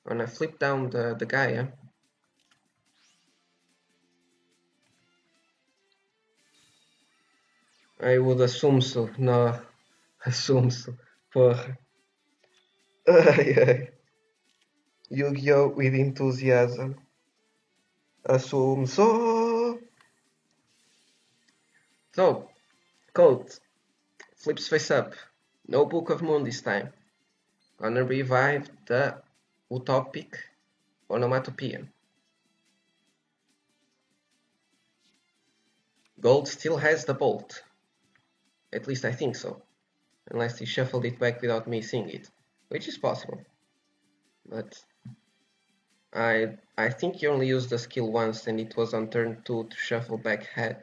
When I flip down the Gaia. I would assume so. No. Assume so. Porra. Ai, ai. Yu-Gi-Oh! With enthusiasm. Assume so. So, Colt flips face up. No Book of Moon this time. Gonna revive the Utopic Onomatopoeia. Gold still has the bolt. At least I think so. Unless he shuffled it back without me seeing it. Which is possible. But I think he only used the skill once and it was on turn 2 to shuffle back head.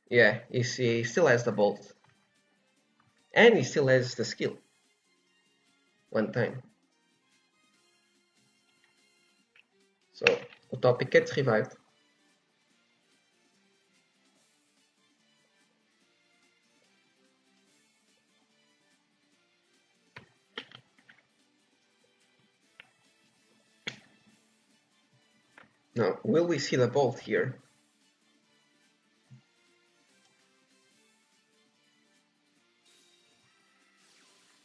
Yeah, he still has the bolt. And he still has the skill. One time. So, Utopic gets revived. Now, will we see the bolt here?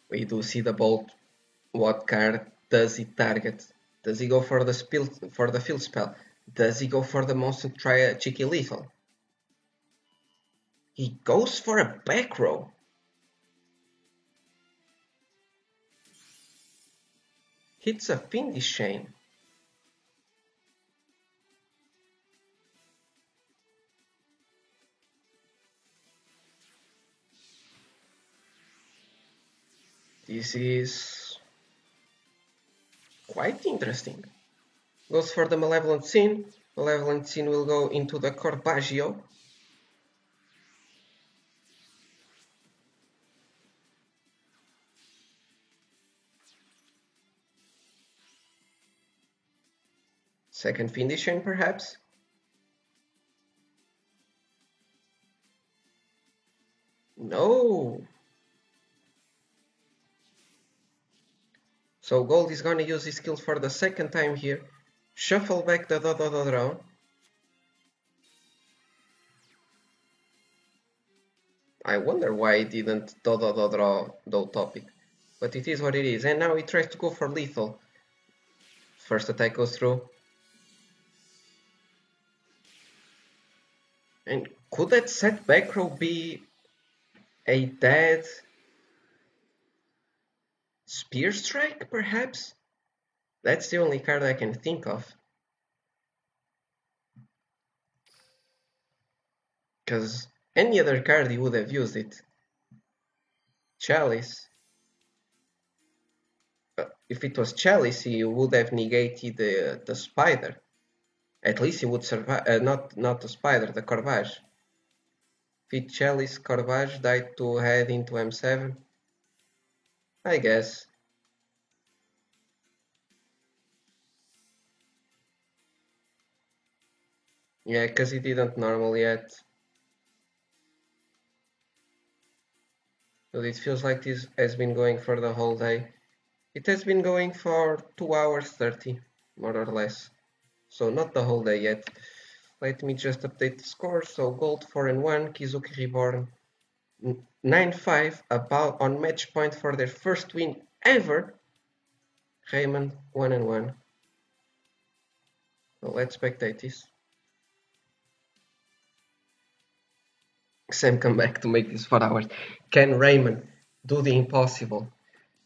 We do see the bolt. What card does he target? Does he go for the field spell? Does he go for the monster try a cheeky lethal? He goes for a back row. Hits a Fiendish Chain. This is quite interesting. Goes for the Malevolent Sin. Malevolent Sin will go into the Corbaggio. Second Fiendish Chain, perhaps. No. So Gold is gonna use his skills for the second time here. Shuffle back the draw. I wonder why he didn't draw the Utopic. But it is what it is. And now he tries to go for lethal. First attack goes through. And could that set back row be a dead Spear Strike, perhaps? That's the only card I can think of. Because any other card he would have used it. Chalice. If it was Chalice, he would have negated the Spider. At least he would survive, not the Spider, the Corvage. Fichelis Corvage died to head into M7. I guess. Yeah, because he didn't normal yet. But it feels like this has been going for the whole day. It has been going for 2 hours 30, more or less. So not the whole day yet. Let me just update the score. So gold 4-1, Kizuki Reborn 9-5, about on match point for their first win ever. Raymond 1-1. So let's spectate this. Sam come back to make this 4 hours. Can Raymond do the impossible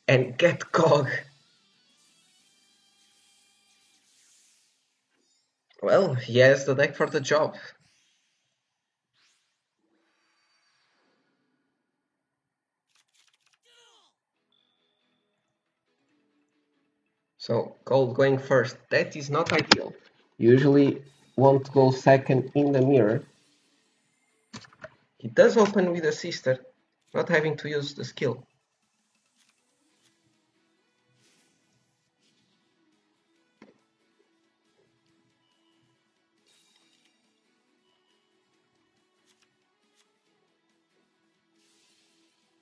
and get Cog? Well, he has the deck for the job. So gold going first. That is not ideal. Usually won't go second in the mirror. He does open with a sister, not having to use the skill.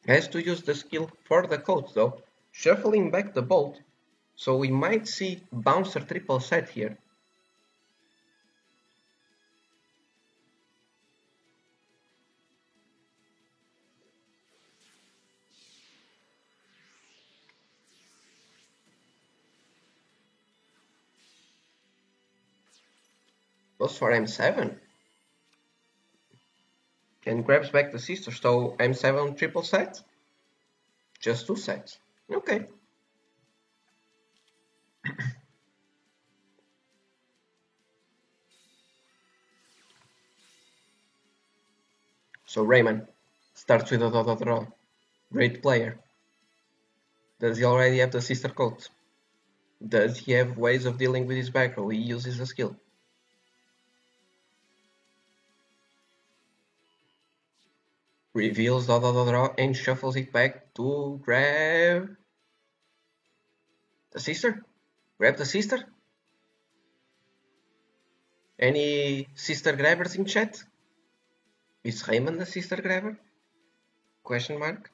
Has to use the skill for the codes though, shuffling back the bolt, so we might see bouncer triple set here. Goes for M7. And grabs back the sister, so M7 triple set? Just 2 sets. Okay. So Raymond starts with a dot draw. Great player. Does he already have the sister code? Does he have ways of dealing with his back row? He uses a skill. Reveals dot draw and shuffles it back to grab the sister. Grab the sister. Any sister grabbers in chat? Is Raymond the sister grabber? Question mark.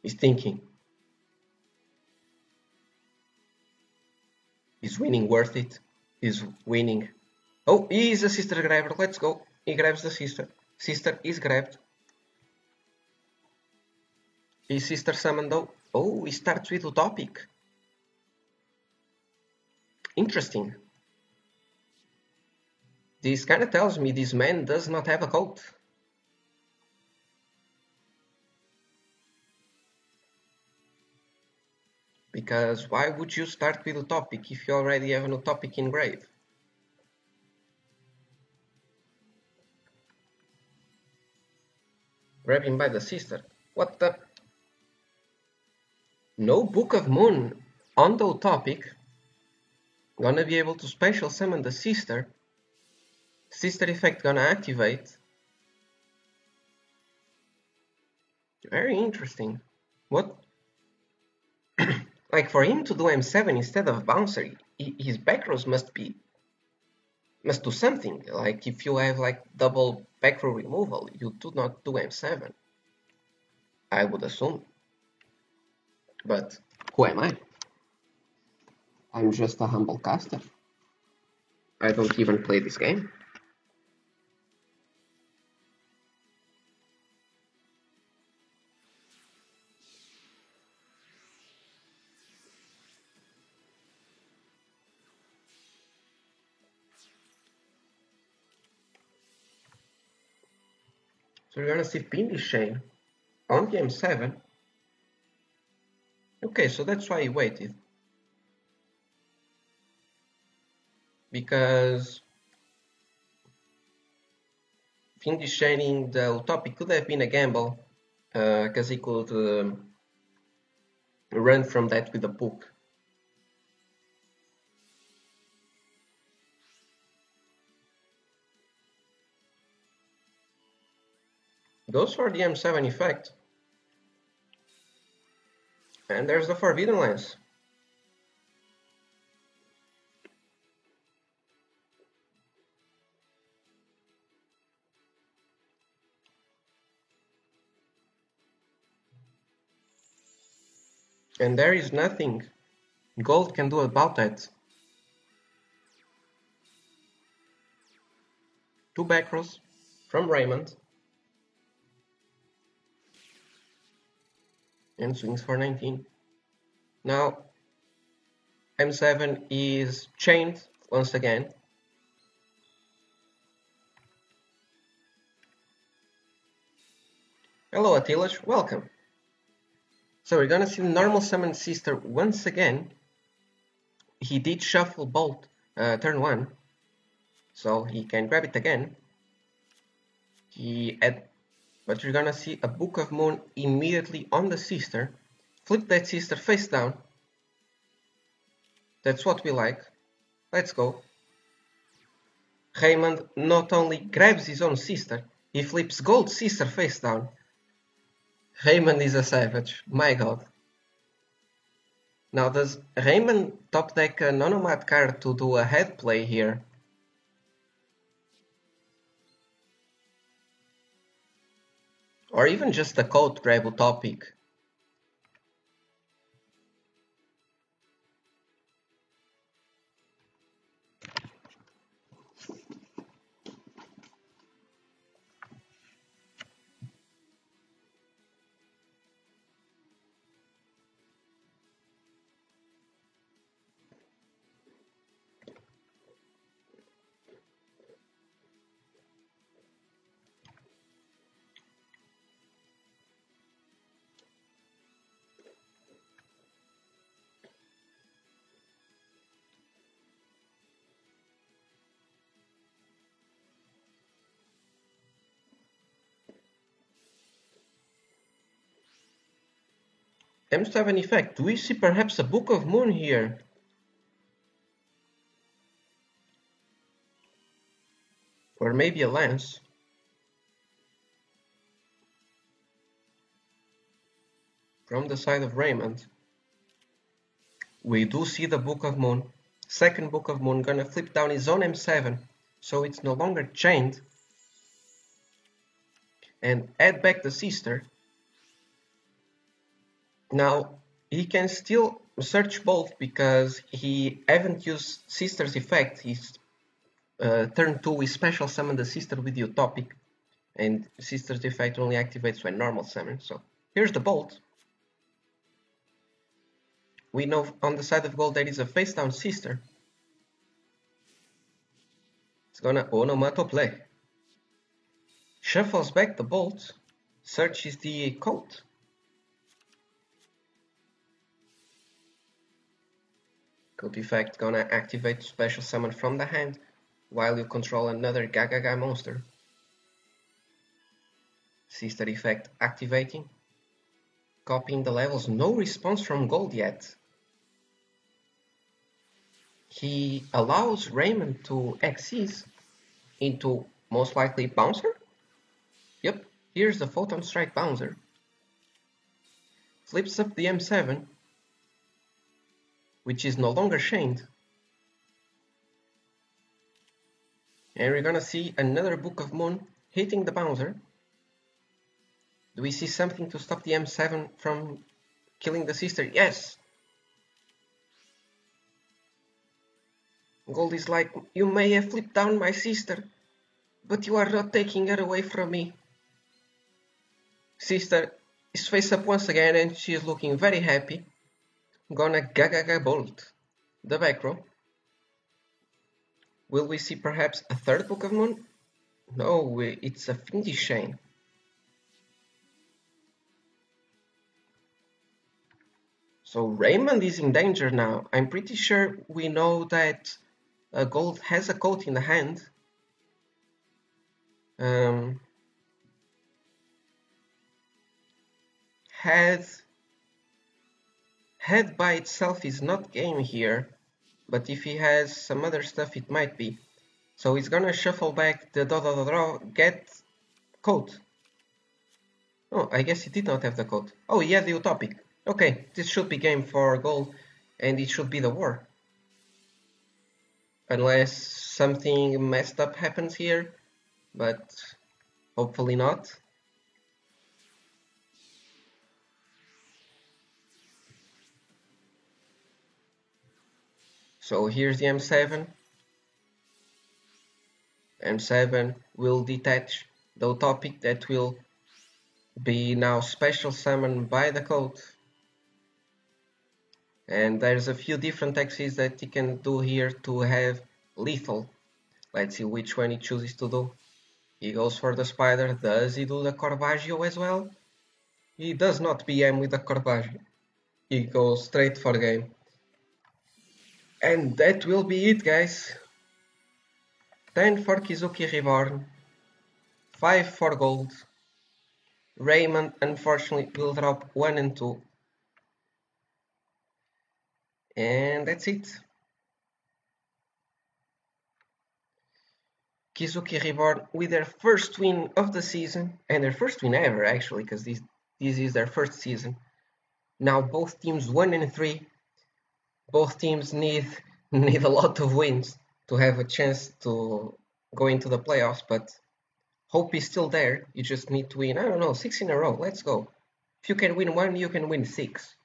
He's thinking. Is winning worth it? Is winning. Oh, he is a sister grabber. Let's go. He grabs the sister. Sister is grabbed. His sister summoned though. Oh, he starts with Utopic. Interesting. This kind of tells me this man does not have a code. Because why would you start with Utopic if you already have an Utopic in grave? Grab him by the sister. What the? No Book of Moon on the Utopic. Gonna be able to special summon the sister. Sister effect gonna activate. Very interesting. What? Like for him to do M7 instead of bouncer, his back rows must do something. Like if you have like double back row removal, you do not do M7. I would assume. But who am I? I'm just a humble caster. I don't even play this game. So we're gonna see Pindy Shane on game 7. Okay, so that's why he waited. Because Pindy Shaneing the Utopic could have been a gamble, because he could run from that with a book. Goes for the M7 effect. And there's the Forbidden Lance. And there is nothing gold can do about that. 2 back rows from Raymond. And swings for 19. Now M7 is chained once again. Hello Attilash, welcome. So we're gonna see the normal summon sister once again. He did shuffle Bolt turn 1, so he can grab it again. But you're gonna see a Book of Moon immediately on the sister. Flip that sister face down. That's what we like. Let's go. Raymond not only grabs his own sister, he flips gold sister face down. Raymond is a savage, my god. Now does Raymond top deck a Nonomad card to do a head play here? Or even just a code grab utopic? M7 effect, do we see perhaps a Book of Moon here? Or maybe a Lance? From the side of Raymond. We do see the Book of Moon. Second Book of Moon gonna flip down his own M7, so it's no longer chained. And add back the sister. Now, he can still search both because he haven't used Sister's effect. He's turn 2 we special summon the sister with the utopic, and Sister's effect only activates when normal summon. So here's the bolt. We know on the side of gold there is a face down sister. It's gonna onomato play. Shuffles back the bolt, searches the code. Code effect gonna activate special summon from the hand while you control another Gagaga monster. Sister effect activating. Copying the levels, no response from gold yet. He allows Raymond to XYZ into most likely Bouncer. Yep, here's the Photon Strike Bouncer. Flips up the M7, which is no longer chained. And we're gonna see another Book of Moon hitting the Bouncer. Do we see something to stop the M7 from killing the sister? Yes! Gold is like, you may have flipped down my sister, but you are not taking her away from me. Sister is face up once again and she is looking very happy. Gonna Gagaga Bolt the back row. Will we see perhaps a third Book of Moon? No, it's a Fiendish Chain. So Raymond is in danger now. I'm pretty sure we know that gold has a coat in the hand. Head by itself is not game here, but if he has some other stuff it might be. So he's gonna shuffle back the draw, get coat. Oh, I guess he did not have the code. Oh, he had the utopic. Okay, this should be game for gold, and it should be the war. Unless something messed up happens here, but hopefully not. So here's the M7. M7 will detach the utopic that will be now special summoned by the code. And there's a few different axes that he can do here to have lethal. Let's see which one he chooses to do. He goes for the spider. Does he do the Corvaggio as well? He does not BM with the Corvaggio. He goes straight for game. And that will be it, guys. 10 for Kizuki Reborn. 5 for gold. Raymond unfortunately will drop 1 and 2. And that's it. Kizuki Reborn with their first win of the season, and their first win ever actually, because this is their first season. Now both teams 1 and 3. Both teams need a lot of wins to have a chance to go into the playoffs, but hope is still there. You just need to win, I don't know, 6 in a row. Let's go. If you can win 1, you can win 6.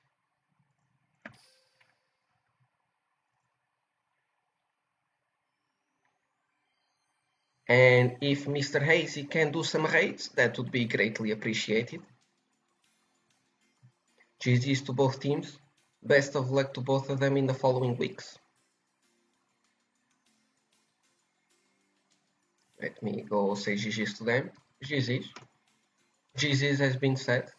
And if Mr. Hazy can do some raids, that would be greatly appreciated. GG's to both teams. Best of luck to both of them in the following weeks. Let me go say GG's to them. GG's. GG's has been said.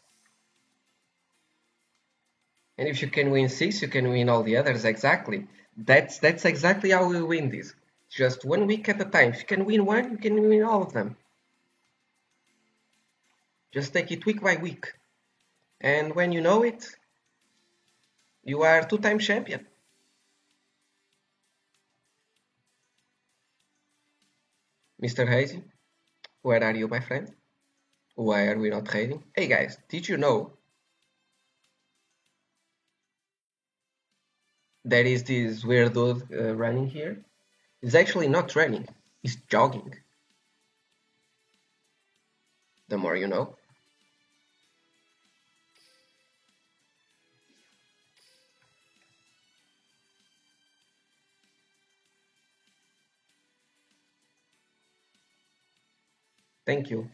And if you can win 6, you can win all the others. Exactly. That's exactly how we win this. Just 1 week at a time. If you can win 1, you can win all of them. Just take it week by week. And when you know it, you are 2-time champion. Mr. Hazy, where are you, my friend? Why are we not trading? Hey guys, did you know there is this weird dude running here? He's actually not running, he's jogging. The more you know. Thank you.